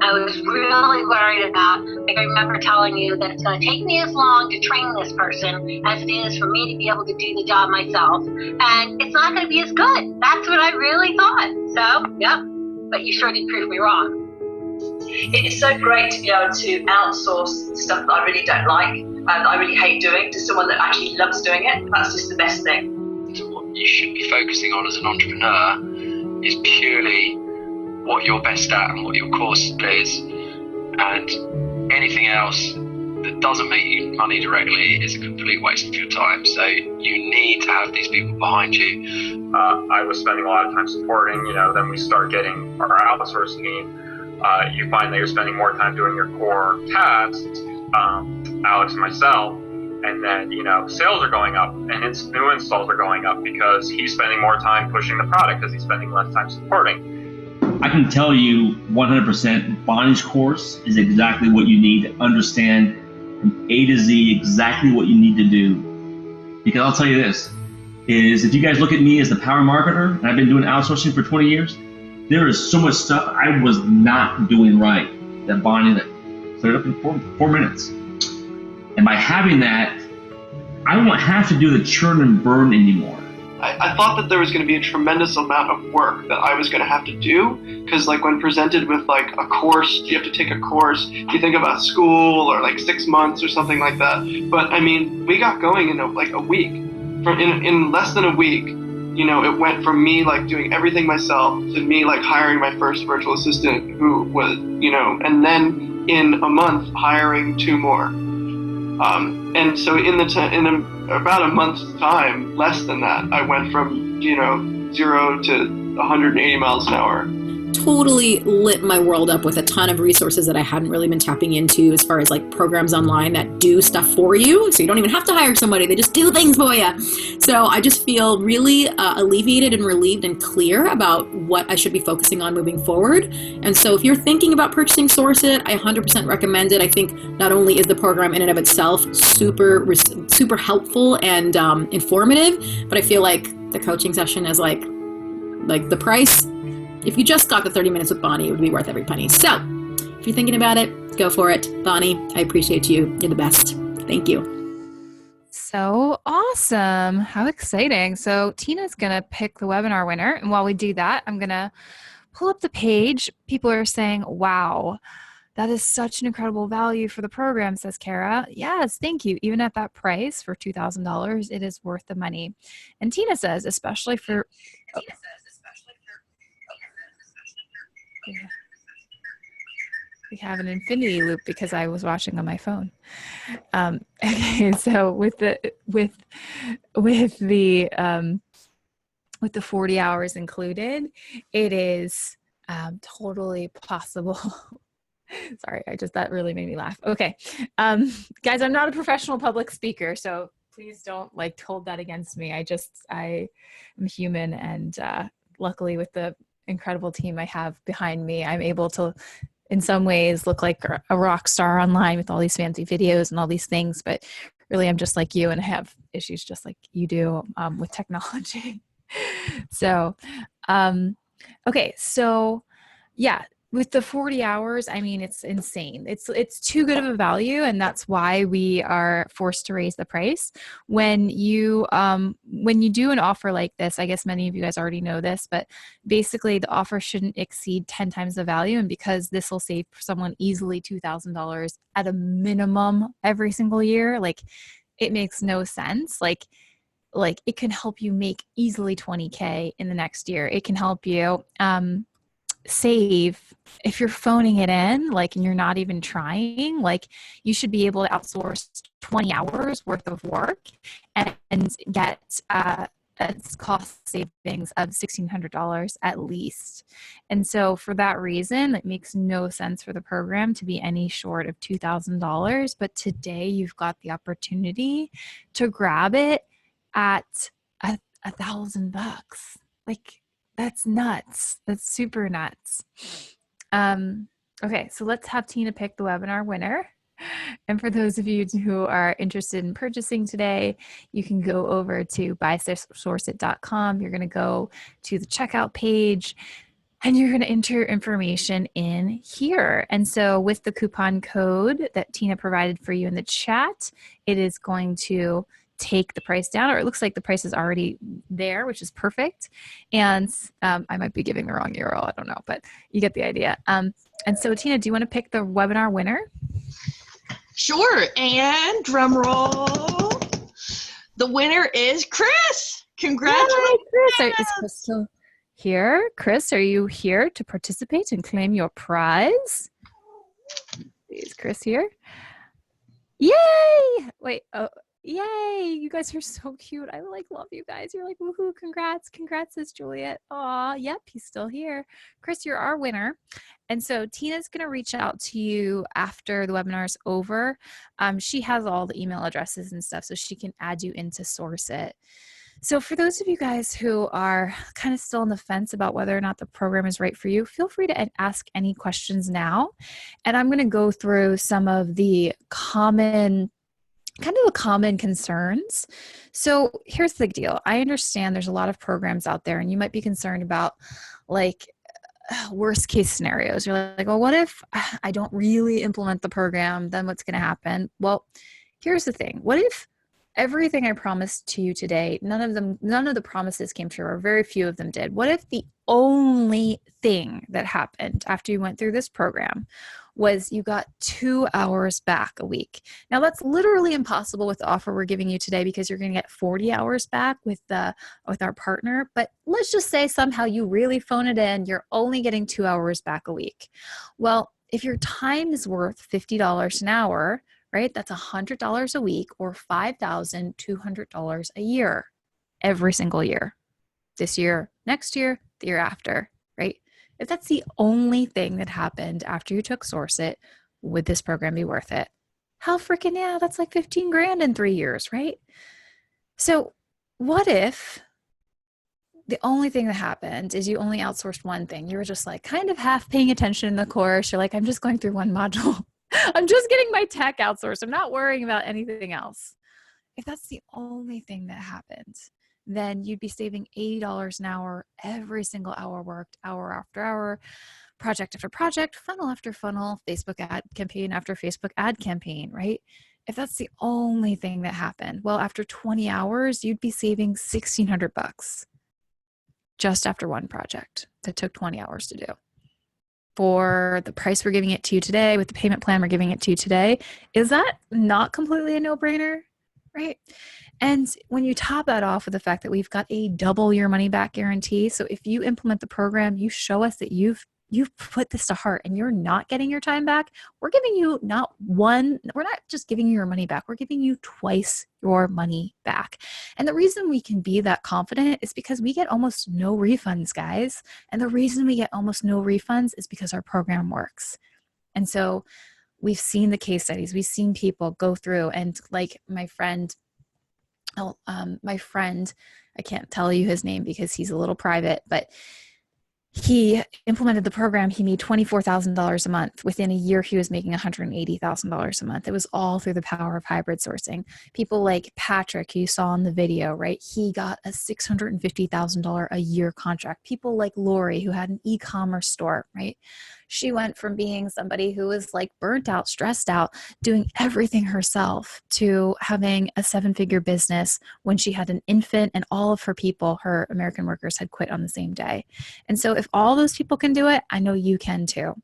I was really worried about, I remember telling you that it's going to take me as long to train this person as it is for me to be able to do the job myself. And it's not going to be as good. That's what I really thought. So, yep. But you sure did prove me wrong. It's so great to be able to outsource stuff that I really don't like and I really hate doing to someone that actually loves doing it. That's just the best thing. What you should be focusing on as an entrepreneur is purely what you're best at and what your core is, and anything else that doesn't make you money directly is a complete waste of your time. So you need to have these people behind you. I was spending a lot of time supporting, then we start getting our outsourcing team. You find that you're spending more time doing your core tasks, Alex and myself, and then, sales are going up and new installs are going up because he's spending more time pushing the product because he's spending less time supporting. I can tell you 100% Bonnie's course is exactly what you need to understand from A to Z exactly what you need to do. Because I'll tell you this, is if you guys look at me as the power marketer, and I've been doing outsourcing for 20 years, there is so much stuff I was not doing right that Bonnie cleared up in four minutes. And by having that, I won't have to do the churn and burn anymore. I thought that there was going to be a tremendous amount of work that I was going to have to do, because like when presented with like a course, you have to take a course, you think about school or like 6 months or something like that. But I mean, we got going in like a week. In less than a week, it went from me like doing everything myself to me like hiring my first virtual assistant who was, and then in a month hiring 2 more. And so in about a month's time, less than that, I went from, 0 to 180 miles an hour. Totally lit my world up with a ton of resources that I hadn't really been tapping into, as far as like programs online that do stuff for you. So you don't even have to hire somebody. They just do things for you. So I just feel really alleviated and relieved and clear about what I should be focusing on moving forward. And so if you're thinking about purchasing SourceIt, I 100% recommend it. I think not only is the program in and of itself super helpful and informative, but I feel like the coaching session is like the price. If you just got the 30 minutes with Bonnie, it would be worth every penny. So if you're thinking about it, go for it. Bonnie, I appreciate you. You're the best. Thank you. So awesome. How exciting. So Tina's going to pick the webinar winner. And while we do that, I'm going to pull up the page. People are saying, wow, That is such an incredible value for the program, says Kara. Yes, thank you. Even at that price for $2,000, it is worth the money. And Tina says, especially for. Oh. We have an infinity loop because I was watching on my phone. Okay, so with the 40 hours included, it is totally possible. Sorry, that really made me laugh. Okay, guys, I'm not a professional public speaker, so please don't hold that against me. I am human, and luckily with the incredible team I have behind me, I'm able to, in some ways, look like a rock star online with all these fancy videos and all these things, but really I'm just like you and I have issues just like you do with technology. So, okay. So yeah, with the 40 hours, I mean, it's insane. It's too good of a value. And that's why we are forced to raise the price. When you do an offer like this, I guess many of you guys already know this, but basically the offer shouldn't exceed 10 times the value. And because this will save someone easily $2,000 at a minimum every single year, it makes no sense. Like it can help you make easily 20K in the next year. It can help you save if you're phoning it in, and you're not even trying. You should be able to outsource 20 hours worth of work and get a cost savings of $1,600 at least. And so for that reason, it makes no sense for the program to be any short of $2,000. But today you've got the opportunity to grab it at $1,000. That's nuts. That's super nuts. Okay, so let's have Tina pick the webinar winner. And for those of you who are interested in purchasing today, you can go over to buysourceit.com. You're going to go to the checkout page and you're going to enter information in here. And so with the coupon code that Tina provided for you in the chat, it is going to take the price down, or it looks like the price is already there, which is perfect. And I might be giving the wrong URL, I don't know, but you get the idea. And so Tina, do you want to pick the webinar winner? Sure, and drum roll. The winner is Chris. Congratulations. Yay, Chris. Is Chris still here? Chris, are you here to participate and claim your prize? Is Chris here? Yay! Wait, oh, yay! You guys are so cute. I love you guys. You're like, woohoo, congrats. Congrats, says Juliet. Aw, yep, he's still here. Chris, you're our winner. And so Tina's going to reach out to you after the webinar is over. She has all the email addresses and stuff, so she can add you into SourceIt. So for those of you guys who are kind of still on the fence about whether or not the program is right for you, feel free to ask any questions now. And I'm going to go through some of the common concerns. So here's the deal. I understand there's a lot of programs out there and you might be concerned about worst case scenarios. You're like, well, what if I don't really implement the program? Then what's going to happen? Well, here's the thing. What if everything I promised to you today, none of the promises came true, or very few of them did? What if the only thing that happened after you went through this program was you got 2 hours back a week? Now that's literally impossible with the offer we're giving you today, because you're going to get 40 hours back with our partner. But let's just say somehow you really phone it in, you're only getting 2 hours back a week. Well, if your time is worth $50 an hour, right? That's $100 a week, or $5,200 a year, every single year. This year, next year, the year after, right? If that's the only thing that happened after you took SourceIt, would this program be worth it? Hell freaking yeah, that's like 15 grand in 3 years, right? So what if the only thing that happened is you only outsourced one thing? You were just kind of half paying attention in the course. You're like, I'm just going through one module. I'm just getting my tech outsourced. I'm not worrying about anything else. If that's the only thing that happened, then you'd be saving $80 an hour every single hour worked, hour after hour, project after project, funnel after funnel, Facebook ad campaign after Facebook ad campaign, right? If that's the only thing that happened, well, after 20 hours, you'd be saving $1,600 just after one project that took 20 hours to do. for the price we're giving it to you today, with the payment plan we're giving it to you today, is that not completely a no-brainer, right? And when you top that off with the fact that we've got a double your money back guarantee, so if you implement the program, you show us that you've put this to heart and you're not getting your time back, we're giving you we're not just giving you your money back, we're giving you twice your money back. And the reason we can be that confident is because we get almost no refunds, guys. And the reason we get almost no refunds is because our program works. And so we've seen the case studies, we've seen people go through, and like my friend, I can't tell you his name because he's a little private, but he implemented the program. He made $24,000 a month. Within a year, he was making $180,000 a month. It was all through the power of hybrid sourcing. People like Patrick, who you saw in the video, right? He got a $650,000 a year contract. People like Lori, who had an e-commerce store, right? She went from being somebody who was like burnt out, stressed out, doing everything herself, to having a 7-figure business when she had an infant and all of her people, her American workers, had quit on the same day. And so if all those people can do it, I know you can too.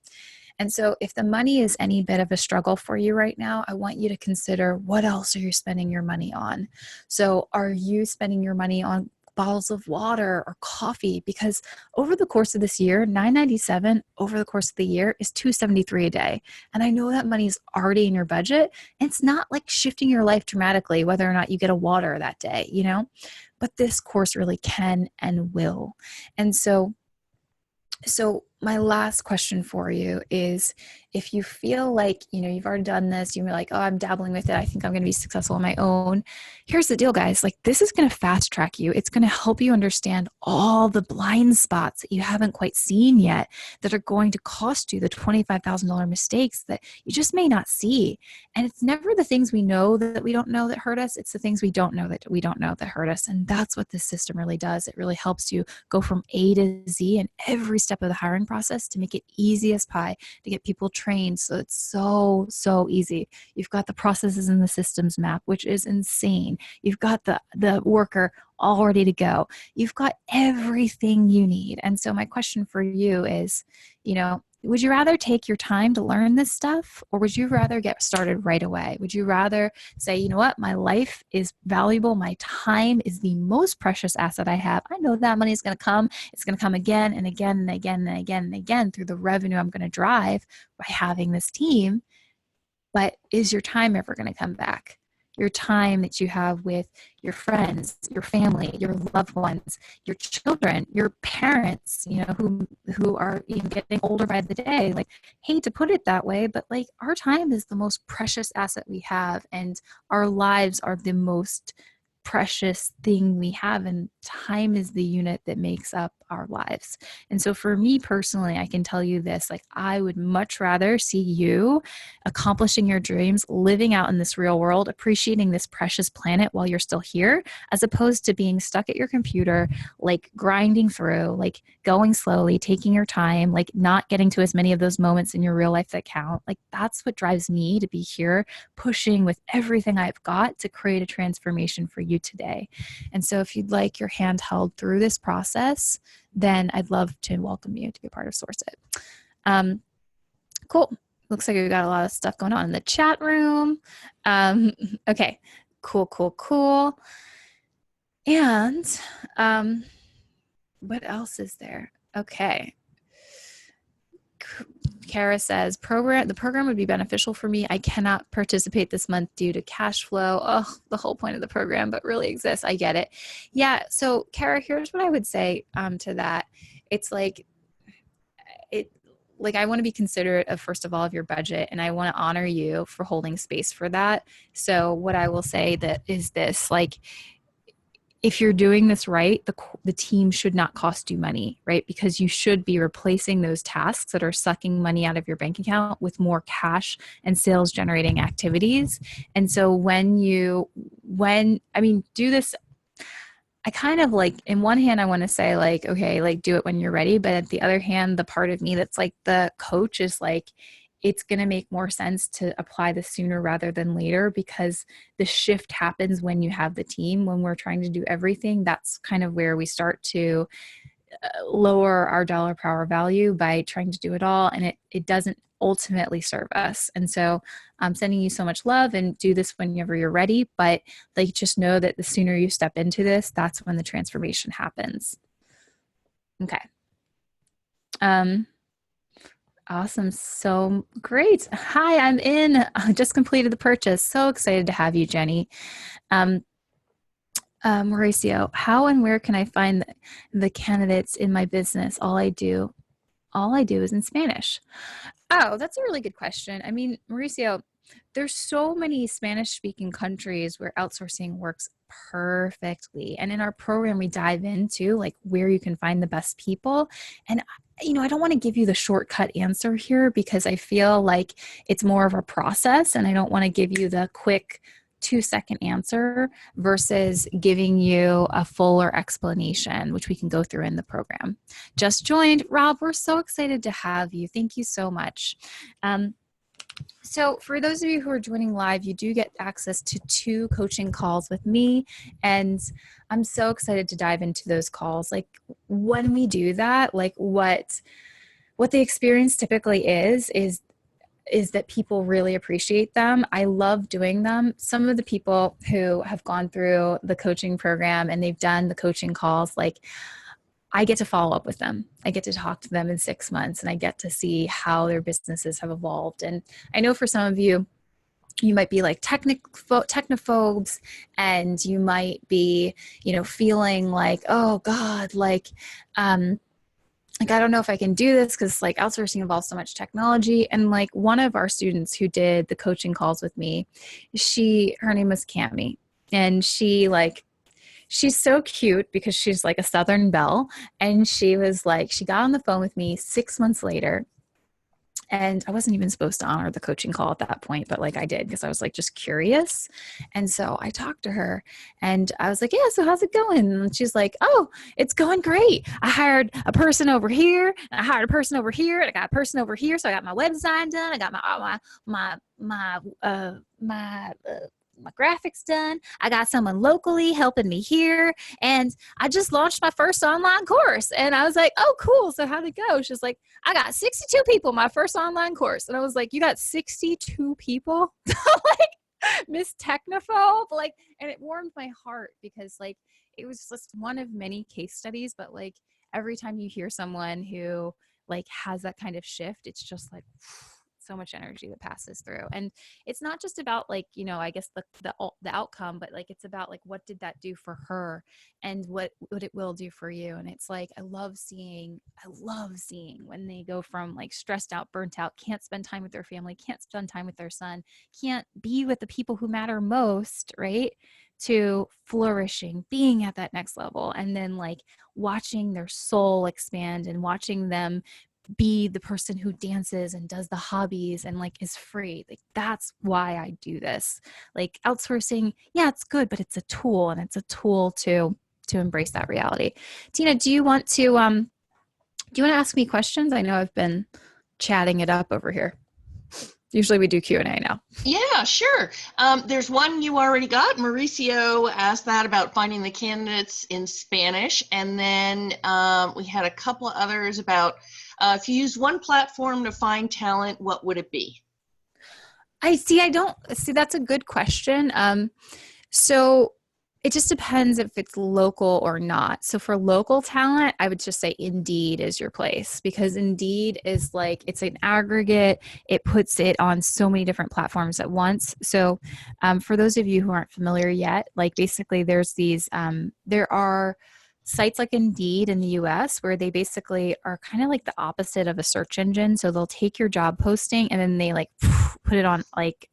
And so if the money is any bit of a struggle for you right now, I want you to consider, what else are you spending your money on? So are you spending your money on bottles of water or coffee? Because over the course of this year, $9.97 over the course of the year is $2.73 a day. And I know that money's already in your budget. It's not like shifting your life dramatically, whether or not you get a water that day, you know, but this course really can and will. And so my last question for you is, if you feel like, you know, you've already done this, you're like, oh, I'm dabbling with it, I think I'm going to be successful on my own. Here's the deal, guys. Like, this is going to fast track you. It's going to help you understand all the blind spots that you haven't quite seen yet, that are going to cost you the $25,000 mistakes that you just may not see. And it's never the things we know that we don't know that hurt us. It's the things we don't know that hurt us. And that's what this system really does. It really helps you go from A to Z in every step of the hiring process to make it easy as pie to get people trained. So it's so easy. You've got the processes and the systems map, which is insane. You've got the worker all ready to go. You've got everything you need. And so my question for you is, you know, would you rather take your time to learn this stuff, or would you rather get started right away? Would you rather say, you know what, my life is valuable, my time is the most precious asset I have. I know that money is going to come. It's going to come again and again and again and again and again through the revenue I'm going to drive by having this team. But is your time ever going to come back? Your time that you have with your friends, your family, your loved ones, your children, your parents, you know, who are even getting older by the day. Like, hate to put it that way, but like, our time is the most precious asset we have, and our lives are the most precious thing we have, and time is the unit that makes up our lives. And so for me personally, I can tell you this, like, I would much rather see you accomplishing your dreams, living out in this real world, appreciating this precious planet while you're still here, as opposed to being stuck at your computer, like grinding through, like going slowly, taking your time, like not getting to as many of those moments in your real life that count. Like, that's what drives me to be here, pushing with everything I've got to create a transformation for you today. And so if you'd like your hand held through this process, then I'd love to welcome you to be a part of Source It. Cool. Looks like we've got a lot of stuff going on in the chat room. Okay, cool. And what else is there? Okay. Kara says, the program would be beneficial for me. I cannot participate this month due to cash flow. Oh, the whole point of the program, but really exists. I get it. Yeah. So Kara, here's what I would say to that. It's like, I want to be considerate of, first of all, of your budget, and I want to honor you for holding space for that. So what I will say that is this, like, if you're doing this right, the team should not cost you money, right? Because you should be replacing those tasks that are sucking money out of your bank account with more cash and sales generating activities. And so do this, I kind of like, in one hand, I want to say like, okay, like do it when you're ready. But at the other hand, the part of me that's like the coach is like, it's going to make more sense to apply this sooner rather than later, because the shift happens when you have the team. When we're trying to do everything, that's kind of where we start to lower our dollar per hour value by trying to do it all, and it doesn't ultimately serve us. And so I'm sending you so much love, and do this whenever you're ready. But like, just know that the sooner you step into this, that's when the transformation happens. Okay. Awesome. So great. Hi, I'm in. I just completed the purchase. So excited to have you, Jenny. Mauricio, how and where can I find the candidates in my business? All I do is in Spanish. Oh, that's a really good question. I mean, Mauricio, there's so many Spanish-speaking countries where outsourcing works perfectly. And in our program, we dive into like where you can find the best people. And I don't want to give you the shortcut answer here, because I feel like it's more of a process, and I don't want to give you the quick 2-second answer versus giving you a fuller explanation, which we can go through in the program. Just joined. Rob, we're so excited to have you. Thank you so much. So for those of you who are joining live, you do get access to 2 coaching calls with me, and I'm so excited to dive into those calls. Like, when we do that, like what the experience typically is that people really appreciate them. I love doing them. Some of the people who have gone through the coaching program and they've done the coaching calls, like, I get to follow up with them. I get to talk to them in 6 months, and I get to see how their businesses have evolved. And I know for some of you, you might be like technophobes, and you might be, feeling like, oh God, I don't know if I can do this, because like outsourcing involves so much technology. And like, one of our students who did the coaching calls with me, her name was Cami, and she's so cute because she's like a Southern belle. And she got on the phone with me 6 months later. And I wasn't even supposed to honor the coaching call at that point, but like I did, because I was like just curious. And so I talked to her, and I was like, yeah, so how's it going? And she's like, oh, it's going great. I hired a person over here, and I hired a person over here, and I got a person over here. So I got my web design done. I got my graphics done. I got someone locally helping me here, and I just launched my first online course. And I was like, oh, cool. So how'd it go? She's like, I got 62 people, my first online course. And I was like, you got 62 people? Like, Miss Technophobe? Like, and it warmed my heart, because like, it was just one of many case studies. But like, every time you hear someone who like has that kind of shift, it's just like so much energy that passes through. And it's not just about like, I guess the outcome, but like, it's about like, what did that do for her, and what it will do for you. And it's like, I love seeing when they go from like stressed out, burnt out, can't spend time with their family, can't spend time with their son, can't be with the people who matter most, right, to flourishing, being at that next level. And then like watching their soul expand, and watching them be the person who dances and does the hobbies and like is free. Like, that's why I do this. Like, outsourcing, yeah, it's good, but it's a tool, and it's a tool to embrace that reality. Tina, do you want to ask me questions? I know I've been chatting it up over here. Usually we do Q&A now. Yeah, sure. There's one you already got. Mauricio asked that about finding the candidates in Spanish. And then we had a couple of others about if you use one platform to find talent, what would it be? That's a good question. So it just depends if it's local or not. So for local talent, I would just say Indeed is your place, because Indeed is like, it's an aggregate. It puts it on so many different platforms at once. So for those of you who aren't familiar yet, like basically there's these, there are sites like Indeed in the US where they basically are kind of like the opposite of a search engine. So they'll take your job posting and then they like put it on like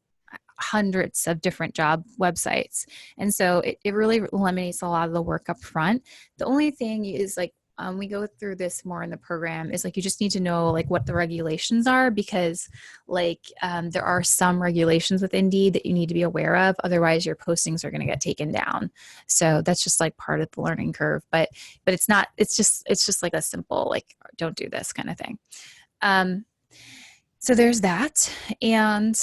hundreds of different job websites. And so it really eliminates a lot of the work up front. The only thing is like, we go through this more in the program, is like, you just need to know like what the regulations are, because like there are some regulations with Indeed that you need to be aware of. Otherwise your postings are going to get taken down. So that's just like part of the learning curve, but it's not, it's just like a simple, like, don't do this kind of thing. So there's that. And,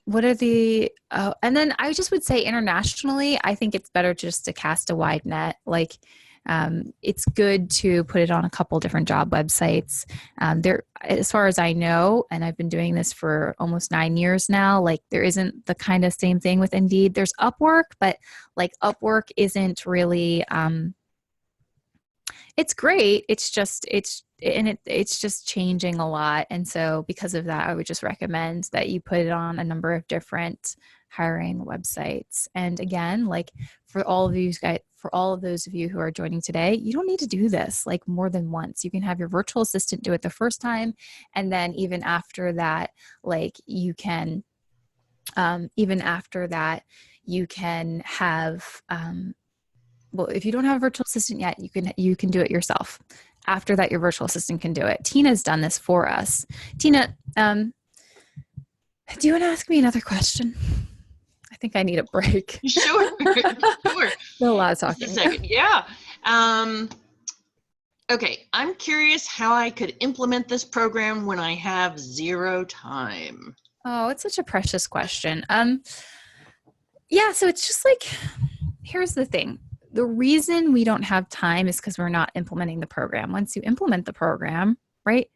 what are the, and then I just would say internationally, I think it's better just to cast a wide net. Like, It's good to put it on a couple different job websites. There, as far as I know, and I've been doing this for almost 9 years now, like there isn't the kind of same thing with Indeed. There's Upwork, but like Upwork isn't really, it's great. It's just changing a lot. And so because of that, I would just recommend that you put it on a number of different hiring websites. And again, like for all of you guys, for all of those of you who are joining today, you don't need to do this like more than once. You can have your virtual assistant do it the first time. And then even after that, like you can, even after that, you can have, well, if you don't have a virtual assistant yet, you can do it yourself. After that, your virtual assistant can do it. Tina's done this for us. Tina, do you want to ask me another question? I think I need a break. Sure. Sure. A lot of talking. Just a second. Yeah. Okay. I'm curious how I could implement this program when I have 0 time. Oh, it's such a precious question. Yeah, so it's just like, here's the thing. The reason we don't have time is because we're not implementing the program. Once you implement the program, right,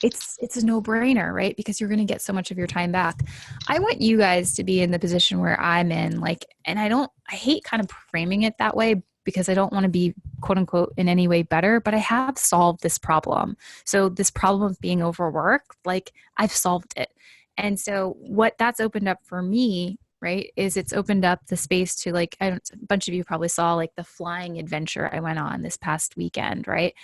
it's a no-brainer, right? Because you're going to get so much of your time back. I want you guys to be in the position where I'm in, like, and I hate kind of framing it that way because I don't want to be quote unquote in any way better, but I have solved this problem. So this problem of being overworked, like I've solved it. And so what that's opened up for me, right, is it's opened up the space to like, a bunch of you probably saw like the flying adventure I went on this past weekend, right?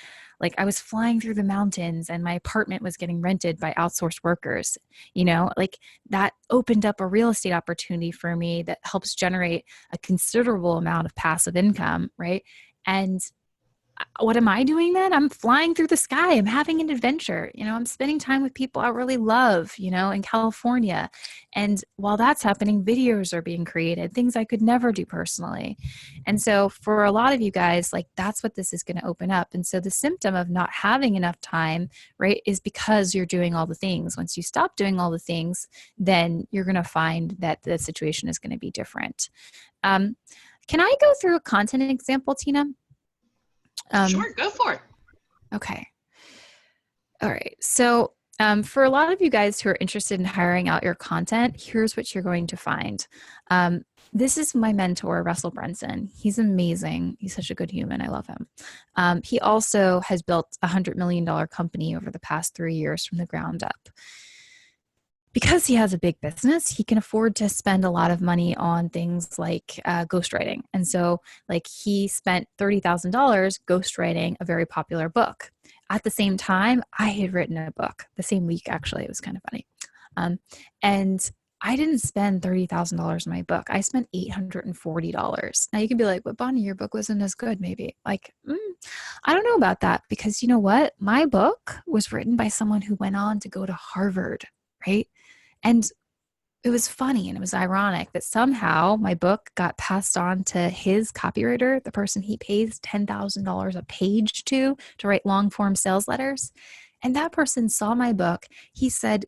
Like I was flying through the mountains and my apartment was getting rented by outsourced workers, you know, like that opened up a real estate opportunity for me that helps generate a considerable amount of passive income, right? And what am I doing then? I'm flying through the sky. I'm having an adventure. You know, I'm spending time with people I really love, you know, in California. And while that's happening, videos are being created, things I could never do personally. And so for a lot of you guys, like that's what this is going to open up. And so the symptom of not having enough time, right, is because you're doing all the things. Once you stop doing all the things, then you're going to find that the situation is going to be different. Can I go through a content example, Tina? Sure, go for it. Okay. All right. So for a lot of you guys who are interested in hiring out your content, here's what you're going to find. This is my mentor, Russell Brunson. He's amazing. He's such a good human. I love him. He also has built a $100 million company over the past 3 years from the ground up. Because he has a big business, he can afford to spend a lot of money on things like ghostwriting. And so like he spent $30,000 ghostwriting a very popular book. At the same time, I had written a book the same week, actually. It was kind of funny. And I didn't spend $30,000 on my book. I spent $840. Now you can be like, but Bonnie, your book wasn't as good maybe. Like, I don't know about that because you know what? My book was written by someone who went on to go to Harvard, right? And it was funny and it was ironic that somehow my book got passed on to his copywriter, the person he pays $10,000 a page to write long form sales letters. And that person saw my book. He said,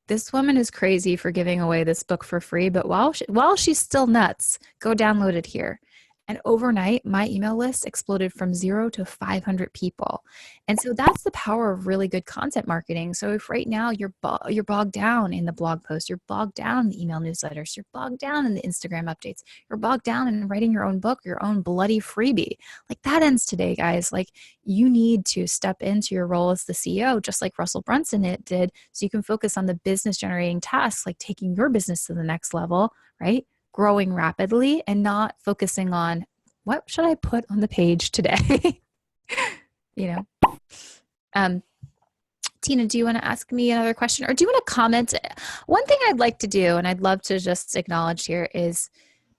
this woman is crazy for giving away this book for free, but while she's still nuts, go download it here. And overnight, my email list exploded from 0 to 500 people. And so that's the power of really good content marketing. So if right now you're bogged down in the blog posts, you're bogged down in the email newsletters, you're bogged down in the Instagram updates, you're bogged down in writing your own book, your own bloody freebie, like that ends today, guys. Like you need to step into your role as the CEO, just like Russell Brunson did, so you can focus on the business generating tasks, like taking your business to the next level, right? Growing rapidly and not focusing on what should I put on the page today? You know, Tina, do you want to ask me another question or do you want to comment? One thing I'd like to do, and I'd love to just acknowledge here is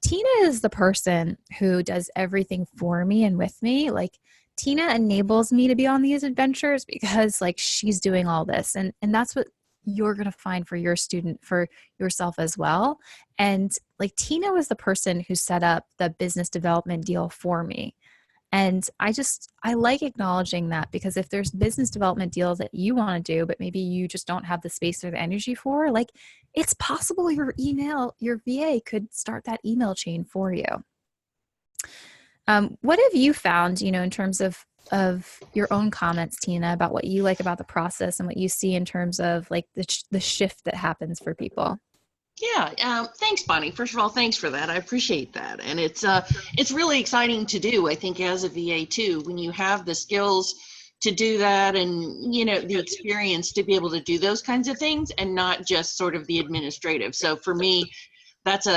Tina is the person who does everything for me and with me. Like Tina enables me to be on these adventures because like she's doing all this and that's what you're going to find for your student, for yourself as well. And like Tina was the person who set up the business development deal for me. And I like acknowledging that because if there's business development deals that you want to do, but maybe you just don't have the space or the energy for, like it's possible your VA could start that email chain for you. What have you found, in terms of your own comments, Tina, about what you like about the process and what you see in terms of like the shift that happens for people? Yeah, thanks, Bonnie. First of all, thanks for that. I appreciate that, and it's really exciting to do. I think as a VA too, when you have the skills to do that, and the experience to be able to do those kinds of things, and not just sort of the administrative. So for me, that's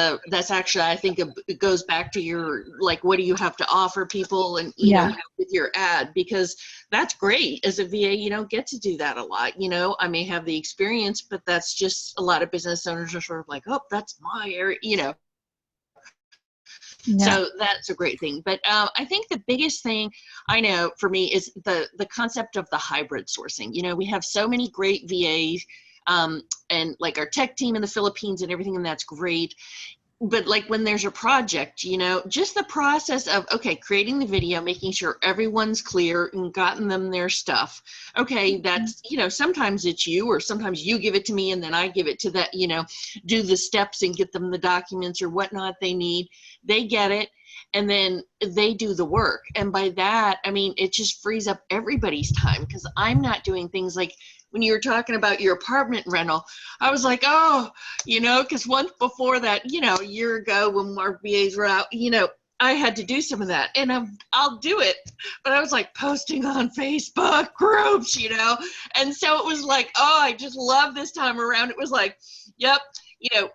actually, I think it goes back to your, like, what do you have to offer people, and with your ad, because that's great. As a VA, you don't get to do that a lot. I may have the experience, but that's just, a lot of business owners are sort of like, oh, that's my area. So that's a great thing. But I think the biggest thing I know for me is the concept of the hybrid sourcing. We have so many great VAs, and like our tech team in the Philippines and everything, and that's great. But like when there's a project, just the process of, okay, creating the video, making sure everyone's clear and gotten them their stuff. Okay, that's, sometimes it's you, or sometimes you give it to me and then I give it to that, do the steps and get them the documents or whatnot they need. They get it, and then they do the work. And by that, I mean, it just frees up everybody's time, because I'm not doing things like, when you were talking about your apartment rental, I was like, oh, because once before that, a year ago when our VAs were out, I had to do some of that, and I'll do it. But I was like posting on Facebook groups, and so it was like, oh, I just love this time around. It was like, yep.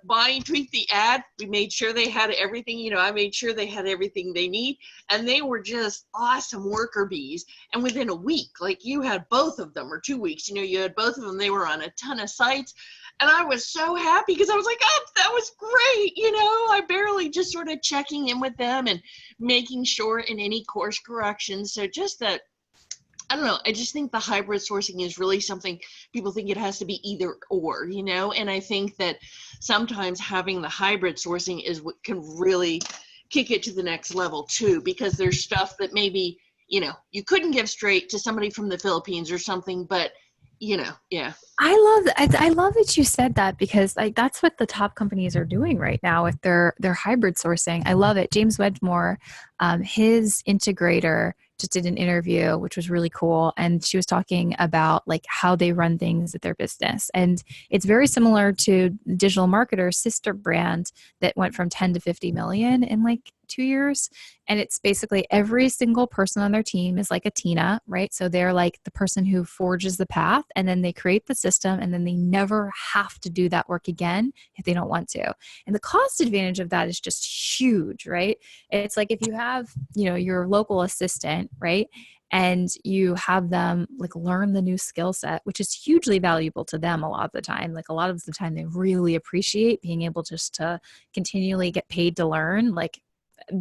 Bonnie tweaked the ad. We made sure they had everything. I made sure they had everything they need. And they were just awesome worker bees. And within a week, like, you had both of them, or 2 weeks, you had both of them. They were on a ton of sites. And I was so happy, because I was like, oh, that was great. I barely, just sort of checking in with them and making sure in any course corrections. So just that, I don't know. I just think the hybrid sourcing is really something people think it has to be either or, and I think that sometimes having the hybrid sourcing is what can really kick it to the next level too, because there's stuff that maybe, you couldn't give straight to somebody from the Philippines or something, but yeah. I love that you said that, because like that's what the top companies are doing right now with their hybrid sourcing. I love it. James Wedmore, his integrator, just did an interview, which was really cool. And she was talking about like how they run things at their business. And it's very similar to Digital Marketer's sister brand that went from 10 to 50 million in like 2 years. And it's basically every single person on their team is like a Tina, right? So they're like the person who forges the path, and then they create the system, and then they never have to do that work again if they don't want to. And the cost advantage of that is just huge, right? It's like if you have, your local assistant, right? And you have them like learn the new skill set, which is hugely valuable to them a lot of the time. Like a lot of the time they really appreciate being able just to continually get paid to learn. Like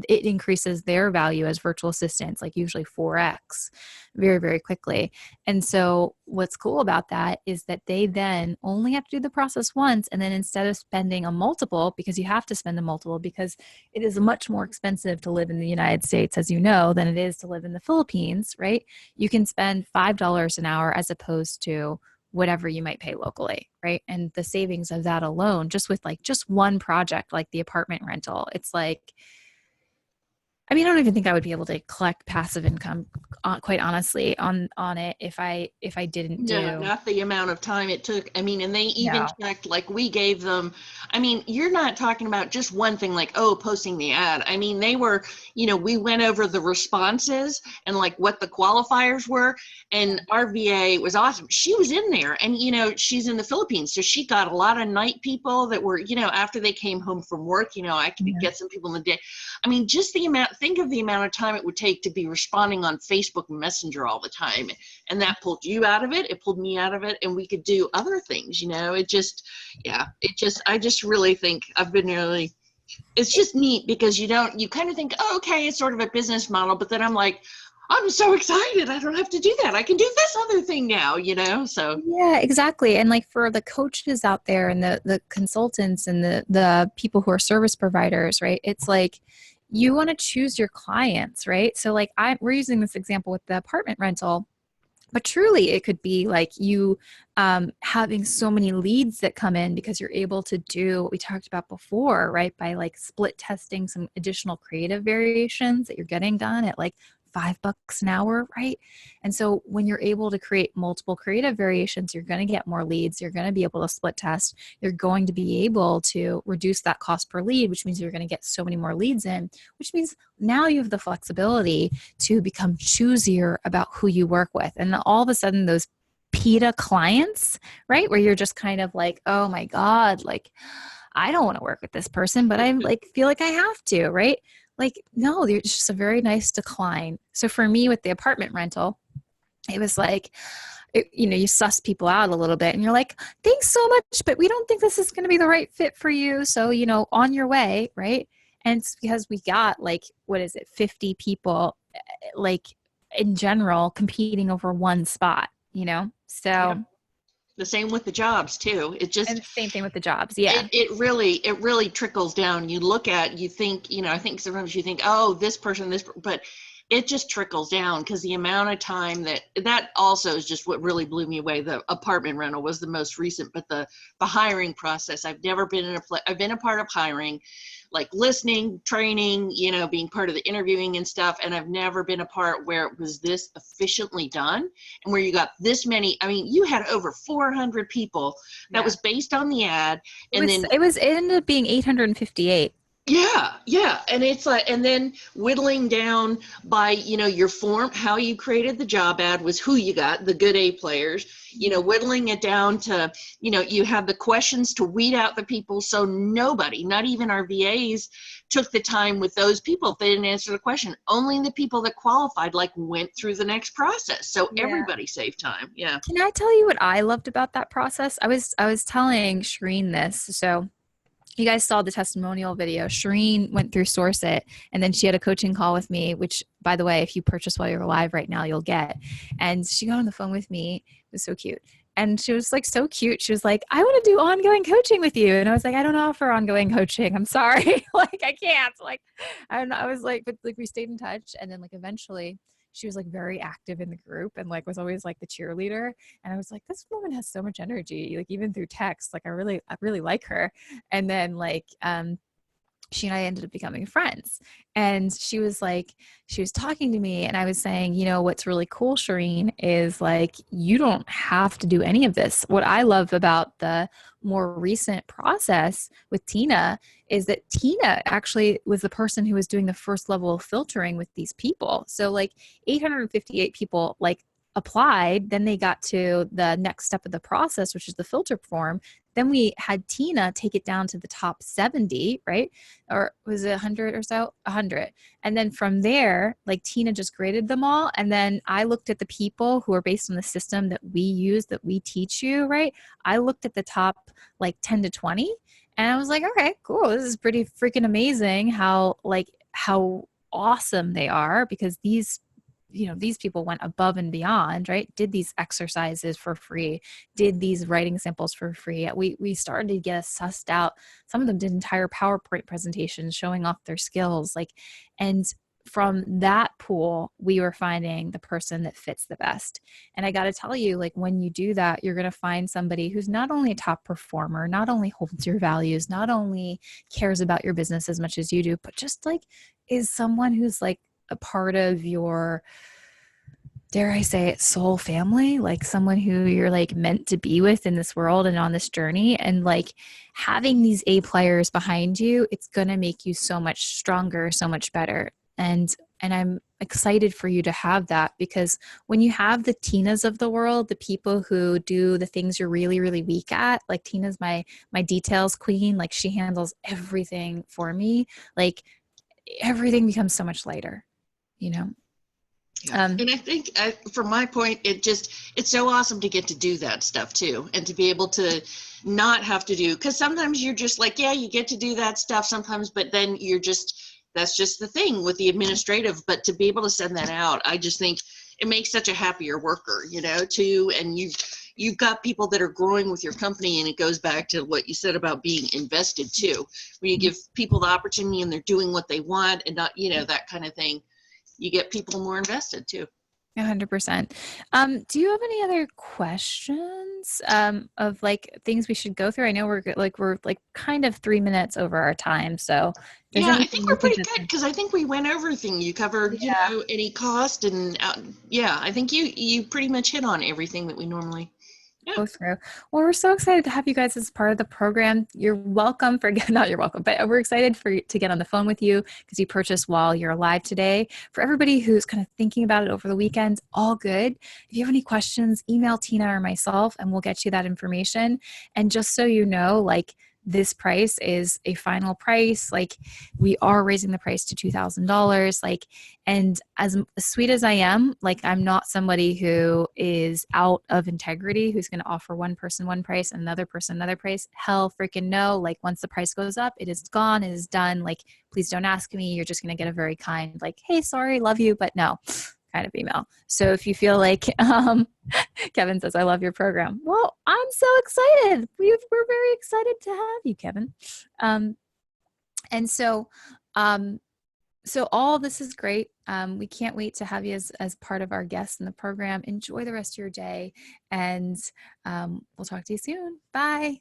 it increases their value as virtual assistants, like usually 4x very, very quickly. And so what's cool about that is that they then only have to do the process once. And then instead of spending a multiple, because you have to spend a multiple, because it is much more expensive to live in the United States, as you know, than it is to live in the Philippines, right? You can spend $5 an hour as opposed to whatever you might pay locally, right? And the savings of that alone, just with like just one project, like the apartment rental, it's like, I mean, I don't even think I would be able to collect passive income, quite honestly, on it if I didn't do. No, not the amount of time it took. I mean, and they even checked, like we gave them, I mean, you're not talking about just one thing like, oh, posting the ad. I mean, they were, we went over the responses and like what the qualifiers were, and our VA was awesome. She was in there, and, she's in the Philippines. So she got a lot of night people that were, after they came home from work, I could get some people in the day. I mean, just the amount, think of the amount of time it would take to be responding on Facebook Messenger all the time. And that pulled you out of it. It pulled me out of it. And we could do other things, I just really think it's just neat, because you kind of think, oh, okay, it's sort of a business model. But then I'm like, I'm so excited. I don't have to do that. I can do this other thing now, so. Yeah, exactly. And like for the coaches out there and the consultants and the people who are service providers, right? It's like, you want to choose your clients, right? So like we're using this example with the apartment rental. But truly, it could be like you having so many leads that come in because you're able to do what we talked about before, right? By like split testing some additional creative variations that you're getting done at like $5 an hour, right? And so when you're able to create multiple creative variations, you're going to get more leads. You're going to be able to split test. You're going to be able to reduce that cost per lead, which means you're going to get so many more leads in, which means now you have the flexibility to become choosier about who you work with. And all of a sudden those PETA clients, right? Where you're just kind of like, oh my God, like, I don't want to work with this person, but I like feel like I have to, right? Like, no, it's just a very nice decline. So for me with the apartment rental, it was like, you suss people out a little bit and you're like, thanks so much, but we don't think this is going to be the right fit for you. So, on your way, right? And it's because we got like, 50 people, like in general, competing over one spot, So. Yeah. The same with the jobs too. And the same thing with the jobs. Yeah. It really trickles down. You look at, you think, I think sometimes you think, oh, this person, but it just trickles down because the amount of time that also is just what really blew me away. The apartment rental was the most recent, but the hiring process, I've never been I've been a part of hiring, like listening, training, being part of the interviewing and stuff. And I've never been a part where it was this efficiently done and where you got this many. I mean, you had over 400 people. That was based on the ad. And it ended up being 858. Yeah. And it's like, and then whittling down by, your form, how you created the job ad was who you got, the good A players, whittling it down to, you have the questions to weed out the people. So nobody, not even our VAs, took the time with those people. If they didn't answer the question, only the people that qualified, went through the next process. So everybody saved time. Yeah. Can I tell you what I loved about that process? I was telling Shireen this. So you guys saw the testimonial video. Shireen went through Source It, and then she had a coaching call with me, which, by the way, if you purchase while you're live right now, you'll get. And she got on the phone with me. It was so cute. And she was like so cute. She was like, I want to do ongoing coaching with you. And I was like, I don't offer ongoing coaching. I'm sorry. I can't. I don't know. I was like, but we stayed in touch. And then eventually she was very active in the group and was always the cheerleader. And I was like, this woman has so much energy, even through text. I really like her. And then she and I ended up becoming friends. And she was talking to me and I was saying, what's really cool, Shireen, is you don't have to do any of this. What I love about the more recent process with Tina is that Tina actually was the person who was doing the first level of filtering with these people. So 858 people applied, then they got to the next step of the process, which is the filter form. Then we had Tina take it down to the top 70, right? Or was it 100 or so? 100. And then from there, Tina just graded them all. And then I looked at the people who are based on the system that we use, that we teach you, right? I looked at the top 10 to 20 and I was like, okay, cool. This is pretty freaking amazing how awesome they are, because these people went above and beyond, right? Did these exercises for free, did these writing samples for free. We started to get sussed out. Some of them did entire PowerPoint presentations showing off their skills. And from that pool, we were finding the person that fits the best. And I got to tell you, when you do that, you're going to find somebody who's not only a top performer, not only holds your values, not only cares about your business as much as you do, but just is someone who's a part of your, dare I say it, soul family, someone who you're meant to be with in this world and on this journey. And having these A players behind you, it's going to make you so much stronger, so much better. And I'm excited for you to have that, because when you have the Tinas of the world, the people who do the things you're really, really weak at, Tina's my details queen, she handles everything for me. Everything becomes so much lighter. And I think from my point, it's so awesome to get to do that stuff too, and to be able to not have to do, because sometimes you're just you get to do that stuff sometimes, but then that's just the thing with the administrative. But to be able to send that out, I just think it makes such a happier worker, too. And you've got people that are growing with your company, and it goes back to what you said about being invested too, when you give people the opportunity and they're doing what they want and not, that kind of thing. You get people more invested too. 100%. Do you have any other questions of like things we should go through? I know we're kind of 3 minutes over our time, so if there's Yeah, I anything think you we're pretty just good because I think we went over everything. You covered, you know, any cost and yeah, I think you pretty much hit on everything that we normally. go through. Well, we're so excited to have you guys as part of the program. You're welcome for not you're welcome, but we're excited to get on the phone with you because you purchased while you're alive today. For everybody who's kind of thinking about it over the weekend, all good. If you have any questions, email Tina or myself and we'll get you that information. And just so you know, like this price is a final price. Like we are raising the price to $2,000. Like, and as sweet as I am, like I'm not somebody who is out of integrity, who's going to offer one person one price and another person another price. Hell freaking no. Like once the price goes up, it is gone, it is done. Like, please don't ask me. You're just going to get a very kind, like, hey, sorry, love you, but no kind of email. So if you feel like, Kevin says, I love your program. Well, I'm so excited. We're very excited to have you, Kevin. And so, so all this is great. We can't wait to have you as part of our guests in the program. Enjoy the rest of your day, and we'll talk to you soon. Bye.